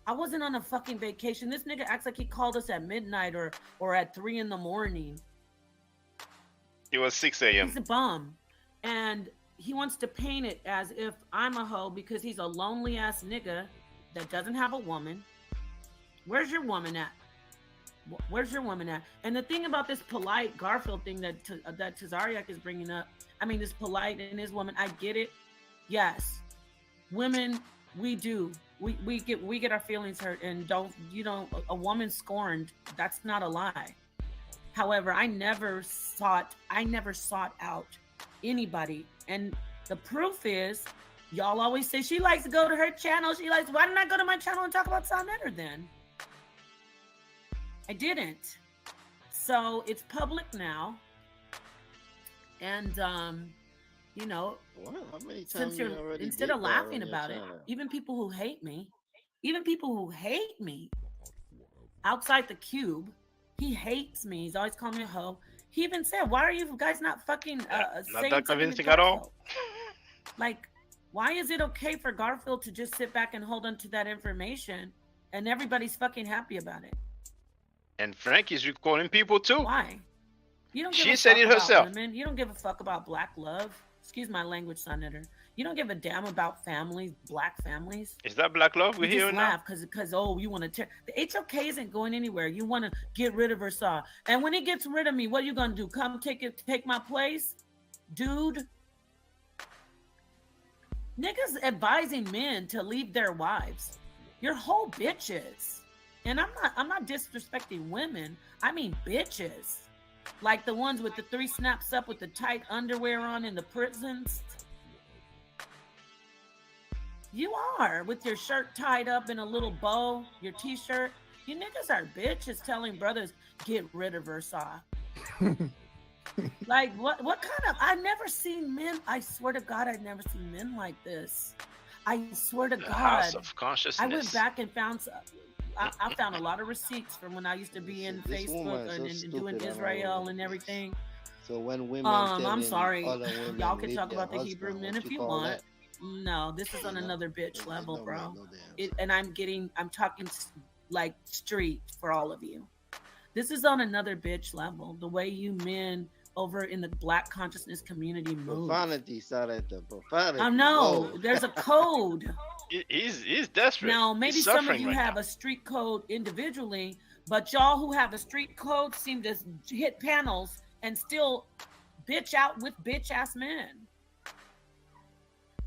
I wasn't on a fucking vacation. This nigga acts like he called us at midnight or at 3 in the morning. It was 6 a.m. He's a bum. And he wants to paint it as if I'm a hoe because he's a lonely ass nigga that doesn't have a woman. Where's your woman at? Where's your woman at? And the thing about this polite Garfield thing that Tazariak is bringing up, I mean, this polite and his woman, I get it. Yes, women, we do. We get our feelings hurt, and a woman scorned. That's not a lie. However, I never sought out anybody, and the proof is Y'all always say she likes to go to her channel. Why didn't I go to my channel and talk about Sonetter then? I didn't. So it's public now. And, you know, since you're, instead of laughing about it, even people who hate me, outside the cube, he hates me. He's always calling me a hoe. He even said, why are you guys not fucking not that convincing at all? Like, why is it okay for Garfield to just sit back and hold on to that information and everybody's fucking happy about it? And Frank is recording people too. Why? You don't give she a said fuck it herself. About women. You don't give a fuck about black love. Excuse my language, Senator. You don't give a damn about families, black families. Is that black love we're hearing now? Because you want to tear. The HOK isn't going anywhere. You want to get rid of Versailles. And when he gets rid of me, what are you going to do? Come take my place? Dude. Niggas advising men to leave their wives. You're whole bitches. And I'm not disrespecting women. I mean bitches. Like the ones with the 3 snaps up with the tight underwear on in the prisons. You are, with your shirt tied up in a little bow, your t-shirt. You niggas are bitches telling brothers, get rid of Versailles. Like, what kind of, I've never seen men, I swear to God, I've never seen men like this. I swear to God. House of consciousness. I went back and found, I found a lot of receipts from when I used to be in Facebook and doing Israel and everything. So when women, I'm sorry, y'all can talk about the Hebrew men if you want. No, this is on another bitch level, bro. I'm talking like street for all of you. This is on another bitch level. The way you men over in the black consciousness community move. Profanity, profanity. I know. There's a code. He's desperate. Now, maybe some of you have a street code individually, but y'all who have a street code seem to hit panels and still bitch out with bitch ass men.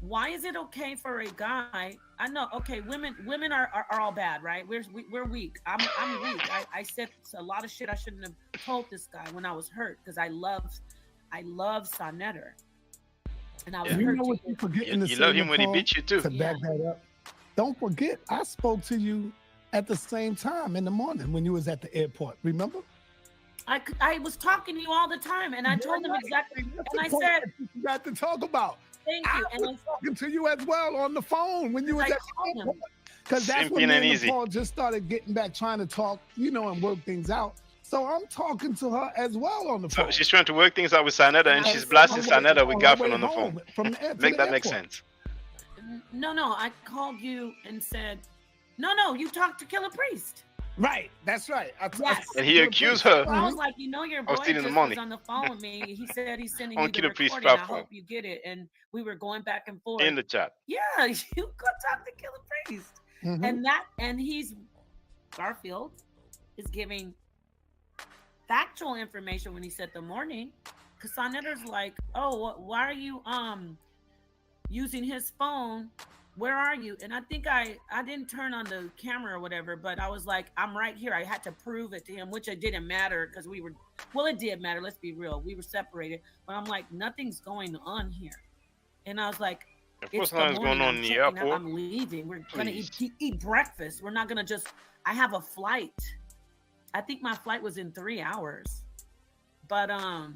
Why is it okay for a guy? I know, okay, women are all bad, right? We're weak. I'm weak. I said a lot of shit I shouldn't have told this guy when I was hurt because I love Sonetter. And I was hurt. You know what you forgetting to say, love him when he beat you too. To back that up. Don't forget, I spoke to you at the same time in the morning when you was at the airport. Remember? I was talking to you all the time, and I told him exactly. And I said, "You got to talk about." Thank you. I was talking to you as well on the phone when you was at the airport, because that's when me and Paul just started getting back, trying to talk, and work things out. So I'm talking to her as well on the phone. So she's trying to work things out with Sanetta, and she's blasting Sanetta with Garfield on the phone. Make that make sense. No, I called you and said, no, you talked to Killer Priest. Right, that's right. Yes. And he accused her. I was like, your boy just was on the phone with me. He said he's sending you the recording. I hope you get it. And we were going back and forth. In the chat. Yeah, you go talk to Killer Priest. Mm-hmm. And he's, Garfield is giving factual information when he said the morning. Because Sonetter's like, oh, why are you using his phone? Where are you? And I think I didn't turn on the camera or whatever, but I was like, I'm right here. I had to prove it to him, which it didn't matter because it did matter. Let's be real. We were separated, but I'm like, nothing's going on here. And I was like, of course nothing's going on in the airport. I'm leaving. We're going to eat breakfast. We're not going to I have a flight. I think my flight was in 3 hours, but I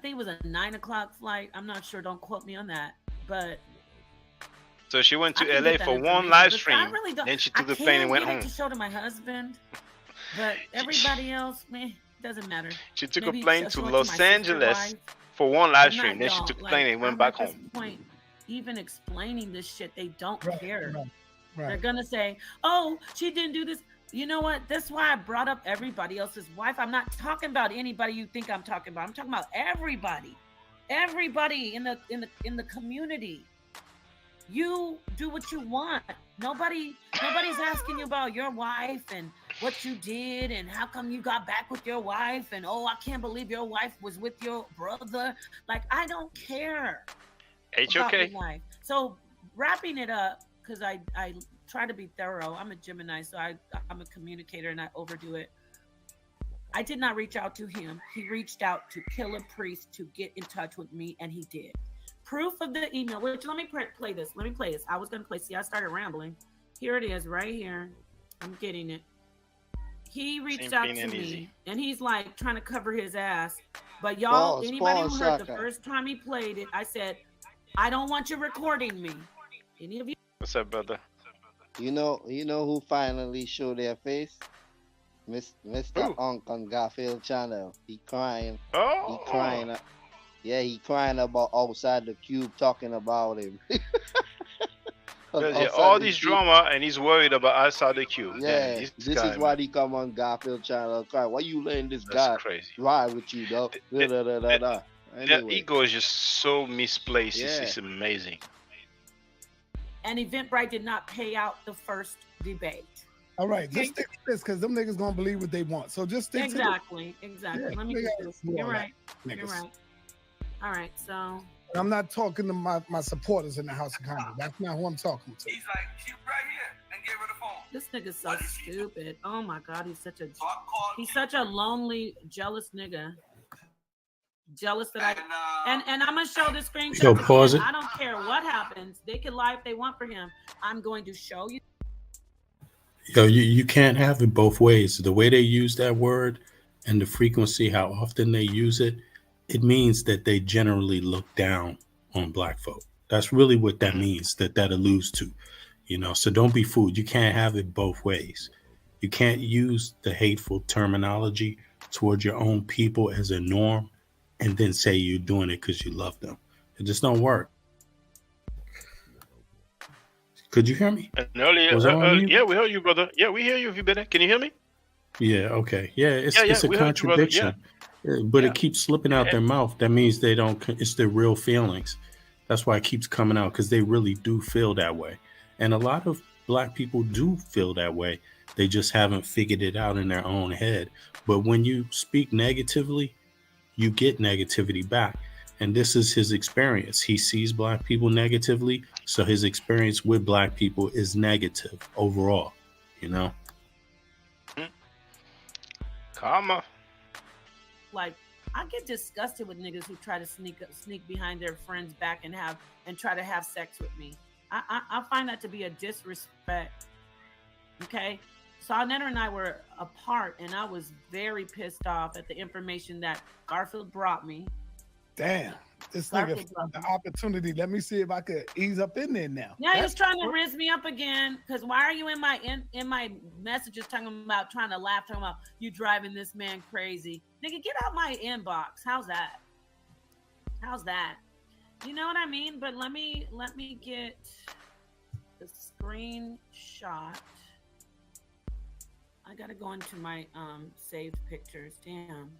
think it was a 9 o'clock flight. I'm not sure. Don't quote me on that, but. So she went to LA for one live stream, then she took the plane and went home. To show to my husband, but everybody else, man, doesn't matter. She took a plane to Los Angeles for one live stream, then she took the plane and went back home. At this point, even explaining this shit, they don't care. Right. They're gonna say, "Oh, she didn't do this." You know what? That's why I brought up everybody else's wife. I'm not talking about anybody you think I'm talking about. I'm talking about everybody in the community. You do what you want. Nobody's asking you about your wife and what you did and how come you got back with your wife and I can't believe your wife was with your brother. Like, I don't care. HOK. So wrapping it up, because I try to be thorough. I'm a Gemini, so I'm a communicator and I overdo it. I did not reach out to him. He reached out to Killer Priest to get in touch with me, and he did. proof of the email. Which let me play this. Let me play this. I was gonna play. See, I started rambling. Here it is, right here. I'm getting it. He reached out to me, and he's like trying to cover his ass. But y'all, anybody who heard the first time he played it, I said, I don't want you recording me. Any of you? What's up, brother? You know who finally showed their face? Mr. Unk on Garfield channel. He crying. Oh. He crying. Yeah, he crying about outside the cube, talking about him. All this drama, and he's worried about outside the cube. Yeah, this is why he come on Garfield channel and cry. Why you letting this guy ride with you, dog? Anyway. Their ego is just so misplaced. Yeah. It's amazing. And Eventbrite did not pay out the first debate. All right, just stick to this because them niggas gonna believe what they want. So just stick exactly. to Exactly. Let me get this. You're right. You're right. All right, so I'm not talking to my supporters in the House of Congress. That's not who I'm talking to. He's like, keep right here and give her the phone. This nigga's so stupid. Oh my God, he's such a lonely, jealous nigga. Jealous that and I'm gonna show the screenshot. So pause it. I don't care what happens. They can lie if they want for him. I'm going to show you. Yo, you can't have it both ways. The way they use that word and the frequency, how often they use it, it means that they generally look down on black folk. That's really what that means, that alludes to, so don't be fooled. You can't have it both ways. You can't use the hateful terminology towards your own people as a norm and then say you're doing it because you love them. It just don't work. Could you hear me? Earlier, yeah, we heard you, brother. Yeah, we hear you. If you better, can you hear me? Yeah. Okay. Yeah. It's a contradiction, but it keeps slipping out their mouth. That means they don't. It's their real feelings. That's why it keeps coming out, because they really do feel that way, and a lot of black people do feel that way. They just haven't figured it out in their own head. But when you speak negatively, you get negativity back. And this is his experience. He sees black people negatively, so his experience with black people is negative overall, Karma. Like, I get disgusted with niggas who try to sneak behind their friends' back and try to have sex with me. I find that to be a disrespect. Okay? Sawnetta and I were apart, and I was very pissed off at the information that Garfield brought me. Damn, this nigga found the opportunity. Let me see if I could ease up in there now. Yeah, he's trying to rizz me up again. Because why are you in my messages talking about trying to laugh, talking about you driving this man crazy? Nigga, get out my inbox. How's that? You know what I mean? But let me get the screenshot. I gotta go into my saved pictures. Damn.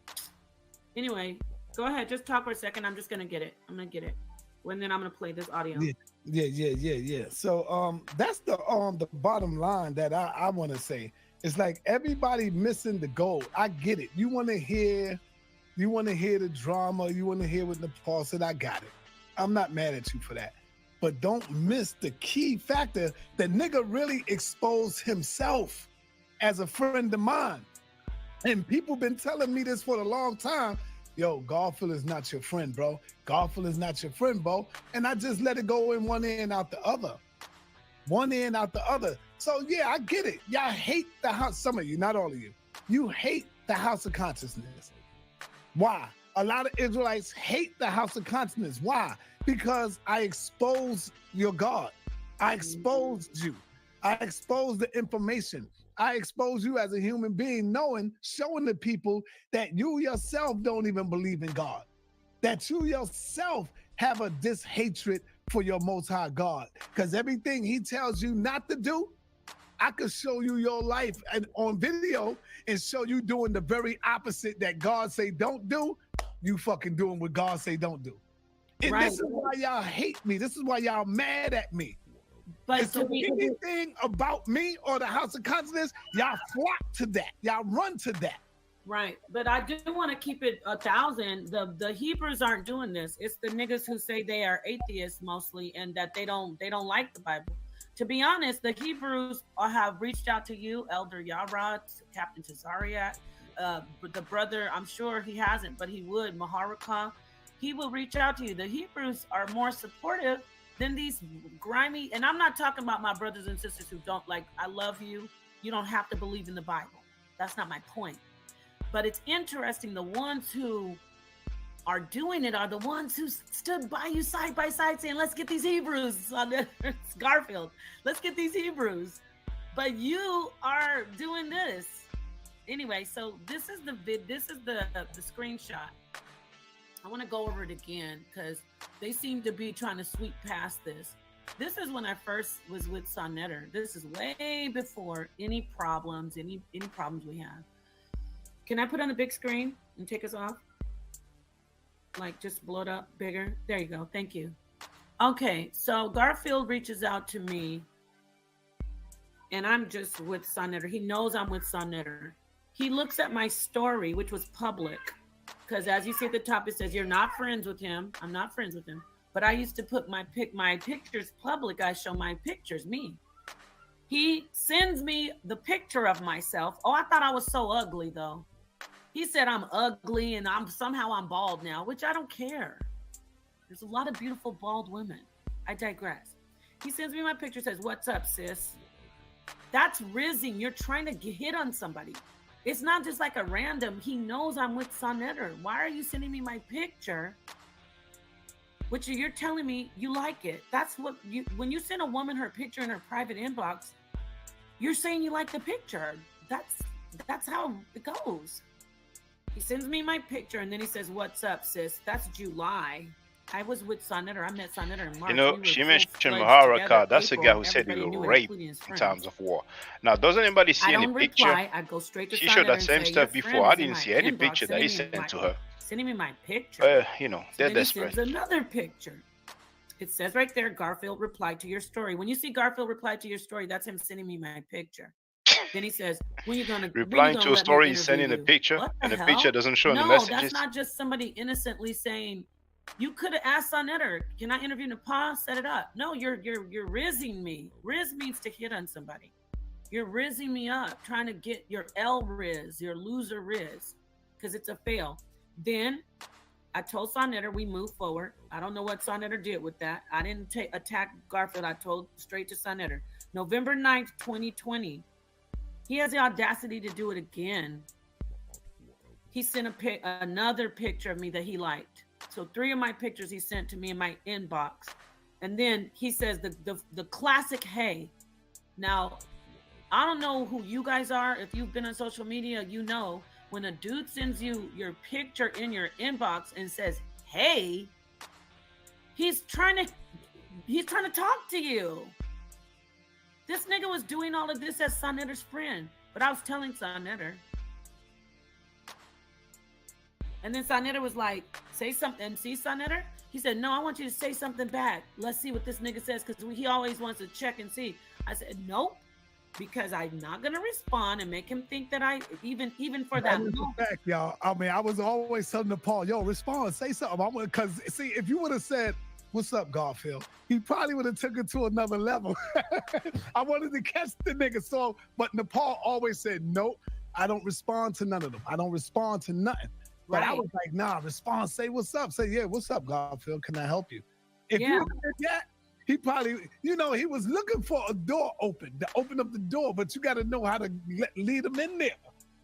Anyway. Go ahead. Just talk for a second. I'm just gonna get it. And then I'm gonna play this audio. Yeah. So that's the bottom line that I want to say. It's like everybody missing the goal. I get it. You want to hear the drama. You want to hear what Nepal said. I got it. I'm not mad at you for that. But don't miss the key factor. The nigga really exposed himself as a friend of mine, and people been telling me this for a long time. Yo, Garfield is not your friend, bro. Garfield is not your friend, bro. And I just let it go in one ear and out the other. So yeah, I get it. Y'all hate the house. Some of you, not all of you. You hate the House of Consciousness. Why? A lot of Israelites hate the House of Consciousness. Why? Because I exposed your God. I exposed you. I exposed the information. I expose you as a human being, showing the people that you yourself don't even believe in God, that you yourself have a hatred for your Most High God, because everything he tells you not to do, I could show you your life on video and show you doing the very opposite that God say don't do. You fucking doing what God say don't do. And This is why y'all hate me. This is why y'all mad at me. But so anything about me or the House of Consciousness, y'all flock to that. Y'all run to that. Right. But I do want to keep it 1,000. The Hebrews aren't doing this. It's the niggas who say they are atheists mostly and that they don't like the Bible. To be honest, the Hebrews have reached out to you, Elder Yarad, Captain Tazariak, the brother, I'm sure he hasn't, but he would, Maharakah. he will reach out to you. The Hebrews are more supportive than these grimy, and I'm not talking about my brothers and sisters who don't like, I love you. You don't have to believe in the Bible. That's not my point. But it's interesting, the ones who are doing it are the ones who stood by you side by side saying, let's get these Hebrews on Garfield. Let's get these Hebrews. But you are doing this. Anyway, so this is the screenshot. I want to go over it again because they seem to be trying to sweep past this. This is when I first was with Sonnetter. This is way before any problems we have. Can I put on the big screen and take us off? Like just blow it up bigger. There you go. Thank you. Okay, so Garfield reaches out to me and I'm just with Sonnetter. He knows I'm with Sonnetter. He looks at my story, which was public, because as you see at the top, it says you're not friends with him. I'm not friends with him. But I used to put my pictures public. I show my pictures, me. He sends me the picture of myself. Oh, I thought I was so ugly, though. He said I'm ugly and I'm bald now, which I don't care. There's a lot of beautiful bald women. I digress. He sends me my picture, says, what's up, sis? That's rizzing. You're trying to hit on somebody. It's not just like a random. He knows I'm with Sonnetter. Why are you sending me my picture? Which you're telling me you like it. That's what when you send a woman her picture in her private inbox, you're saying you like the picture. That's how it goes. He sends me my picture and then he says, what's up, sis? That's July. I was with Sonnetter. I met Sonnetter in March. You know, she mentioned Muharaka. That's the guy who said he was raped in times of war. Now, doesn't anybody see any picture? I go straight to she showed that same stuff before. I didn't see any picture that he sent to her. Sending me my picture. You know, they're desperate. He sends another picture. It says right there, Garfield replied to your story. When you see Garfield replied to your story, that's him sending me my picture. Then he says, when you gonna replying to a story, he's sending a picture, and the picture doesn't show any messages. No, that's not just somebody innocently saying, you could have asked Sonnetter, can I interview Nepal? Set it up. No, you're rizzing me. Rizz means to hit on somebody. You're rizzing me up, trying to get your L Rizz, your loser Rizz, because it's a fail. Then I told Sonnetter we move forward. I don't know what Sonnetter did with that. I didn't attack Garfield. I told straight to Sonnetter. November 9th, 2020. He has the audacity to do it again. He sent another picture of me that he liked. So 3 of my pictures he sent to me in my inbox. And then he says the classic hey. Now, I don't know who you guys are. If you've been on social media, you know when a dude sends you your picture in your inbox and says, hey, he's trying to talk to you. This nigga was doing all of this as Sonnetter's friend, but I was telling Sonnetter. And then Sonnetter was like, say something. See, Sonnetter? He said, no, I want you to say something back. Let's see what this nigga says, because he always wants to check and see. I said, nope, because I'm not going to respond and make him think that I, even for that. Fact, y'all. I mean, I was always telling Paul, yo, respond, say something. Because, see, if you would have said, what's up, Garfield? He probably would have took it to another level. I wanted to catch the nigga. So, but Nepal always said, nope, I don't respond to none of them. I don't respond to nothing. But I was like, nah, respond, say what's up. Say, yeah, what's up, Garfield? Can I help you? If you did that, he probably, he was looking for a door open, to open up the door, but you got to know how to lead him in there.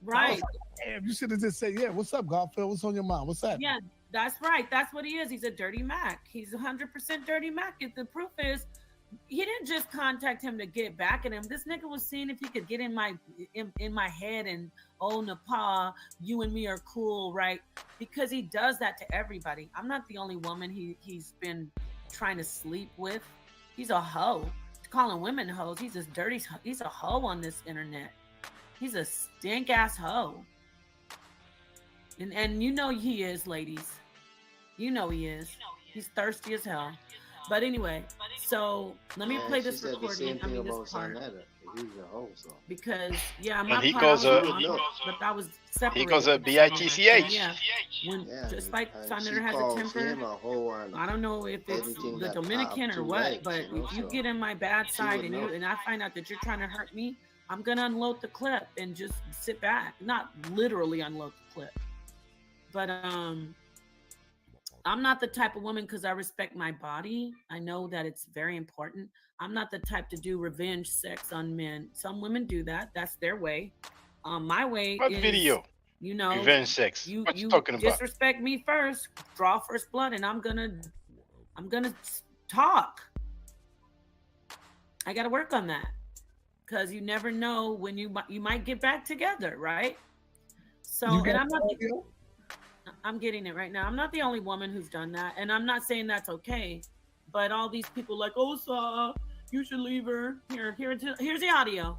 Right. Like, damn, you should have just said, yeah, what's up, Garfield? What's on your mind? What's that? Yeah, that's right. That's what he is. He's a dirty Mac. He's 100% dirty Mac. If the proof is, he didn't just contact him to get back at him. This nigga was seeing if he could get in my head and, oh, Nepal, you and me are cool, right? Because he does that to everybody. I'm not the only woman he's been trying to sleep with. He's a hoe. Calling women hoes. He's a dirty, he's a hoe on this internet. He's a stink ass hoe. And you know he is, ladies. You know he is. He's thirsty as hell. But anyway, so let me play this recording. I mean, this part. Because, yeah, my he part, calls her, but I was separated. He calls her B-I-T-C-H. Yeah, just like Sonnetter has a temper, I don't know if it's the Dominican or what, but if you get in my bad side and I find out that you're trying to hurt me, I'm going to unload the clip and just sit back. Not literally unload the clip. But, I'm not the type of woman, because I respect my body. I know that it's very important. I'm not the type to do revenge sex on men. Some women do that. That's their way. My way What is, video? you know, Revenge sex. What you talking about? Disrespect me first, draw first blood, and I'm gonna talk. I got to work on that, because you never know when you might get back together, right? So, and I'm getting it right now. I'm not the only woman who's done that, and I'm not saying that's okay. But all these people like, oh, Saw, you should leave her. Here's the audio.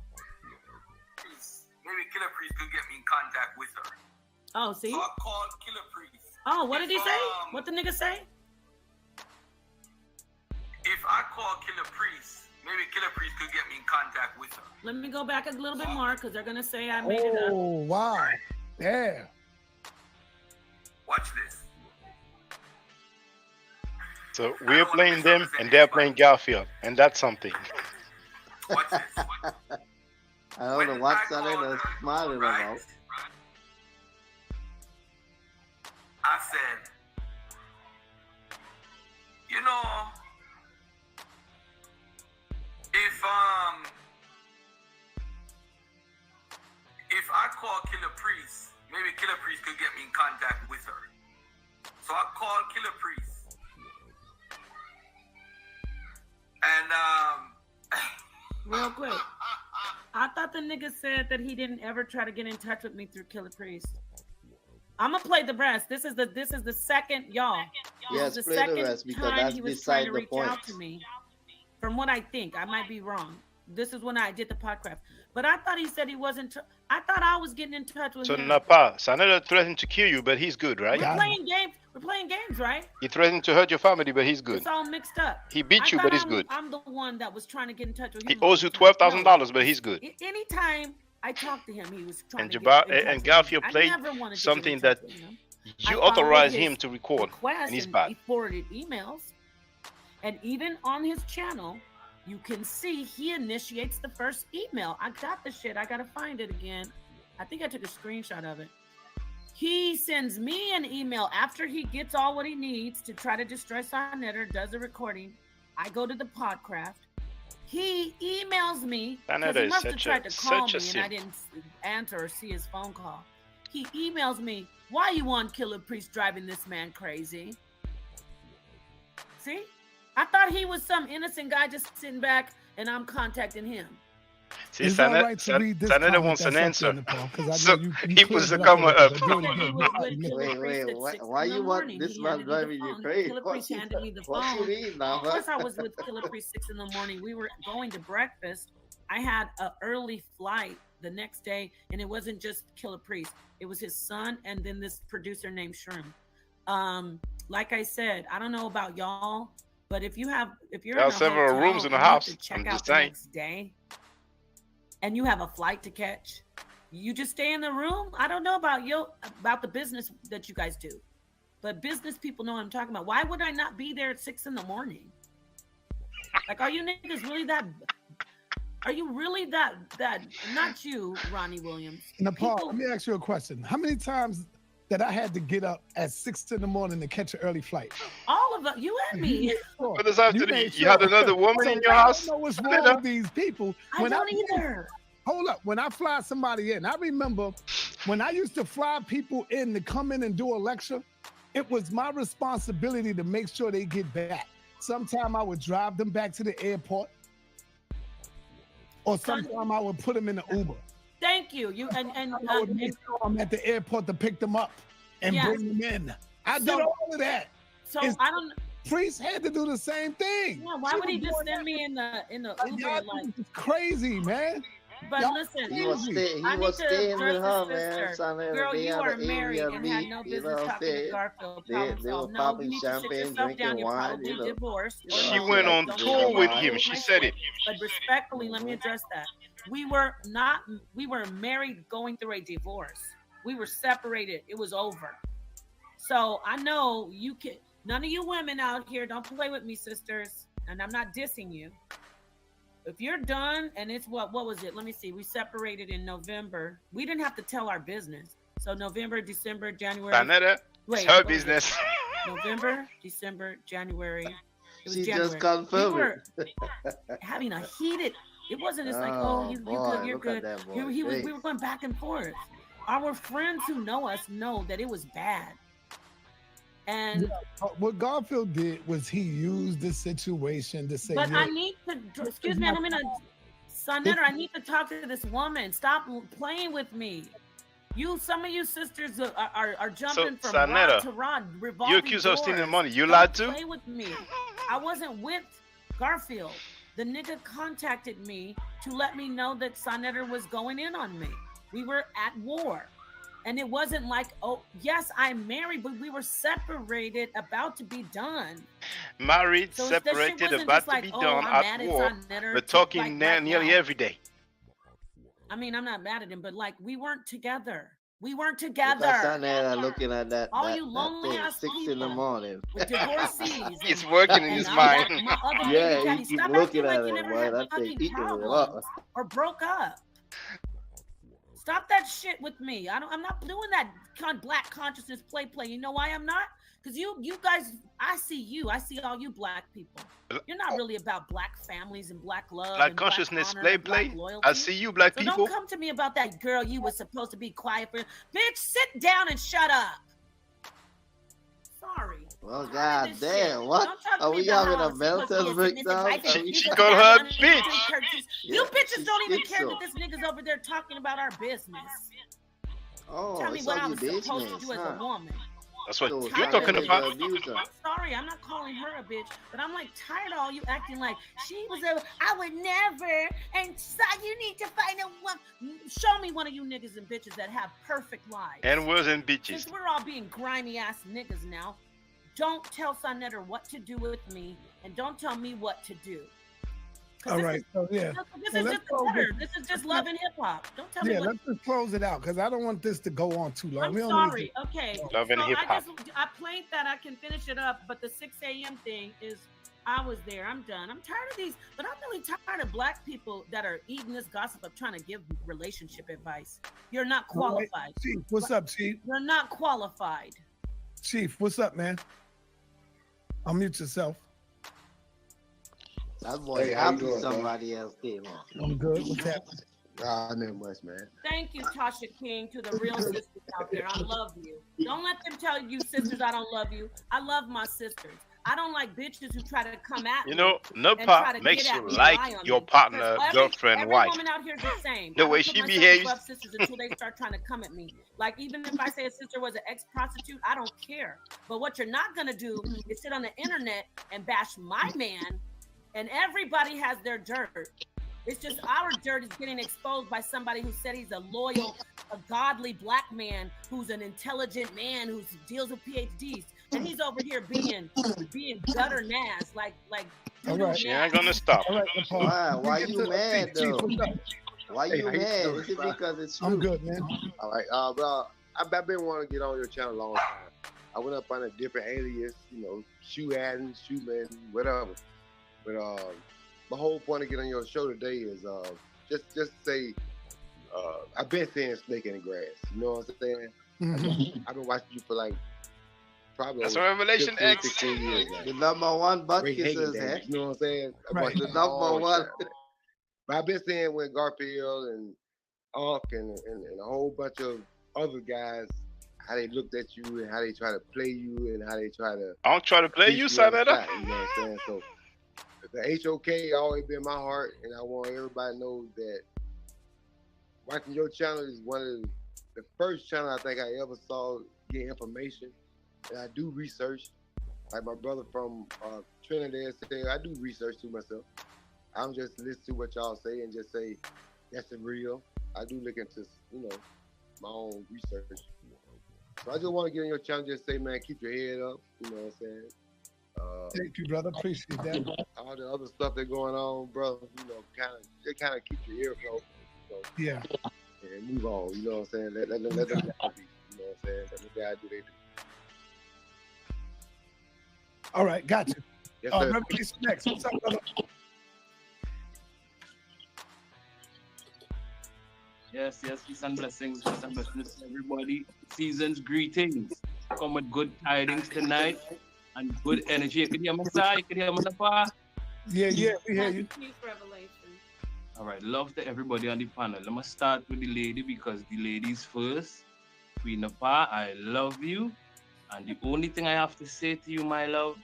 Maybe Killer Priest could get me in contact with her. Oh, see? So I called Killer Priest. Oh, what did he say? What the nigga say? If I call Killer Priest, maybe Killer Priest could get me in contact with her. Let me go back a little bit more, because they're going to say I made it up. Oh, wow. Yeah. Watch this. So we're playing them, and they're playing Garfield, and that's something. Watch this. I don't know what's that they're smiling about. I said, you know, if I call Killer Priest, maybe Killer Priest could get me in contact with her. So I called Killer Priest. And real quick, I thought the nigga said that he didn't ever try to get in touch with me through Killer Priest. I'm gonna play the rest. This is the second, y'all. Yes, play the rest, because that's beside the point. Out to me. From what I think, I might be wrong. This is when I did the podcast. But I thought he said he wasn't. I thought I was getting in touch with him. So Napa, Sanada threatened to kill you, but he's good, right? We're playing games. We're playing games, right? He threatened to hurt your family, but he's good. It's all mixed up. He beat you, but he's good. I'm the one that was trying to get in touch with him. He owes you $12,000, but he's good. Anytime I talked to him, he was trying to get in touch. And Garfield played something that you authorized him to record, and he's bad. He forwarded emails, and even on his channel, you can see he initiates the first email. I got the shit. I got to find it again. I think I took a screenshot of it. He sends me an email after he gets all what he needs to try to destroy Sonetter, does a recording. I go to the Podcraft. He emails me, because he must have tried to call me and I didn't answer or see his phone call. He emails me, why you want Killer Priest driving this man crazy? See? I thought he was some innocent guy just sitting back, and I'm contacting him. See, Sanetta wants an answer. So he puts the camera up. Wait, why you want this man driving you crazy? Killer Priest handed me the phone. You mean now? Of course, I was with Killer Priest 6 in the morning. We were going to breakfast. I had an early flight the next day, and it wasn't just Killer Priest. It was his son, and then this producer named Shroom. Like I said, I don't know about y'all, but if you're in a several hotel, rooms in the house, to check out the next day, and you have a flight to catch, you just stay in the room. I don't know about the business that you guys do, but business people know what I'm talking about. Why would I not be there at 6 in the morning? Like, are you niggas really that? Are you really that? Not you, Ronnie Williams. Nepal, let me ask you a question. How many times that I had to get up at 6 in the morning to catch an early flight? All of them, you and me. What does that have to do? You had another woman in your house? I don't know what's wrong with these people. I don't either. Hold up. When I fly somebody in, I remember when I used to fly people in to come in and do a lecture, it was my responsibility to make sure they get back. Sometime I would drive them back to the airport, or sometime I would put them in the Uber. Thank you. I would make sure I'm at the airport to pick them up and bring them in. I did all of that. So I don't. Priest had to do the same thing. Yeah, why would he just send me in the Uber? Like, it's crazy, man. But listen, he was staying with her, man. Girl, you are married and had no business talking to Garfield. They were popping champagne, drinking wine. Divorced. She went on tour with him. She said it. But respectfully, let me address that. We were married going through a divorce. We were separated. It was over. So I know you can. None of you women out here, don't play with me, sisters. And I'm not dissing you. If you're done, and it's what was it? Let me see. We separated in November. We didn't have to tell our business. So November, December, January. It's her business. November, December, January. It was She January. just confirmed we were having a heated. It wasn't just like, oh, you good, you're good. We were going back and forth. Our friends who know us know that it was bad. And what Garfield did was he used the situation to say, but I need to, excuse me, I'm going to, Sonetter, I need to talk to this woman. Stop playing with me. Some of you sisters are jumping from rod to rod, revolving you accuse her of stealing money. You Don't lied too? Play with me. I wasn't with Garfield. The nigga contacted me to let me know that Sonetter was going in on me. We were at war. And it wasn't like, oh, yes, I'm married, but we were separated, about to be done. Married, so separated, about to be done at war. We're talking nearly every day. I mean, I'm not mad at him, but like, we weren't together. We weren't together. Looking at that. All you lonely ass 6 in the morning. With divorcees. It's working in his mind. Yeah, he keep looking at it. Boy, that thing eating him up. Or broke up. Stop that shit with me. I'm not doing that black consciousness play. You know why I'm not? Because you guys, I see all you black people. You're not really about black families and black love. Black consciousness play. I see you black people. Don't come to me about that girl you were supposed to be quiet for. Bitch, sit down and shut up. Sorry. Well, god damn, what? Are we having a mental breakdown? She called her a bitch. You bitches don't even care that this nigga's over there talking about our business. Oh, tell me what I was supposed to do as a woman. That's what you're talking about. I'm sorry, I'm not calling her a bitch, but I'm like tired of all you acting like she was I would never, and so you need to find a woman. Show me one of you niggas and bitches that have perfect lives. And wasn't bitches. Since we're all being grimy ass niggas now, don't tell Sonetter what to do with me, and don't tell me what to do. All right. This is just love and hip hop. Don't tell me. Yeah, let's just close it out because I don't want this to go on too long. I'm sorry. Okay. Love and hip hop. I played that. I can finish it up, but the 6 a.m. thing is, I was there. I'm done. I'm tired of these, but I'm really tired of black people that are eating this gossip of trying to give relationship advice. You're not qualified. Right. Chief, what's up, Chief? You're not qualified. Chief, what's up, man? Unmute yourself. That boy happy somebody else came on. I'm good. What's happening? Not much, man. Thank you, Tasha King, to the real sisters out there. I love you. Don't let them tell you sisters I don't love you. I love my sisters. I don't like bitches who try to come at me. You know, no part makes you like your partner, girlfriend, wife. Every woman out here is the same. The way she behaves. Love sisters until they start trying to come at me. Like, even if I say a sister was an ex-prostitute, I don't care. But what you're not going to do is sit on the internet and bash my man. And everybody has their dirt. It's just our dirt is getting exposed by somebody who said he's a loyal, a godly black man who's an intelligent man who deals with PhDs. And he's over here being gutter nas, like. All right. She ain't gonna stop. All right, why you mad though? Why you mad? Is it because it's true? I'm good, man. All right, bro. I've been wanting to get on your channel a long time. I went up on a different alias, Shoe Adden, Shoe Man, whatever. But my whole point of getting on your show today is just say I've been seeing snake in the grass. You know what I'm saying? Mm-hmm. I've been watching you for like probably that's a Revelation 15, X. 16 years. The number one butt kissers, eh? You know what I'm saying? Right. The number one. But I've been seeing with Garfield and Unc and a whole bunch of other guys how they looked at you and how they try to play you and how they try to. I don't try to play you, Sonetter. You know what I'm saying? So the HOK always been my heart, and I want everybody to know that watching your channel is one of the first channel I think I ever saw get information. And I do research. Like my brother from Trinidad said, I do research too myself. I don't just listen to what y'all say and just say that's the real. I do look into my own research. So I just want to get on your channel, just say, man, keep your head up. You know what I'm saying? Thank you, brother. Appreciate that. All the other stuff that's going on, bro, kind of keep your ear closed. Yeah. And move on. You know what I'm saying? Let them be. You know what I'm saying? Let them guys do they do. All right, got you. Yes, sir. Revelation next. What's up, brother? Yes, peace and blessings, everybody. Season's greetings. come with good tidings tonight and good energy. You can hear me, sir? You can hear me, Napa? Yeah, we hear you. All right, love to everybody on the panel. Let me start with the lady because the ladies first. Queen Napa, I love you. And the only thing I have to say to you, my love,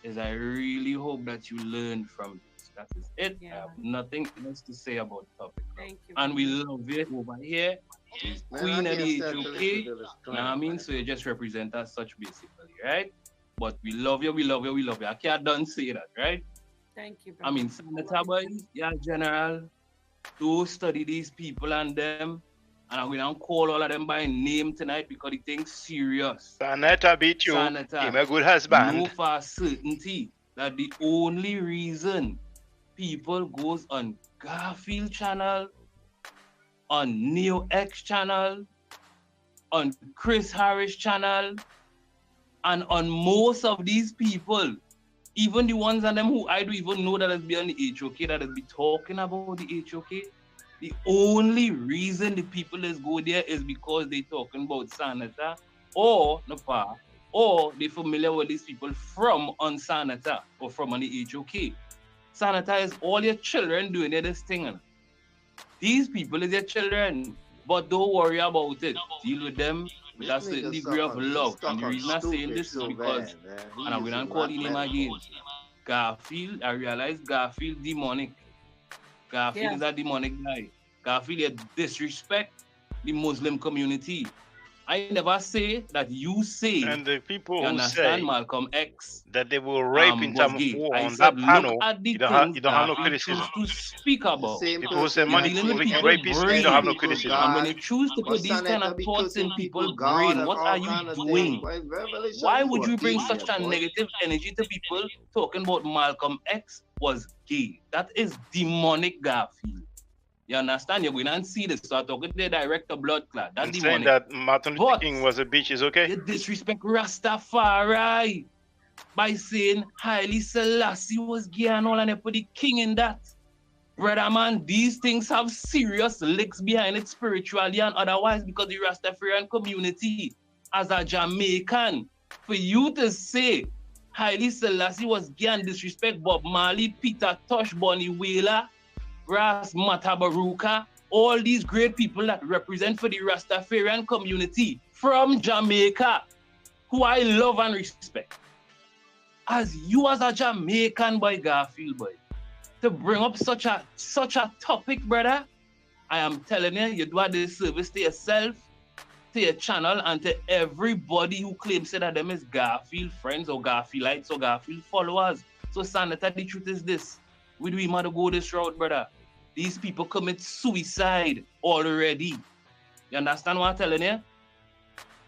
is I really hope that you learn from this. That is it. Yeah. I have nothing else to say about the topic. Thank you. And we love it over here. Is Queen of the HOK. You know what I mean? So you just represent us such basically, right? But we love you, we love you, we love you. I can't done say that, right? Thank you, brother. I mean, Senator boys, yeah, General, do study these people and them. And I'm going to call all of them by name tonight because the thing's serious. Senator beat you. Senator, I'm a good husband. know for certainty that the only reason people goes on Garfield channel, on Neo X channel, on Chris Harris channel, and on most of these people, even the ones of them who I don't even know that has been on the HOK, that has been talking about the HOK, the only reason the people is go there is because they talking about Senator or Napa, or they familiar with these people from on Senator or from on the HOK. Senator is all your children doing this thing. These people is your children, but don't worry about it. Deal with them with a certain degree of love. And the reason I'm saying this is because, and I'm going to call his name again, Garfield, I realize Garfield demonic. Garfield is a demonic guy. Garfield disrespect the Muslim community. I never say that you say, and the people you who say Malcolm X that they will rape in time of war I on said, that panel, look at the you don't have no Garfield criticism. choose to speak about. People who say money dealing with people people's rapists, brain. you don't have no criticism. And when you choose to put these kind of thoughts in people's brain, what are you doing? Why would you bring such a negative energy to people talking about Malcolm X was gay? That is demonic, Garfield. You understand? You're going to see this. So I talk to the director blood clot. That's demonic. Saying that Martin Luther King was a bitch is okay? You disrespect Rastafari by saying Haile Selassie was gay and all, and they put the king in that. Brother man, these things have serious links behind it spiritually and otherwise, because the Rastafarian community, as a Jamaican, for you to say Haile Selassie was gay and disrespect Bob Marley, Peter Tosh, Bonnie Whaler, Ras Matabaruka, all these great people that represent for the Rastafarian community from Jamaica, who I love and respect. As you as a Jamaican boy, Garfield boy, to bring up such a topic, brother, I am telling you, you do a disservice to yourself, to your channel, and to everybody who claims that them is Garfield friends or Garfieldites or Garfield followers. So, Senator, the truth is this. We do want to go this route, brother. These people commit suicide already. You understand what I'm telling you?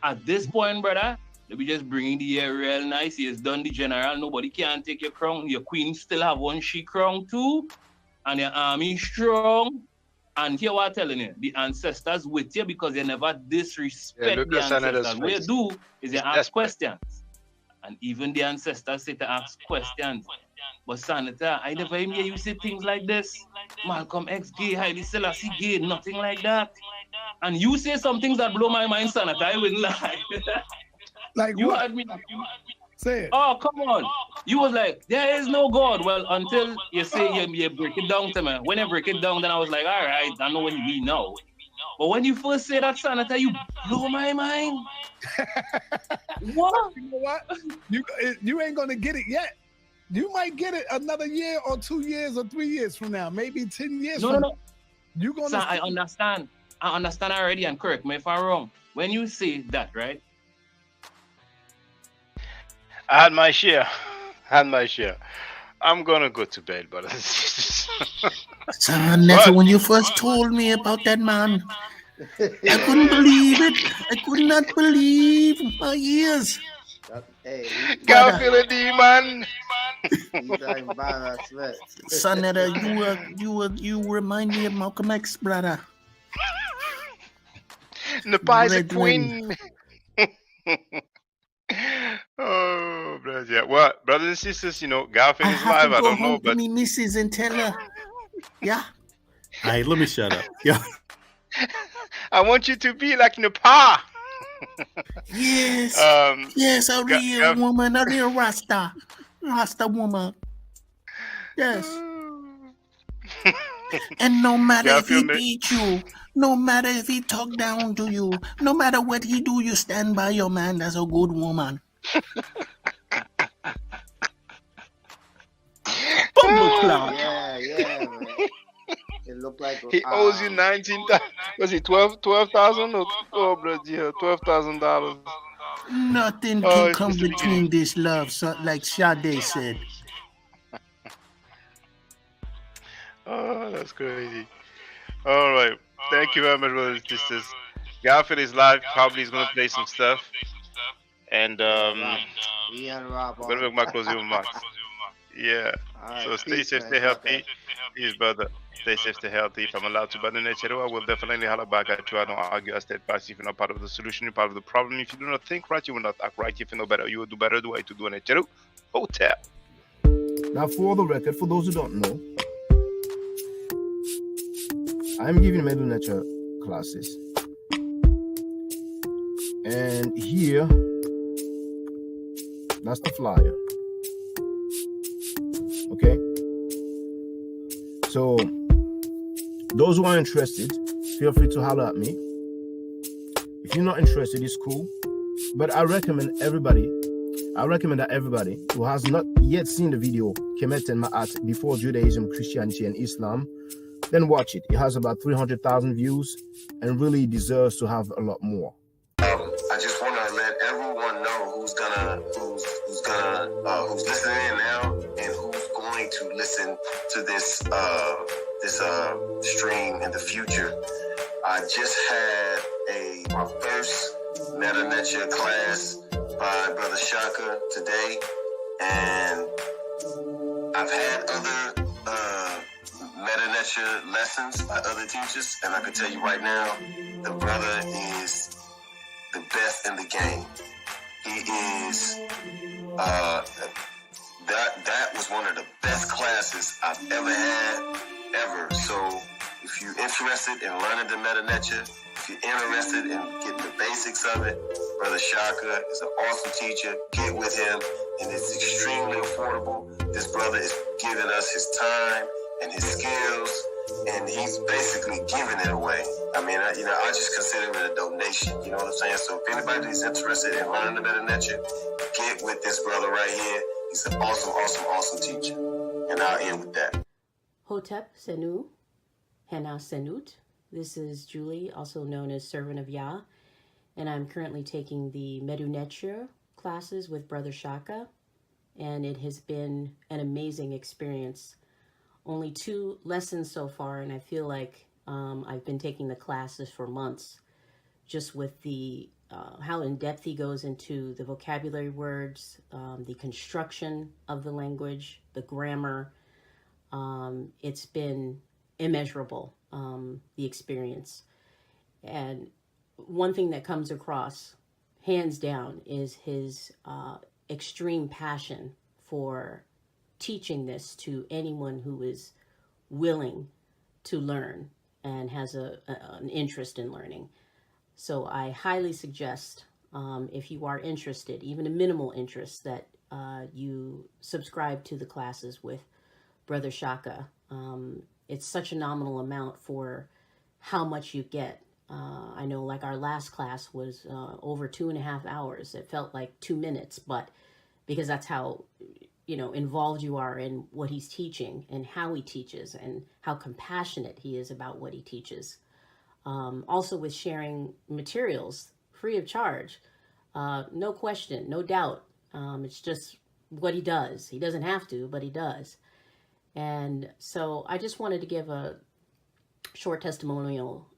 At this point, brother, let me just bring in the air real nice. He has done the general. Nobody can take your crown. Your queen still have one she crown too. And your army strong. And here what I'm telling you, the ancestors with you because you never disrespect the ancestors. What you do is you ask questions. And even the ancestors say to ask questions. But Senator, I never even hear you say things like this. Malcolm X gay, Haile Selassie gay, nothing like that. And you say some things that blow my mind, Senator, I wouldn't lie. Like you what? Admit, Say it. Oh, come on. You was like, there is no God. Well, until you say you break it down to me. When you break it down, then I was like, all right, I know what you mean now. But when you first say that, Senator, you blow my mind. What? You know what? You ain't gonna get it yet. You might get it another year or 2 years or 3 years from now, maybe 10 years from now. You gonna? Sir, I understand. I understand already, and correct me if I'm wrong. When you say that, right? I had my share. I'm gonna go to bed, but Senator, when you first told me about that man, I couldn't believe it. I could not believe my ears. Garfield a demon. Senator, you remind me of Malcolm X, brother. Napa is a queen. Oh, brother, yeah. Well, brothers and sisters, you know, Garfield is live. I don't know, but me missus and tell her, yeah. All right, let me shut up. Yeah. I want you to be like Napa. Yes, yes, a real woman, a real Rasta woman. Yes. And no matter if he beat you, no matter if he talk down to you, no matter what he do, you stand by your man. That's a good woman. Yeah, man. It looked like he owes you 19,000. Was it 12,000 or $12,000? Nothing can come between this love, so, like Sade said. Oh, that's crazy. All right. Thank you very much, brothers and sisters. Garfield is live. Probably is going to play some stuff. And we're going to make my closing remarks. Yeah. So stay safe, stay healthy. Peace, brother. Stay safe, stay healthy. If I'm allowed to, but in the chat, I will definitely holler back at you. I don't argue. I steadfast. If you're not part of the solution, you're part of the problem. If you do not think right, you will not act right. If you know better, you will do better. Do I to do in the chat? Hotel. Now, for the record, for those who don't know, I'm giving middle nature classes. And here, that's the flyer. Okay? So, those who are interested, feel free to holler at me. If you're not interested, it's cool. But I recommend that everybody who has not yet seen the video, Kemet and Ma'at, Before Judaism, Christianity, and Islam, then watch it. It has about 300,000 views and really deserves to have a lot more. I just want to let everyone know who's listening in now and who's going to listen to this stream in the future. I just had my first Meta Nature class by Brother Shaka today, and I've had other Meta Nature lessons by other teachers, and I can tell you right now, the brother is the best in the game. He is that was one of the best classes I've ever had, ever. So if you're interested in learning the Meta Nature, if you're interested in getting the basics of it, Brother Shaka is an awesome teacher. Get with him, and it's extremely affordable. This brother is giving us his time and his skills, and he's basically giving it away. I mean, I just consider it a donation. You know what I'm saying? So if anybody's interested in learning the Meta Nature, get with this brother right here. He's an awesome teacher. And I'll end with that. Hotep Senu, Hena Senut. This is Julie, also known as Servant of Yah, and I'm currently taking the Medu Nature classes with Brother Shaka, and it has been an amazing experience. Only 2 lessons so far, and I feel like I've been taking the classes for months, just with the how in depth he goes into the vocabulary words, the construction of the language, the grammar. It's been immeasurable, the experience. And one thing that comes across, hands down, is his extreme passion for teaching this to anyone who is willing to learn and has an interest in learning. So I highly suggest, if you are interested, even a minimal interest, that you subscribe to the classes with Brother Shaka. It's such a nominal amount for how much you get. I know, like, our last class was over 2.5 hours. It felt like 2 minutes, but because that's how involved you are in what he's teaching and how he teaches and how compassionate he is about what he teaches. Also with sharing materials free of charge, no question, no doubt. It's just what he does. He doesn't have to, but he does. And so I just wanted to give a short testimonial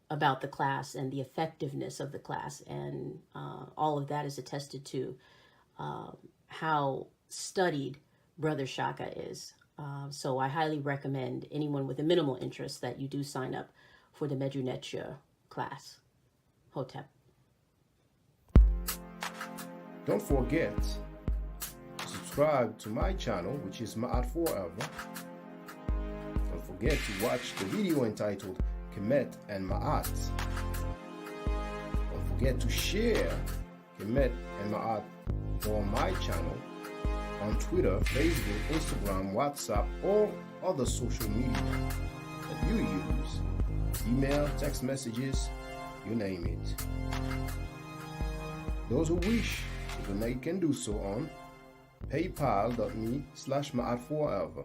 about the class and the effectiveness of the class. And all of that is attested to how studied Brother Shaka is. So I highly recommend anyone with a minimal interest that you do sign up for the Medu Nature class. Hotep. Don't forget to subscribe to my channel, which is Ma'at Forever. Don't forget to watch the video entitled Kemet and Ma'at. Don't forget to share Kemet and Ma'at for my channel on Twitter, Facebook, Instagram, WhatsApp, or other social media that you use. Email, text messages, you name it. Those who wish to donate can do so on paypal.me/Ma'at4ever.